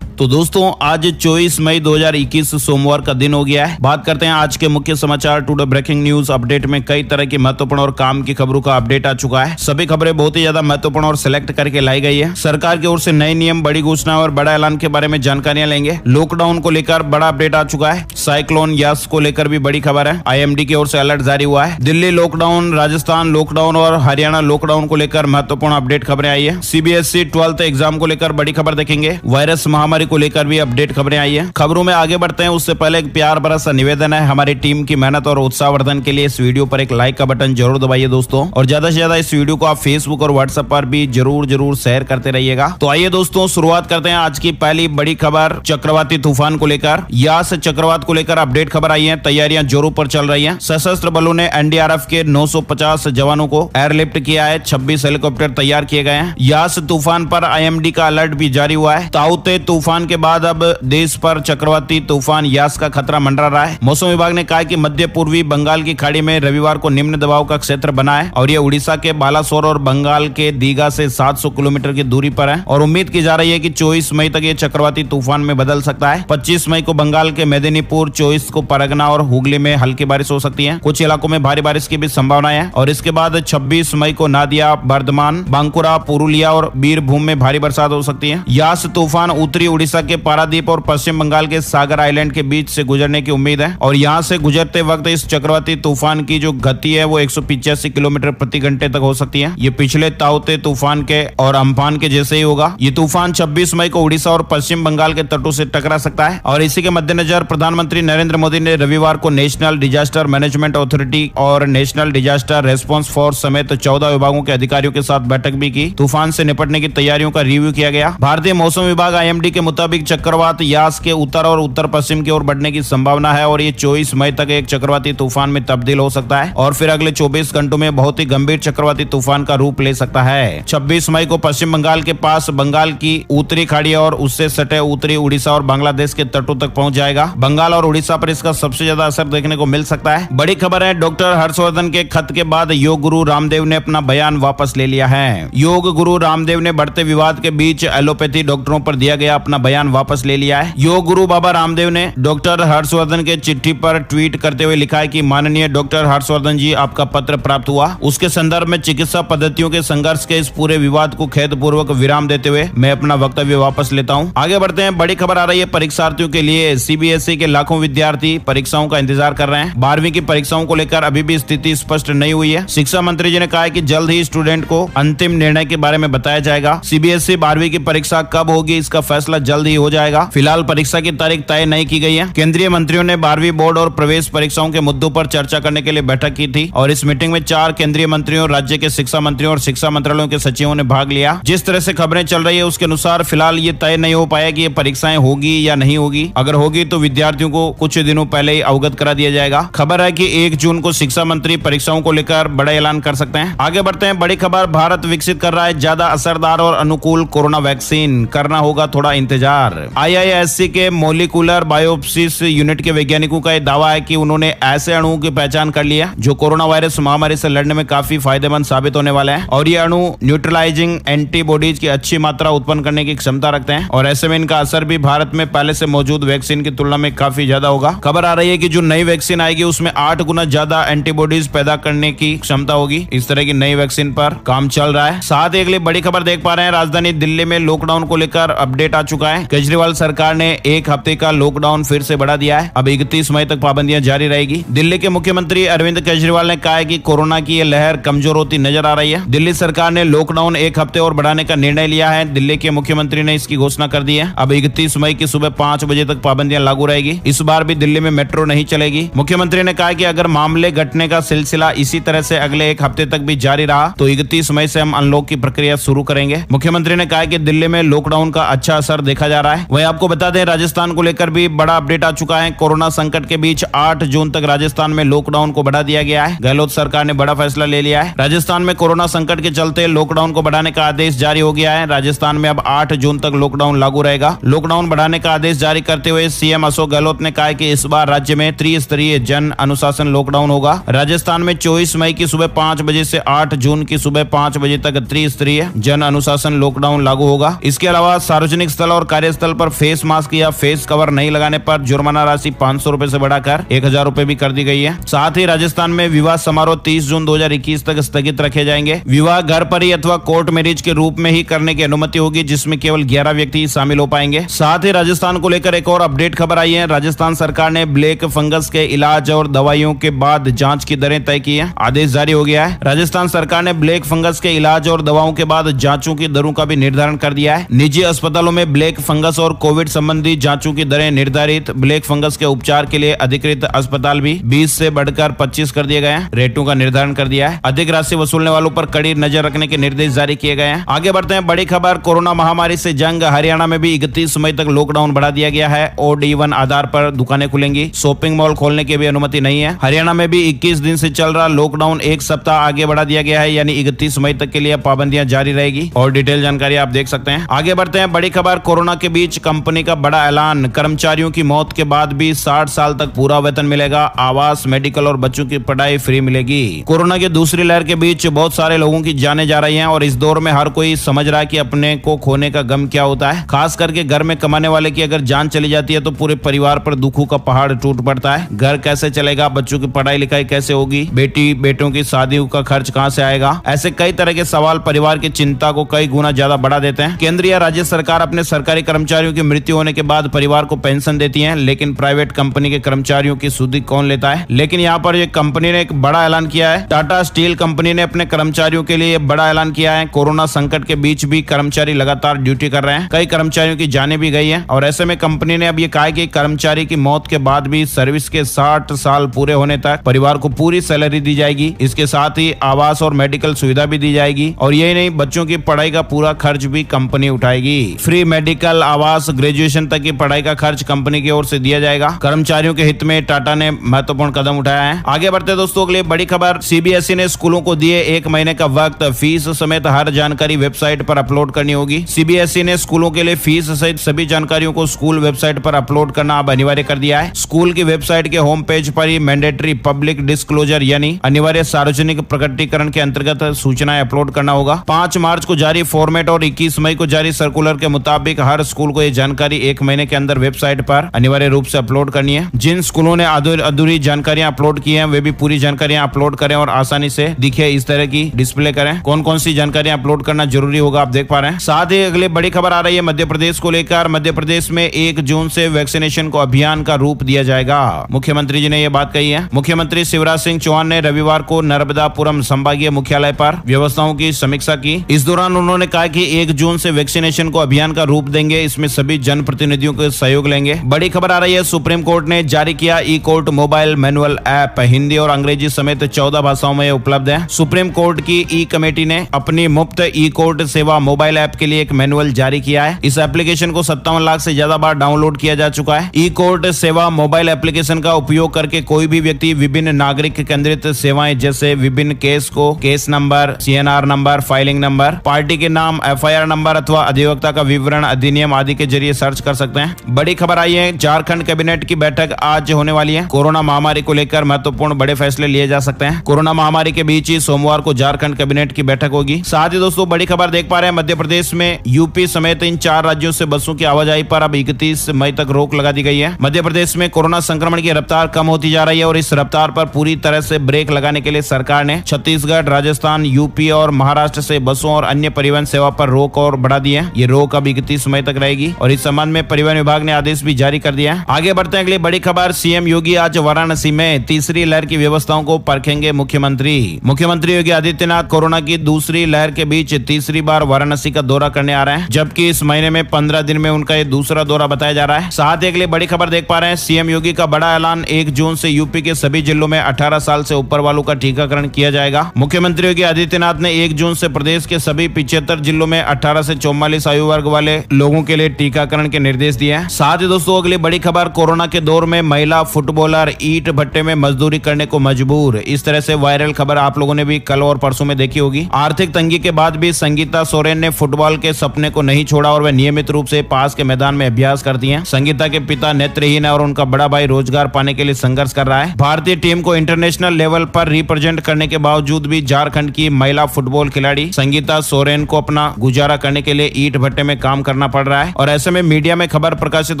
तो दोस्तों, आज 24 मई 2021 सोमवार का दिन हो गया है। बात करते हैं आज के मुख्य समाचार टुडे ब्रेकिंग न्यूज अपडेट में। कई तरह की महत्वपूर्ण और काम की खबरों का अपडेट आ चुका है। सभी खबरें बहुत ही ज्यादा महत्वपूर्ण और सिलेक्ट करके लाई गई है। सरकार की ओर से नए नियम, बड़ी घोषणा और बड़ा ऐलान के बारे में जानकारियां लेंगे। लॉकडाउन को लेकर बड़ा अपडेट आ चुका है। साइक्लोन यास को लेकर भी बड़ी खबर है। IMD की ओर से अलर्ट जारी हुआ है। दिल्ली लॉकडाउन, राजस्थान लॉकडाउन और हरियाणा लॉकडाउन को लेकर महत्वपूर्ण अपडेट खबरें आई है। CBSE 12th एग्जाम को लेकर बड़ी खबर देखेंगे। वायरस महामारी को लेकर भी अपडेट खबरें आई है। खबरों में आगे बढ़ते हैं उससे पहले एक प्यार भरा सा निवेदन है। हमारी टीम की मेहनत और उत्साहवर्धन के लिए इस वीडियो पर एक लाइक का बटन जरूर दबाइए दोस्तों, और ज्यादा से ज्यादा इस वीडियो को आप फेसबुक और व्हाट्सएप पर भी जरूर शेयर करते रहिएगा। तो आइए दोस्तों, शुरुआत करते हैं आज की पहली बड़ी खबर चक्रवाती तूफान को लेकर। यास चक्रवात को लेकर अपडेट खबर आई है। तैयारियां जोरों पर चल रही है। सशस्त्र बलों ने NDRF के 950 जवानों को एयरलिफ्ट किया है। 26 हेलीकॉप्टर तैयार किए गए हैं। यास तूफान पर IMD का अलर्ट भी जारी हुआ है। ताउते तूफान के बाद अब देश पर चक्रवाती तूफान यास का खतरा मंडरा रहा है। मौसम विभाग ने कहा कि मध्य पूर्वी बंगाल की खाड़ी में रविवार को निम्न दबाव का क्षेत्र बना है और यह उड़ीसा के बालासोर और बंगाल के दीघा से 700 किलोमीटर की दूरी पर है और उम्मीद की जा रही है कि 24 मई तक ये चक्रवाती तूफान में बदल सकता है। 25 मई को बंगाल के मेदिनीपुर, 24 को परगना और हुगली में हल्की बारिश हो सकती है। कुछ इलाकों में भारी बारिश की भी संभावना है और इसके बाद 26 मई को नादिया, बर्धमान, बांकुरा, पुरुलिया और बीरभूम में भारी बरसात हो सकती है। यास तूफान उत्तरी उड़ीसा के पारादीप और पश्चिम बंगाल के सागर आइलैंड के बीच से गुजरने की उम्मीद है और यहां से गुजरते वक्त इस चक्रवाती तूफान की जो गति है वो 185 किलोमीटर प्रति घंटे तक हो सकती है। ये पिछले ताउते तूफान के और अम्फान के जैसे ही होगा। ये तूफान 26 मई को उड़ीसा और पश्चिम बंगाल के तटों से टकरा सकता है और इसी के मद्देनजर प्रधानमंत्री प्रधानमंत्री नरेंद्र मोदी ने रविवार को नेशनल डिजास्टर मैनेजमेंट अथॉरिटी और नेशनल डिजास्टर रेस्पॉन्स फोर्स समेत 14 विभागों के अधिकारियों के साथ बैठक भी की। तूफान से निपटने की तैयारियों का रिव्यू किया गया। भारतीय मौसम विभाग IMD के मुताबिक चक्रवात यास के उत्तर और उत्तर पश्चिम की ओर बढ़ने की संभावना है और ये 24 मई तक एक चक्रवाती तूफान में तब्दील हो सकता है और फिर अगले 24 घंटों में बहुत ही गंभीर चक्रवाती तूफान का रूप ले सकता है। 26 मई को पश्चिम बंगाल के पास बंगाल की उत्तरी खाड़ी और उससे सटे उत्तरी उड़ीसा और बांग्लादेश के तटों तक पहुंच जाएगा। बंगाल और उड़ीसा पर इसका सबसे ज्यादा असर देखने को मिल सकता है। बड़ी खबर है, डॉक्टर हर्षवर्धन के खत के बाद योग गुरु रामदेव ने अपना बयान वापस ले लिया है। योग गुरु रामदेव ने बढ़ते विवाद के बीच एलोपैथी डॉक्टरों पर दिया गया अपना बयान वापस ले लिया है। योग गुरु बाबा रामदेव ने डॉक्टर हर्षवर्धन के चिट्ठी पर ट्वीट करते हुए लिखा है कि माननीय डॉक्टर हर्षवर्धन जी, आपका पत्र प्राप्त हुआ। उसके संदर्भ में चिकित्सा पद्धतियों के संघर्ष के इस पूरे विवाद को खेदपूर्वक विराम देते हुए मैं अपना वक्तव्य वापस लेता हूं। आगे बढ़ते हैं। बड़ी खबर आ रही है परीक्षार्थियों के लिए। CBSE के लाखों विद्यार्थी परीक्षाओं का इंतजार कर रहे हैं। 12वीं की परीक्षाओं को लेकर अभी भी स्थिति स्पष्ट नहीं हुई है। शिक्षा मंत्री जी ने कहा है कि जल्द ही स्टूडेंट को अंतिम निर्णय के बारे में बताया जाएगा। CBSE 12वीं की परीक्षा कब होगी इसका फैसला जल्द ही हो जाएगा। फिलहाल परीक्षा की तारीख तय नहीं की गई है। केंद्रीय मंत्रियों ने 12वीं बोर्ड और प्रवेश परीक्षाओं के मुद्दों पर चर्चा करने के लिए बैठक की थी और इस मीटिंग में 4 केंद्रीय मंत्रियों, राज्य के शिक्षा मंत्रियों और शिक्षा मंत्रालयों के सचिवों ने भाग लिया। जिस तरह से खबरें चल रही है उसके अनुसार फिलहाल ये तय नहीं हो पाया कि ये परीक्षाएं होगी या नहीं होगी। अगर होगी तो विद्यार्थियों को कुछ दिनों पहले ही अवगत करा दिया जाएगा। खबर है कि 1 जून को शिक्षा मंत्री परीक्षाओं को लेकर बड़ा ऐलान कर सकते हैं। आगे बढ़ते हैं। बड़ी खबर, भारत विकसित कर रहा है ज्यादा असरदार और अनुकूल कोरोना वैक्सीन, करना होगा थोड़ा इंतजार। IISc के मोलिकुलर बायोप्सिस यूनिट के वैज्ञानिकों का यह दावा है कि उन्होंने ऐसे अणुओं की पहचान कर लिया जो कोरोना वायरस महामारी से लड़ने में काफी फायदेमंद साबित होने वाले हैं और ये अणु न्यूट्रलाइजिंग एंटीबॉडीज की अच्छी मात्रा उत्पन्न करने की क्षमता रखते हैं और ऐसे में इनका असर भी भारत में पहले से मौजूद वैक्सीन की तुलना में काफी ज्यादा होगा। खबर आ रही है कि जो नई वैक्सीन आएगी उसमें 8 गुना ज्यादा एंटीबॉडीज पैदा करने की क्षमता होगी। इस तरह की नई वैक्सीन पर काम चल रहा है। साथ ही अगली बड़ी खबर देख पा रहे हैं, राजधानी दिल्ली में लॉकडाउन को लेकर अपडेट आ चुका है। केजरीवाल सरकार ने 1 हफ्ते का लॉकडाउन फिर से बढ़ा दिया है। अब 31 मई तक पाबंदियां जारी रहेगी। दिल्ली के मुख्यमंत्री अरविंद केजरीवाल ने कहा है कि कोरोना की ये लहर कमजोर होती नजर आ रही है। दिल्ली सरकार ने लॉकडाउन 1 हफ्ते और बढ़ाने का निर्णय लिया है। दिल्ली के मुख्यमंत्री ने इसकी घोषणा कर दी है। अब 31 मई की सुबह 5 बजे तक पाबंदियां लागू रहेगी। इस बार भी दिल्ली में मेट्रो नहीं चलेगी। मुख्यमंत्री ने कहा कि अगर मामले घटने का सिलसिला इसी तरह से अगले 1 हफ्ते तक भी जारी रहा तो 31 मई से हम अनलॉक की प्रक्रिया शुरू करेंगे। मुख्यमंत्री ने कहा कि दिल्ली में लॉकडाउन का अच्छा असर देखा जा रहा है। वहीं आपको बता दें, राजस्थान को लेकर भी बड़ा अपडेट आ चुका है। कोरोना संकट के बीच 8 जून तक राजस्थान में लॉकडाउन को बढ़ा दिया गया है। गहलोत सरकार ने बड़ा फैसला ले लिया है। राजस्थान में कोरोना संकट के चलते लॉकडाउन को बढ़ाने का आदेश जारी हो गया है। राजस्थान में अब 8 जून तक लॉकडाउन लागू रहेगा। लॉकडाउन बढ़ाने का आदेश जारी करते हुए CM अशोक गहलोत ने कहा कि इस बार राज्य में त्रिस्तरीय जन अनुशासन लॉकडाउन होगा। राजस्थान में 24 मई की सुबह 5 बजे से 8 जून की सुबह 5 बजे तक त्रिस्तरीय जन अनुशासन लॉकडाउन लागू होगा। इसके अलावा सार्वजनिक स्थल और कार्यस्थल पर फेस मास्क या फेस कवर नहीं लगाने पर जुर्माना राशि 500 रुपए से बढ़ाकर 1000 रुपए भी कर दी गई है। साथ ही राजस्थान में विवाह समारोह 30 जून 2021 तक स्थगित रखे जाएंगे। विवाह घर पर ही अथवा कोर्ट मैरिज के रूप में ही करने की अनुमति होगी, जिसमें केवल 11 व्यक्ति शामिल हो पाएंगे। साथ ही राजस्थान को लेकर एक और अपडेट खबर आई है। राजस्थान सरकार ने ब्लैक फंगस के इलाज और दवाइयों के बाद जांच की दरें तय की है। आदेश जारी हो गया है। राजस्थान सरकार ने ब्लैक फंगस के इलाज और दवाओं के बाद जांचों की दरों का भी निर्धारण कर दिया है। निजी अस्पतालों में ब्लैक फंगस और कोविड संबंधी जांचों की दरें निर्धारित। ब्लैक फंगस के उपचार के लिए अधिकृत अस्पताल भी 20 से बढ़कर 25 कर दिए गए हैं। रेटों का निर्धारण कर दिया है। अधिक राशि वसूलने वालों पर कड़ी नजर रखने के निर्देश जारी किए गए हैं। आगे बढ़ते हैं। बड़ी खबर, कोरोना महामारी से जंग। हरियाणा में भी 31 मई तक लॉकडाउन बढ़ा दिया गया है। ओड इवन आधार पर दुकानें खुलेंगी। शॉपिंग मॉल खोलने की भी अनुमति नहीं है। हरियाणा में भी 21 दिन से चल रहा लॉकडाउन 1 सप्ताह आगे बढ़ा दिया गया है, यानी 31 मई तक के लिए पाबंदियां जारी रहेगी। और डिटेल जानकारी आप देख सकते हैं। आगे बढ़ते हैं। बड़ी खबर, कोरोना के बीच कंपनी का बड़ा ऐलान। कर्मचारियों की मौत के बाद भी 60 साल तक पूरा वेतन मिलेगा। आवास, मेडिकल और बच्चों की पढ़ाई फ्री मिलेगी। कोरोना की दूसरी लहर के बीच बहुत सारे लोगों की जाने जा रही हैं और इस दौर में हर कोई समझ रहा है कि अपने को खोने का गम क्या होता है। खास करके घर में कमाने वाले की अगर जान चली जाती है तो पूरे परिवार पर दुखों का पहाड़ टूट पड़ता है। घर कैसे चलेगा, बच्चों की पढ़ाई लिखाई कैसे होगी, बेटी बेटों की शादियों का खर्च कहां से आएगा, ऐसे कई तरह के सवाल परिवार की चिंता को कई गुना ज्यादा बढ़ा देते हैं। केंद्र या राज्य सरकार अपने सरकारी कर्मचारियों की मृत्यु होने के बाद परिवार को पेंशन देती है, लेकिन प्राइवेट कंपनी के कर्मचारियों की सुधि कौन लेता है। लेकिन यहाँ पर ये कंपनी ने एक बड़ा ऐलान किया है। टाटा स्टील कंपनी ने अपने कर्मचारियों के लिए बड़ा ऐलान किया है। कोरोना संकट के बीच भी कर्मचारी लगातार ड्यूटी कर रहे हैं। कई कर्मचारियों की जाने भी गई है और ऐसे में कंपनी ने अब ये कहा है कि कर्मचारी कर्मचारी की मौत के बाद भी सर्विस के 60 साल पूरे होने तक परिवार को पूरी सैलरी दी जाएगी। इसके साथ ही आवास और मेडिकल सुविधा भी दी जाएगी और यही नहीं, बच्चों की पढ़ाई का पूरा खर्च भी कंपनी उठाएगी। फ्री मेडिकल, आवास, ग्रेजुएशन तक की पढ़ाई का खर्च कंपनी की ओर से दिया जाएगा। कर्मचारियों के हित में टाटा ने महत्वपूर्ण कदम उठाया है। आगे बढ़ते दोस्तों, अगली बड़ी खबर, सीबीएसई ने स्कूलों को दिए 1 महीने का वक्त, फीस समेत हर जानकारी वेबसाइट पर अपलोड करनी होगी। सीबीएसई ने स्कूलों के लिए फीस सहित सभी जानकारियों को स्कूल वेबसाइट पर अपलोड करना अब अनिवार्य कर दिया है। स्कूल की वेबसाइट के होम पेज पर ही मैंडेटरी पब्लिक डिस्क्लोजर यानी अनिवार्य सार्वजनिक प्रकटीकरण के अंतर्गत सूचनाएं अपलोड करना होगा। 5 मार्च को जारी फॉर्मेट और 21 मई को जारी सर्कुलर के मुताबिक हर स्कूल को ये जानकारी 1 महीने के अंदर वेबसाइट पर अनिवार्य रूप से अपलोड करनी है। जिन स्कूलों ने अधूरी जानकारियां अपलोड की हैं, वे भी पूरी जानकारियां अपलोड करें और आसानी से दिखे इस तरह की डिस्प्ले करें। कौन कौन सी जानकारियां अपलोड करना जरूरी होगा आप देख पा रहे हैं। साथ ही अगली बड़ी खबर आ रही है मध्य प्रदेश को लेकर। मध्य प्रदेश में 1 जून से वैक्सीनेशन को अभियान का रूप दिया जाएगा। मुख्यमंत्री जी ने यह बात कही है। मुख्यमंत्री शिवराज सिंह चौहान ने रविवार को नर्मदापुरम संभागीय मुख्यालय पर व्यवस्थाओं की समीक्षा की। इस दौरान उन्होंने कहा कि 1 जून से वैक्सीनेशन को अभियान का रूप देंगे। इसमें सभी जनप्रतिनिधियों के सहयोग लेंगे। बड़ी खबर आ रही है, सुप्रीम कोर्ट ने जारी किया e court mobile manual app. Hindi और अंग्रेजी समेत 14 भाषाओं में उपलब्ध है। सुप्रीम कोर्ट की ई कमेटी ने अपनी मुफ्त ई कोर्ट सेवा मोबाइल ऐप के लिए एक मैनुअल जारी किया है। इस एप्लीकेशन को 57 लाख से ज्यादा बार डाउनलोड किया जा चुका है। ई कोर्ट सेवा मोबाइल एप्लीकेशन का उपयोग करके कोई भी व्यक्ति विभिन्न नागरिक केंद्रित सेवाएं जैसे विभिन्न केस को case number, CNR number, filing number, party के नाम, एफआईआर नंबर अथवा अधिवक्ता का विवरण, अधिनियम आदि के जरिए सर्च कर सकते हैं। बड़ी खबर आई है, झारखंड कैबिनेट की बैठक आज होने वाली है। कोरोना महामारी को लेकर महत्वपूर्ण बड़े फैसले लिए जा सकते हैं। कोरोना महामारी के बीच ही सोमवार को झारखंड कैबिनेट की बैठक होगी। साथ ही दोस्तों बड़ी खबर देख पा रहे हैं, मध्य प्रदेश में यूपी समेत इन 4 राज्यों से बसों की आवाजाही पर अब 31 मई तक रोक लगा दी गई है। मध्य प्रदेश में कोरोना संक्रमण की रफ्तार कम होती जा रही है और इस रफ्तार पर पूरी तरह से ब्रेक लगाने के लिए सरकार ने छत्तीसगढ़, राजस्थान, यूपी और महाराष्ट्र से बसों और अन्य परिवहन सेवा पर रोक और बढ़ा दी है। ये रोक अब 31 मई तक रहेगी और इस संबंध में परिवहन विभाग ने आदेश भी जारी कर दिया है। आगे बढ़ते हैं, अगली बड़ी खबर, सीएम योगी आज वाराणसी में तीसरी लहर की व्यवस्थाओं को परखेंगे मुख्यमंत्री। मुख्यमंत्री योगी आदित्यनाथ कोरोना की दूसरी लहर के बीच तीसरी बार वाराणसी का दौरा करने आ रहे हैं, जबकि इस महीने में 15 दिन में उनका ये दूसरा दौरा बताया जा रहा है। साथ ही अगली बड़ी खबर देख पा रहे हैं, सीएम योगी का बड़ा ऐलान, 1 जून से यूपी के सभी जिलों में 18 साल से ऊपर वालों का टीकाकरण किया जाएगा। मुख्यमंत्री योगी आदित्यनाथ ने 1 जून से प्रदेश के सभी 75 जिलों में 18 से 44 आयु वर्ग वाले लोगों के लिए टीकाकरण के निर्देश दिए हैं। साथ ही दोस्तों अगली बड़ी खबर, कोरोना के दौर में महिला फुटबॉलर ईंट भट्टे में मजदूरी करने को मजबूर। इस तरह से वायरल खबर आप लोगों ने भी कल और परसों में देखी होगी। आर्थिक तंगी के बाद भी संगीता सोरेन ने फुटबॉल के सपने को नहीं छोड़ा और वे नियमित रूप से पास के मैदान में अभ्यास करती हैं। संगीता के पिता नेत्रहीन है और उनका बड़ा भाई रोजगार पाने के लिए संघर्ष कर रहा है। भारतीय टीम को इंटरनेशनल लेवल पर रिप्रेजेंट करने के बावजूद भी झारखंड की महिला फुटबॉल खिलाड़ी संगीता सोरेन को अपना गुजारा करने के लिए ईंट भट्टे में काम करना पड़ रहा है और ऐसे में मीडिया में खबर प्रकाशित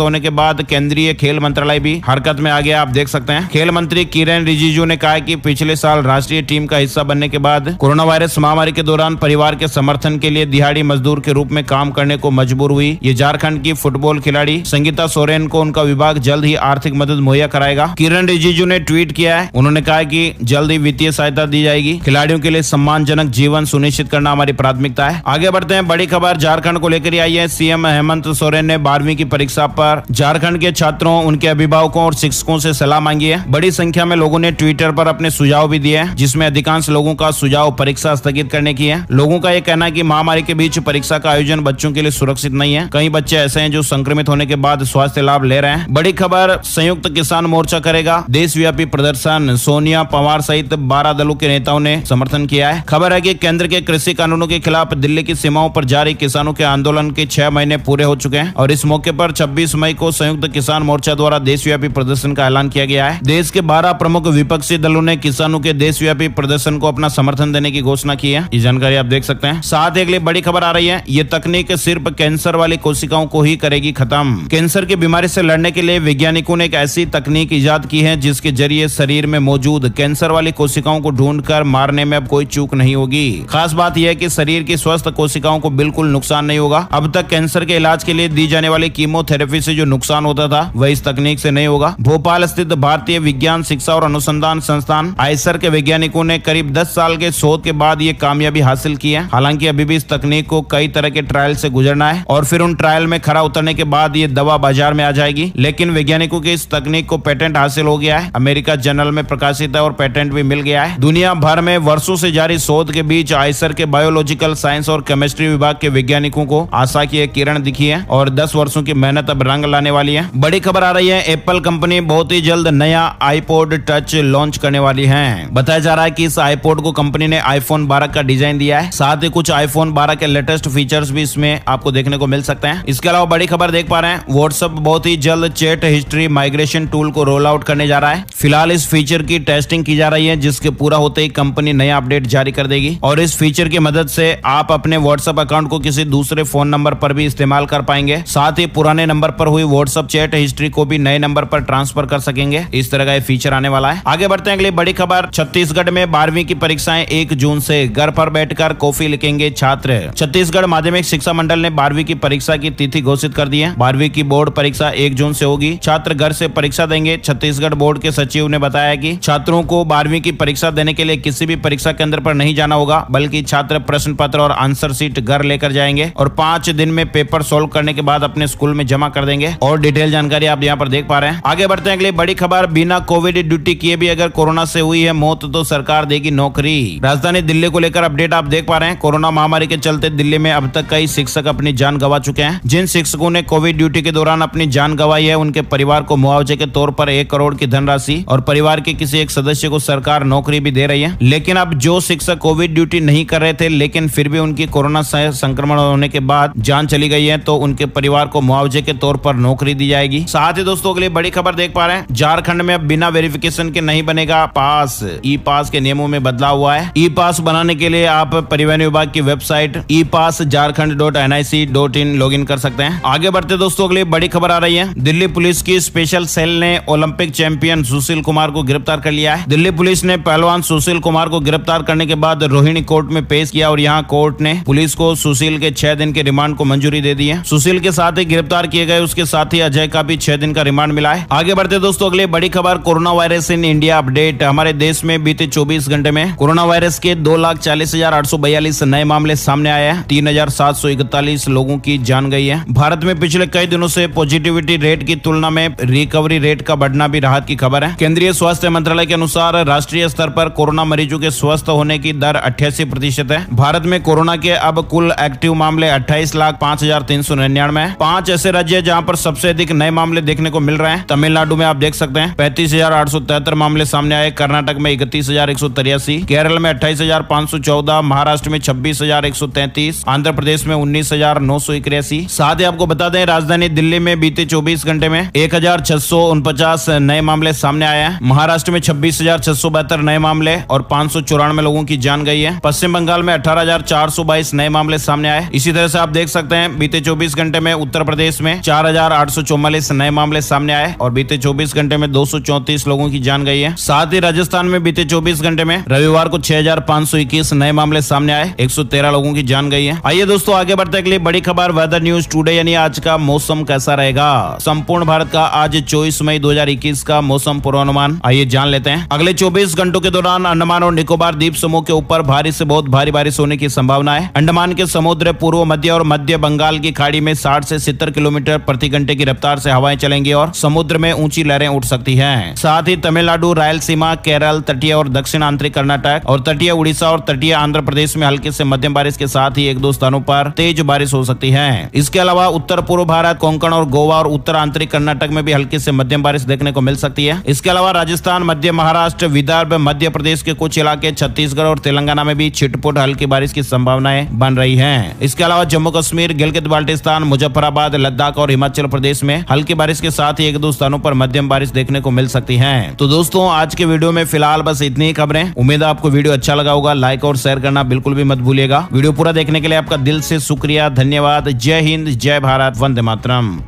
होने के बाद केंद्रीय खेल मंत्रालय भी हरकत में आ गया। आप देख सकते हैं, खेल मंत्री किरेन रिजिजू ने कहा कि पिछले साल राष्ट्रीय टीम का हिस्सा बनने के बाद कोरोना वायरस महामारी के दौरान परिवार के समर्थन के लिए दिहाड़ी मजदूर के रूप में काम करने को मजबूर हुई। ये झारखंड की फुटबॉल खिलाड़ी संगीता सोरेन को उनका विभाग जल्द ही आर्थिक मदद मुहैया कराएगा। किरेन रिजिजू ने ट्वीट किया है, उन्होंने कहा कि जल्द ही वित्तीय सहायता दी जाएगी। खिलाड़ियों के लिए सम्मानजनक जीवन सुनिश्चित करना हमारी प्राथमिकता है। आगे बढ़ते हैं, बड़ी खबर झारखंड को लेकर आई है। सीएम हेमंत सोरेन ने 12वीं की परीक्षा पर झारखंड के छात्रों, उनके अभिभावकों और शिक्षकों से सलाह मांगी है। बड़ी संख्या में लोगों ने ट्विटर पर अपने सुझाव भी दिए हैं, जिसमें अधिकांश लोगों का सुझाव परीक्षा स्थगित करने की है। लोगों का यह कहना है कि महामारी के बीच परीक्षा का आयोजन बच्चों के लिए सुरक्षित नहीं है। कई बच्चे ऐसे हैं जो संक्रमित होने के बाद स्वास्थ्य लाभ ले रहे हैं। बड़ी खबर, संयुक्त किसान मोर्चा करेगा देशव्यापी प्रदर्शन। सोनिया, पवार सहित 12 दलों के नेताओं ने समर्थन किया है। खबर है कि केंद्र के कृषि कानूनों के खिलाफ दिल्ली की सीमाओं पर जारी किसानों के आंदोलन के 6 महीने पूरे हो चुके हैं और इस मौके पर 26 मई को संयुक्त किसान मोर्चा द्वारा देशव्यापी प्रदर्शन का ऐलान किया गया है। देश के 12 प्रमुख विपक्षी दलों ने किसानों के देशव्यापी प्रदर्शन को अपना समर्थन देने की घोषणा की है। ये जानकारी आप देख सकते हैं। साथ ही अगली बड़ी खबर आ रही है, ये तकनीक सिर्फ कैंसर वाली कोशिकाओं को ही करेगी खत्म। कैंसर की बीमारी से लड़ने के लिए वैज्ञानिकों ने एक ऐसी तकनीक इजाद की है जिसके जरिए शरीर में मौजूद कैंसर वाली कोशिकाओं को ढूंढकर मारने में अब कोई चूक नहीं होगी। खास बात यह है कि शरीर की स्वस्थ कोशिकाओं को बिल्कुल नुकसान नहीं होगा। अब तक कैंसर के इलाज के लिए दी जाने वाली कीमोथेरेपी से जो नुकसान होता था वह इस तकनीक से नहीं होगा। भोपाल स्थित भारतीय विज्ञान शिक्षा और अनुसंधान संस्थान आईसर के वैज्ञानिकों ने करीब 10 साल के शोध के बाद ये कामयाबी हासिल की है। हालांकि अभी भी इस तकनीक को कई तरह के ट्रायल से गुजरना है और फिर उन ट्रायल में खरा उतरने के बाद ये दवा बाजार में आ जाएगी। लेकिन वैज्ञानिकों के इस तकनीक को पेटेंट हासिल हो गया है, अमेरिका जर्नल में प्रकाशित है और पेटेंट भी मिल गया है। दुनिया भर में वर्षों से जारी शोध के बीच आइसर के बायोलॉजिकल साइंस और केमिस्ट्री विभाग के वैज्ञानिकों को आशा की एक किरण दिखी है और 10 वर्षों की मेहनत अब रंग लाने वाली है। बड़ी खबर आ रही है, एप्पल कंपनी बहुत ही जल्द नया आईपॉड टच लॉन्च करने वाली है। बताया जा रहा है कि इस आईपॉड को कंपनी ने आईफोन 12 का डिजाइन दिया है, साथ ही कुछ आईफोन 12 के लेटेस्ट फीचर्स भी इसमें आपको देखने को मिल सकते हैं। इसके अलावा बड़ी खबर देख पा रहे हैं, व्हाट्सएप बहुत ही जल्द चैट हिस्ट्री माइग्रेशन टूल को रोल आउट करने जा रहा है। फिलहाल इस फीचर की टेस्टिंग की जा रही है, जिसके पूरा होते ही कंपनी नया अपडेट जारी कर देगी और इस फीचर की मदद से आप अपने व्हाट्सएप अकाउंट को किसी दूसरे फोन नंबर पर भी इस्तेमाल कर पाएंगे। साथ ही पुराने नंबर पर हुई व्हाट्सएप चैट हिस्ट्री को भी नए नंबर पर ट्रांसफर कर सकेंगे। इस तरह का ये फीचर आने वाला है। आगे बढ़ते हैं अगली बड़ी खबर, छत्तीसगढ़ में 12वीं की परीक्षाएं 1 जून से घर पर बैठकर कॉफी लिखेंगे छात्र। छत्तीसगढ़ माध्यमिक शिक्षा मंडल ने 12वीं की परीक्षा की तिथि घोषित कर दी है। 12वीं की बोर्ड परीक्षा 1 जून से होगी। छात्र घर से परीक्षा देंगे। छत्तीसगढ़ बोर्ड के सचिव ने बताया कि छात्रों को 12वीं की परीक्षा देने के लिए किसी भी परीक्षा केंद्र पर नहीं जाना होगा, बल्कि छात्र प्रश्न पत्र और आंसर सीट घर लेकर जाएंगे और 5 दिन में पेपर सोल्व करने के बाद अपने स्कूल में जमा कर देंगे। और डिटेल जानकारी आप यहाँ पर देख पा रहे हैं। आगे बढ़ते हैं अगली बड़ी खबर, बिना कोविड ड्यूटी किए भी अगर कोरोना से हुई है मौत तो सरकार देगी नौकरी। राजधानी दिल्ली को लेकर अपडेट आप देख पा रहे हैं। कोरोना महामारी के चलते दिल्ली में अब तक कई शिक्षक अपनी जान गंवा चुके हैं। जिन शिक्षकों ने कोविड ड्यूटी के दौरान अपनी जान गंवाई है, उनके परिवार को मुआवजे के तौर पर 1 करोड़ की धनराशि और परिवार के किसी एक सदस्य को सरकार नौकरी भी दे रही है। लेकिन अब जो शिक्षक कोविड ड्यूटी नहीं कर रहे थे, लेकिन फिर भी उनकी कोरोना संक्रमण होने के बाद जान चली गई है, तो उनके परिवार को मुआवजे के तौर पर नौकरी दी जाएगी। साथ ही दोस्तों अगली बड़ी खबर देख पा रहे हैं, झारखंड में अब बिना वेरिफिकेशन के नहीं बनेगा पास। ई पास के नियमों में बदलाव हुआ है। ई पास बनाने के लिए आप परिवहन विभाग की वेबसाइट epassjharkhand.nic.in लॉगिन कर सकते हैं। आगे बढ़ते दोस्तों अगली बड़ी खबर आ रही है, दिल्ली पुलिस की स्पेशल सेल ने ओलंपिक चैंपियन सुशील कुमार को गिरफ्तार कर लिया है। दिल्ली पुलिस ने पहलवान सुशील कुमार को गिरफ्तार करने के बाद रोहिणी कोर्ट में पेश किया और यहाँ कोर्ट ने पुलिस को सुशील के 6 दिन के रिमांड को मंजूरी दे दी है। सुशील के साथ ही गिरफ्तार किए गए उसके साथी अजय का भी 6 दिन का रिमांड मिला है। आगे बढ़ते दोस्तों अगली बड़ी खबर, corona virus in India update. हमारे देश में बीते 24 घंटे में कोरोना वायरस के 2,40,842 नए मामले सामने आए हैं। 3,741 लोगों की जान गई है। भारत में पिछले कई दिनों से पॉजिटिविटी रेट की तुलना में रिकवरी रेट का बढ़ना भी राहत की खबर है। केंद्रीय स्वास्थ्य मंत्रालय के अनुसार राष्ट्रीय स्तर पर कोरोना मरीजों के स्वस्थ होने की दर 88% है। भारत में कोरोना के अब कुल एक्टिव मामले 28,05,399 है। 5 ऐसे राज्य जहां पर सबसे अधिक नए मामले देखने को मिल रहे हैं। तमिलनाडु में आप देख सकते हैं 35,873 मामले सामने आए, कर्नाटक में 31,183, केरल में 28,514, महाराष्ट्र में 26,133, आंध्र प्रदेश में 19,981। साथ ही आपको बता दें राजधानी दिल्ली में बीते 24 घंटे में 1,649 नए मामले सामने आए हैं। महाराष्ट्र में 26,672 नए मामले और 594 लोगों की जान गई है। पश्चिम बंगाल में 18,422 नए मामले सामने आए। इसी तरह से आप देख सकते हैं बीते 24 घंटे में उत्तर प्रदेश में 4,844 नए मामले सामने आए और बीते 24 घंटे में 234 लोगों की जान गई है। साथ ही राजस्थान में बीते 24 घंटे में रविवार को 6,521 नए मामले सामने आए, 113 लोगों की जान गई है। आइए दोस्तों आगे बढ़ते के लिए बड़ी खबर, वेदर न्यूज टुडे यानी आज का मौसम कैसा रहेगा। संपूर्ण भारत का आज 24 मई 2021 का मौसम पूर्वानुमान आइए जान लेते हैं। अगले 24 घंटों के दौरान अंडमान और निकोबार द्वीप समूह के ऊपर भारी से बहुत भारी बारिश होने की संभावना है। अंडमान के समुद्र, पूर्व मध्य और मध्य बंगाल की खाड़ी में 60 से 70 किलोमीटर प्रति घंटे की रफ्तार से हवाएं चलेंगी और समुद्र में ऊंची लहरें उठ सकती हैं। साथ ही तमिलनाडु, रायलसीमा, केरल, तटीय और दक्षिण आंतरिक कर्नाटक और तटीय उड़ीसा और तटीय आंध्र प्रदेश में हल्की से मध्यम बारिश के साथ ही 1-2 स्थानों पर तेज बारिश हो सकती है। इसके अलावा उत्तर पूर्व भारत, कोंकण और गोवा और उत्तर आंतरिक कर्नाटक में भी हल्की से मध्यम बारिश देखने को मिल सकती है। इसके अलावा राजस्थान, मध्य महाराष्ट्र, विदर्भ, मध्य प्रदेश के कुछ इलाके, छत्तीसगढ़ और तेलंगाना में भी छिटपुट हल्की बारिश की संभावनाएं बन रही हैं। इसके अलावा जम्मू कश्मीर, गिलगित बाल्टिस्तान, मुजफ्फराबाद, लद्दाख और हिमाचल प्रदेश में हल्की बारिश के साथ ही 1-2 स्थानों पर मध्यम बारिश देखने को मिल सकती है। तो दोस्तों आज के वीडियो में फिलहाल बस इतनी ही खबरें। उम्मीद है आपको वीडियो अच्छा लगा होगा। लाइक और शेयर करना बिल्कुल भी मत भूलिएगा। वीडियो पूरा देखने के लिए आपका दिल से शुक्रिया, धन्यवाद। जय हिंद, जय भारत, वंदे मातरम।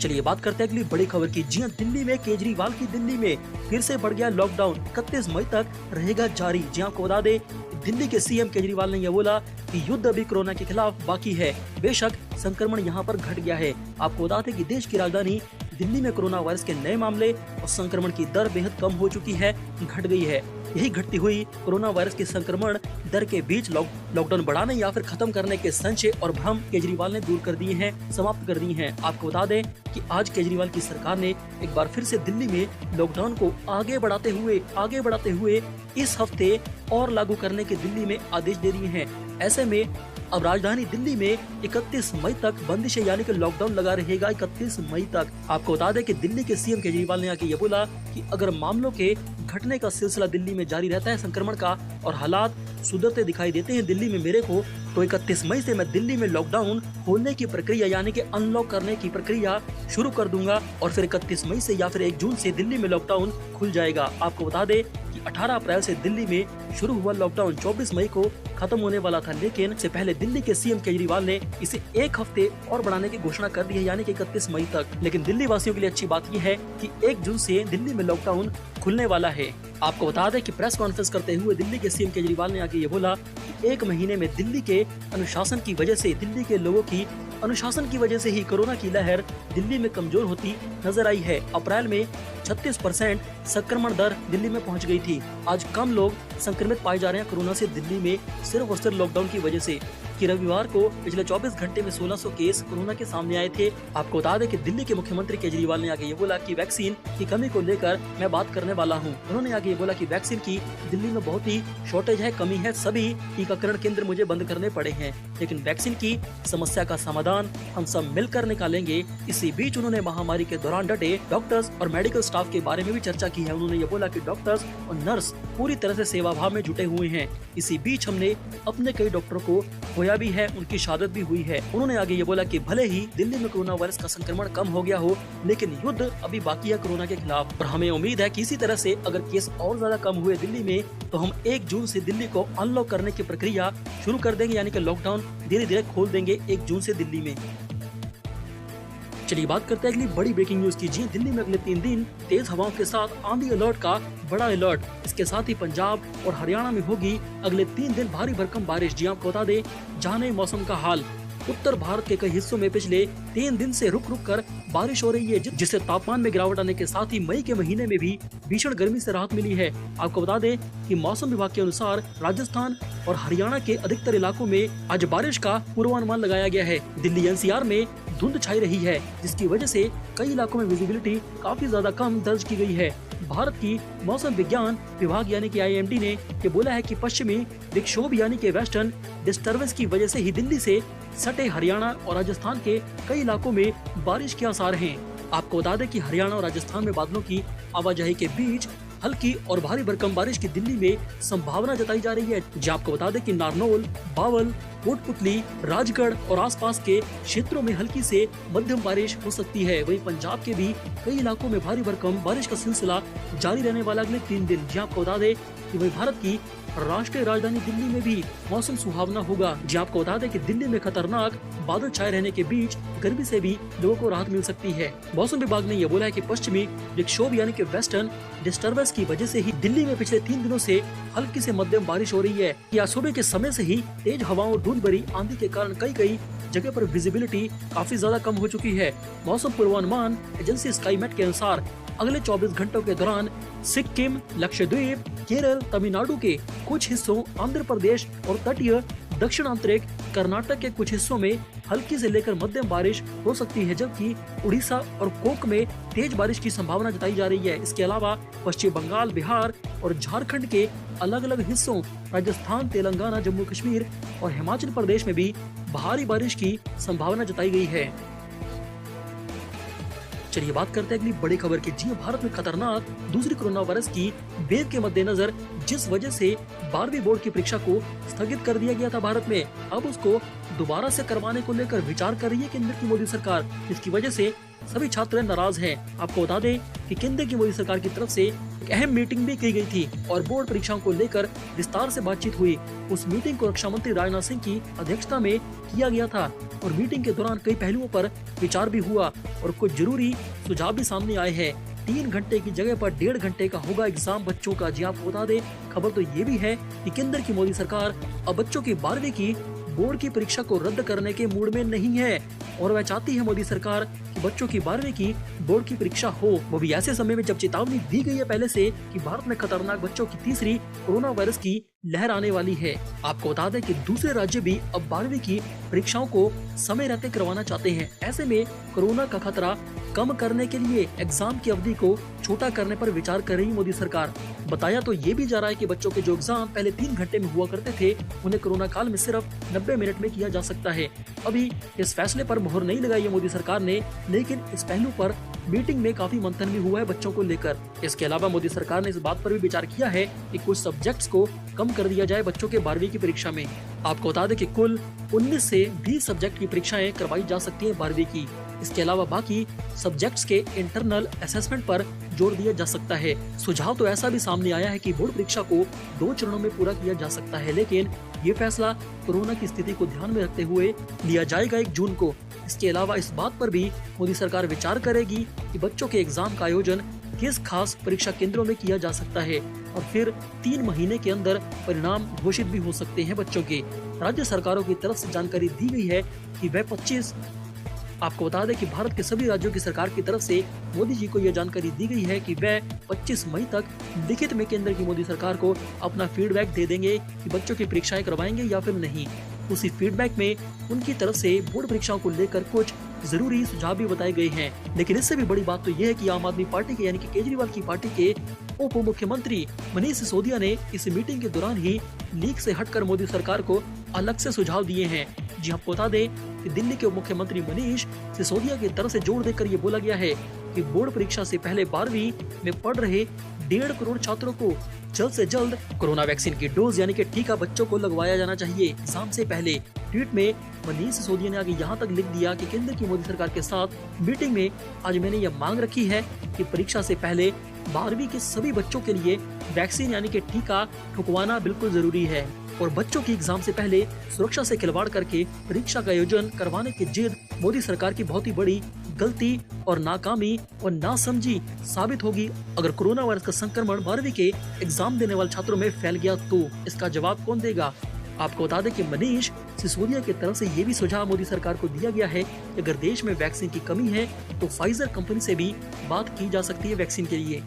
चलिए बात करते हैं अगली बड़ी खबर की। जी हां, दिल्ली में केजरीवाल की दिल्ली में फिर से बढ़ गया लॉकडाउन, 31 मई तक रहेगा जारी। जी हां, आपको बता दें दिल्ली के सीएम केजरीवाल ने यह बोला कि युद्ध अभी कोरोना के खिलाफ बाकी है। बेशक संक्रमण यहां पर घट गया है। आपको बता दें कि देश की राजधानी दिल्ली में कोरोना वायरस के नए मामले और संक्रमण की दर बेहद कम हो चुकी है, घट गई है। यही घटती हुई कोरोना वायरस के संक्रमण दर के बीच लॉकडाउन बढ़ाने या फिर खत्म करने के संशय और भ्रम केजरीवाल ने दूर कर दिए हैं, समाप्त कर दिए हैं। आपको बता दें कि आज केजरीवाल की सरकार ने एक बार फिर से दिल्ली में लॉकडाउन को आगे बढ़ाते हुए इस हफ्ते और लागू करने के दिल्ली में आदेश दे दिए हैं। ऐसे में अब राजधानी दिल्ली में 31 मई तक बंदिशें यानी कि लॉकडाउन लगा रहेगा 31 मई तक। आपको बता दें कि दिल्ली के सीएम केजरीवाल ने आके ये बोला कि अगर मामलों के घटने का सिलसिला दिल्ली में जारी रहता है संक्रमण का और हालात सुधरते दिखाई देते हैं दिल्ली में मेरे को, तो 31 मई से मैं दिल्ली में लॉकडाउन खोलने की प्रक्रिया यानी कि अनलॉक करने की प्रक्रिया शुरू कर दूंगा और फिर 31 मई से या फिर 1 जून से दिल्ली में लॉकडाउन खुल जाएगा। आपको बता दें कि 18 अप्रैल से दिल्ली में शुरू हुआ लॉकडाउन 24 मई को खत्म होने वाला था, लेकिन इससे पहले दिल्ली के सीएम केजरीवाल ने इसे 1 हफ्ते और बढ़ाने की घोषणा कर दी है यानी कि 31 मई तक। लेकिन दिल्ली वासियों के लिए अच्छी बात यह है कि 1 जून से दिल्ली में लॉकडाउन खुलने वाला है। आपको बता दें कि प्रेस कॉन्फ्रेंस करते हुए दिल्ली के सीएम केजरीवाल ने आगे ये बोला कि 1 महीने में दिल्ली के अनुशासन की वजह से, दिल्ली के लोगों की अनुशासन की वजह से ही कोरोना की लहर दिल्ली में कमजोर होती नजर आई है। अप्रैल में 36% संक्रमण दर दिल्ली में पहुंच गई थी। आज कम लोग संक्रमित पाए जा रहे हैं कोरोना से दिल्ली में सिर्फ और सिर्फ लॉकडाउन की वजह से कि रविवार को पिछले 24 घंटे में 1600 केस कोरोना के सामने आए थे। आपको बता दें कि दिल्ली के मुख्यमंत्री केजरीवाल ने आगे ये बोला कि वैक्सीन की कमी को लेकर मैं बात करने वाला हूं। उन्होंने आगे ये बोला कि वैक्सीन की दिल्ली में बहुत ही शॉर्टेज है, कमी है, सभी टीकाकरण केंद्र मुझे बंद करने पड़े हैं, लेकिन वैक्सीन की समस्या का समाधान हम सब मिलकर निकालेंगे। इसी बीच उन्होंने महामारी के दौरान डटे डॉक्टर्स और मेडिकल स्टाफ के बारे में भी चर्चा की है। उन्होंने ये बोला कि डॉक्टर्स और नर्स पूरी तरह से सेवा भाव में जुटे हुए हैं। इसी बीच हमने अपने कई डॉक्टरों को खोया भी है, उनकी शहादत भी हुई है। उन्होंने आगे ये बोला कि भले ही दिल्ली में कोरोना वायरस का संक्रमण कम हो गया हो, लेकिन युद्ध अभी बाकी है कोरोना के खिलाफ और हमें उम्मीद है कि इसी तरह से अगर केस और ज्यादा कम हुए दिल्ली में तो हम 1 जून से दिल्ली को अनलॉक करने की प्रक्रिया शुरू कर देंगे यानी कि लॉकडाउन धीरे धीरे खोल देंगे 1 जून से दिल्ली में। चलिए बात करते हैं अगली बड़ी ब्रेकिंग न्यूज की। जी दिल्ली में अगले 3 दिन तेज हवाओं के साथ आंधी अलर्ट का बड़ा अलर्ट। इसके साथ ही पंजाब और हरियाणा में होगी अगले 3 दिन भारी भरकम बारिश। जी आपको बता दें जाने मौसम का हाल। उत्तर भारत के कई हिस्सों में पिछले 3 दिन से रुक रुक कर बारिश हो रही है, जिससे तापमान में गिरावट आने के साथ ही मई के महीने में भी भीषण गर्मी से राहत मिली है। आपको बता दें कि मौसम विभाग के अनुसार राजस्थान और हरियाणा के अधिकतर इलाकों में आज बारिश का पूर्वानुमान लगाया गया है। दिल्ली एनसीआर में धुंध छाई रही है, जिसकी वजह से कई इलाकों में विजिबिलिटी काफी ज्यादा कम दर्ज की गई है। भारत की मौसम विज्ञान विभाग यानी कि IMD ने ये बोला है कि पश्चिमी विक्षोभ यानी कि वेस्टर्न डिस्टर्बेंस की वजह से ही दिल्ली से सटे हरियाणा और राजस्थान के कई इलाकों में बारिश के आसार हैं। आपको बता दें कि हरियाणा और राजस्थान में बादलों की आवाजाही के बीच हल्की और भारी भरकम बारिश की दिल्ली में संभावना जताई जा रही है। जी आपको बता दें कि नारनौल, बावल, कोटपुतली, राजगढ़ और आसपास के क्षेत्रों में हल्की से मध्यम बारिश हो सकती है। वहीं पंजाब के भी कई इलाकों में भारी भरकम बारिश का सिलसिला जारी रहने वाला अगले 3 दिन। जी आपको बता दें कि वही भारत की राष्ट्रीय राजधानी दिल्ली में भी मौसम सुहावना होगा। जी आपको बता दें कि दिल्ली में खतरनाक बादल छाए रहने के बीच गर्मी से भी लोगों को राहत मिल सकती है। मौसम विभाग ने यह बोला है कि पश्चिमी विक्षोभ यानी कि वेस्टर्न डिस्टर्बेंस की वजह से ही दिल्ली में पिछले 3 दिनों से हल्की से मध्यम बारिश हो रही है। या सुबह के समय से ही तेज हवाओं और धूल भरी आंधी के कारण कई जगह पर विजिबिलिटी काफी ज्यादा कम हो चुकी है। मौसम पूर्वानुमान एजेंसी स्काईमेट के अनुसार अगले 24 घंटों के दौरान सिक्किम, लक्षद्वीप, केरल, तमिलनाडु के कुछ हिस्सों, आंध्र प्रदेश और तटीय दक्षिण आंतरिक कर्नाटक के कुछ हिस्सों में हल्की से लेकर मध्यम बारिश हो सकती है, जबकि उड़ीसा और कोक में तेज बारिश की संभावना जताई जा रही है। इसके अलावा पश्चिम बंगाल, बिहार और झारखंड के अलग अलग हिस्सों, राजस्थान, तेलंगाना, जम्मू कश्मीर और हिमाचल प्रदेश में भी भारी बारिश की संभावना जताई गई है। चलिए बात करते हैं अगली बड़ी खबर की। जी भारत में खतरनाक दूसरी कोरोना वायरस की वेव के मद्देनजर जिस वजह से 12वीं बोर्ड की परीक्षा को स्थगित कर दिया गया था भारत में, अब उसको दोबारा से करवाने को लेकर विचार कर रही है केंद्र की मोदी सरकार, जिसकी वजह से सभी छात्र नाराज हैं। आपको बता दें कि केंद्र की मोदी सरकार की तरफ से एक अहम मीटिंग भी की गई थी और बोर्ड परीक्षाओं को लेकर विस्तार से बातचीत हुई। उस मीटिंग को रक्षा मंत्री राजनाथ सिंह की अध्यक्षता में किया गया था और मीटिंग के दौरान कई पहलुओं पर विचार भी हुआ और कुछ जरूरी सुझाव भी सामने आए हैं। 3 घंटे की जगह पर 1.5 घंटे का होगा एग्जाम बच्चों का। जी आपको बता दें खबर तो ये भी है कि केंद्र की मोदी सरकार अब बच्चों की 12वीं की बोर्ड की परीक्षा को रद्द करने के मूड में नहीं है। और वह चाहती है मोदी सरकार कि बच्चों की 12वीं की बोर्ड की परीक्षा हो, वो भी ऐसे समय में जब चेतावनी दी गई है पहले से कि भारत में खतरनाक बच्चों की तीसरी कोरोना वायरस की लहर आने वाली है। आपको बता दें कि दूसरे राज्य भी अब 12वीं की परीक्षाओं को समय रहते करवाना चाहते हैं। ऐसे में कोरोना का खतरा कम करने के लिए एग्जाम की अवधि को छोटा करने पर विचार कर रही मोदी सरकार। बताया तो ये भी जा रहा है कि बच्चों के जो एग्जाम पहले 3 घंटे में हुआ करते थे, उन्हें कोरोना काल में सिर्फ 90 मिनट में किया जा सकता है। अभी इस फैसले पर मोहर नहीं लगाई है मोदी सरकार ने, लेकिन इस पहलू पर मीटिंग में काफी मंथन भी हुआ है बच्चों को लेकर। इसके अलावा मोदी सरकार ने इस बात पर भी विचार किया है कि कुछ सब्जेक्ट्स को कम कर दिया जाए बच्चों के 12वीं की परीक्षा में। आपको बता दें कि कुल 19 से 20 सब्जेक्ट की परीक्षाएं करवाई जा सकती हैं 12वीं की। इसके अलावा बाकी सब्जेक्ट्स के इंटरनल असेसमेंट पर जोर दिया जा सकता है। सुझाव तो ऐसा भी सामने आया है कि बोर्ड परीक्षा को 2 चरणों में पूरा किया जा सकता है, लेकिन ये फैसला कोरोना की स्थिति को ध्यान में रखते हुए लिया जाएगा 1 जून को। इसके अलावा इस बात पर भी मोदी सरकार विचार करेगी कि बच्चों के एग्जाम का आयोजन किस खास परीक्षा केंद्रों में किया जा सकता है और फिर 3 महीने के अंदर परिणाम घोषित भी हो सकते हैं बच्चों के। राज्य सरकारों की तरफ से जानकारी दी गई है कि वह 25 आपको बता दें कि भारत के सभी राज्यों की सरकार की तरफ से मोदी जी को यह जानकारी दी गई है कि वह 25 मई तक लिखित में केंद्र की मोदी सरकार को अपना फीडबैक दे देंगे कि बच्चों की परीक्षाएं करवाएंगे या फिर नहीं। उसी फीडबैक में उनकी तरफ से बोर्ड परीक्षाओं को लेकर कुछ जरूरी सुझाव भी बताए गए हैं। लेकिन इससे भी बड़ी बात तो यह है कि आम आदमी पार्टी के यानी कि केजरीवाल की पार्टी के उप मुख्यमंत्री मनीष सिसोदिया ने इस मीटिंग के दौरान ही लीक से हटकर मोदी सरकार को अलग से सुझाव दिए हैं। जी आपको बता दें कि दिल्ली के उप मुख्यमंत्री मनीष सिसोदिया की तरफ से जोर देकर ये बोला गया है कि बोर्ड परीक्षा से पहले 12वीं में पढ़ रहे 1.5 करोड़ छात्रों को जल्द से जल्द कोरोना वैक्सीन की डोज यानी कि टीका बच्चों को लगवाया जाना चाहिए एग्जाम से पहले। ट्वीट में मनीष सिसोदिया ने आगे यहाँ तक लिख दिया कि केंद्र की मोदी सरकार के साथ मीटिंग में आज मैंने यह मांग रखी है कि परीक्षा से पहले 12वीं के सभी बच्चों के लिए वैक्सीन यानी कि टीका ठुकवाना बिल्कुल जरूरी है और बच्चों की एग्जाम से पहले सुरक्षा से खिलवाड़ करके परीक्षा का आयोजन करवाने की जिद मोदी सरकार की बहुत ही बड़ी गलती और नाकामी और नासमझी साबित होगी। अगर कोरोना वायरस का संक्रमण 12वीं के एग्जाम देने वाले छात्रों में फैल गया तो इसका जवाब कौन देगा। आपको बता दें कि मनीष सिसोदिया की तरफ से ये भी सुझाव मोदी सरकार को दिया गया है कि अगर देश में वैक्सीन की कमी है तो फाइजर कंपनी से भी बात की जा सकती है वैक्सीन के लिए।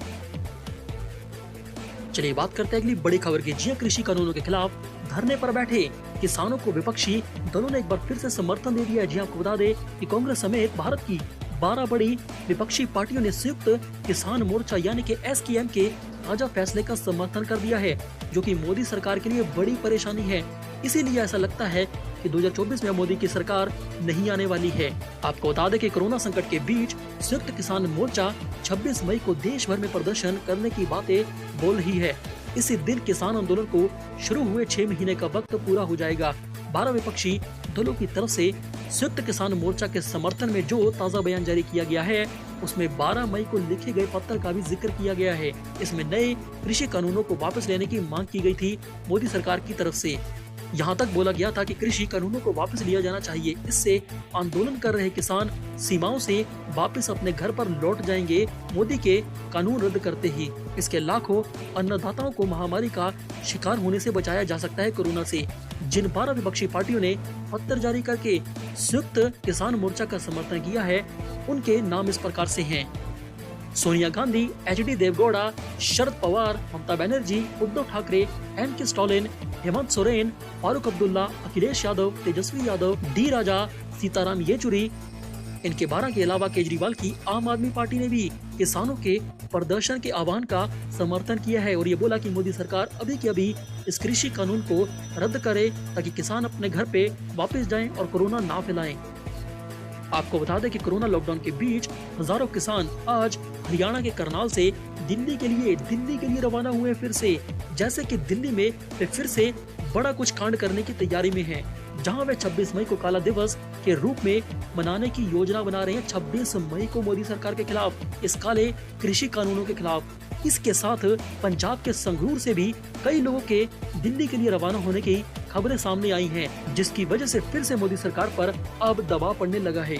चलिए बात करते हैं अगली बड़ी खबर की। जी कृषि कानूनों के खिलाफ धरने पर बैठे किसानों को विपक्षी दलों ने एक बार फिर से समर्थन दे दिया है। जी आपको बता दें कि कांग्रेस समेत भारत की 12 बड़ी विपक्षी पार्टियों ने संयुक्त किसान मोर्चा यानी कि एसकेएम के ताजा फैसले का समर्थन कर दिया है, जो कि मोदी सरकार के लिए बड़ी परेशानी है। इसीलिए ऐसा लगता है कि 2024 में मोदी की सरकार नहीं आने वाली है। आपको बता दें कि कोरोना संकट के बीच संयुक्त किसान मोर्चा 26 मई को देश भर में प्रदर्शन करने की बातें बोल रही है। इसी दिन किसान आंदोलन को शुरू हुए 6 महीने का वक्त पूरा हो जाएगा। 12 विपक्षी दलों की तरफ से संयुक्त किसान मोर्चा के समर्थन में जो ताजा बयान जारी किया गया है उसमें 12 मई को लिखे गए पत्र का भी जिक्र किया गया है। इसमें नए कृषि कानूनों को वापस लेने की मांग की गई थी मोदी सरकार की तरफ से। यहाँ तक बोला गया था कि कृषि कानूनों को वापस लिया जाना चाहिए, इससे आंदोलन कर रहे किसान सीमाओं से वापस अपने घर पर लौट जाएंगे मोदी के कानून रद्द करते ही। इसके लाखों अन्नदाताओं को महामारी का शिकार होने से बचाया जा सकता है कोरोना से। जिन 12 विपक्षी पार्टियों ने पत्र जारी करके संयुक्त किसान मोर्चा का समर्थन किया है उनके नाम इस प्रकार से हैं: Sonia Gandhi, HD Deve Gowda, Sharad Pawar, Mamata Banerjee, Uddhav Thackeray, MK. Stalin, Hemant Soren, Farooq Abdullah, Akhilesh Yadav, Tejashwi Yadav, D राजा, सीताराम येचुरी। इनके 12 के अलावा केजरीवाल की आम आदमी पार्टी ने भी किसानों के प्रदर्शन के आह्वान का समर्थन किया है और ये बोला कि मोदी सरकार अभी के अभी इस कृषि कानून को रद्द करे ताकि किसान अपने घर पे वापस जाएं और कोरोना ना फैलाएं। आपको बता दें कि कोरोना लॉकडाउन के बीच हजारों किसान आज हरियाणा के करनाल से दिल्ली के लिए रवाना हुए फिर से। जैसे कि दिल्ली में वे फिर से बड़ा कुछ कांड करने की तैयारी में हैं, जहां वे 26 मई को काला दिवस के रूप में मनाने की योजना बना रहे हैं। 26 मई को मोदी सरकार के खिलाफ, इस काले कृषि कानूनों के खिलाफ। इसके साथ पंजाब के संगरूर से भी कई लोगों के दिल्ली के लिए रवाना होने की खबरें सामने आई हैं, जिसकी वजह से फिर से मोदी सरकार पर अब दबाव पड़ने लगा है।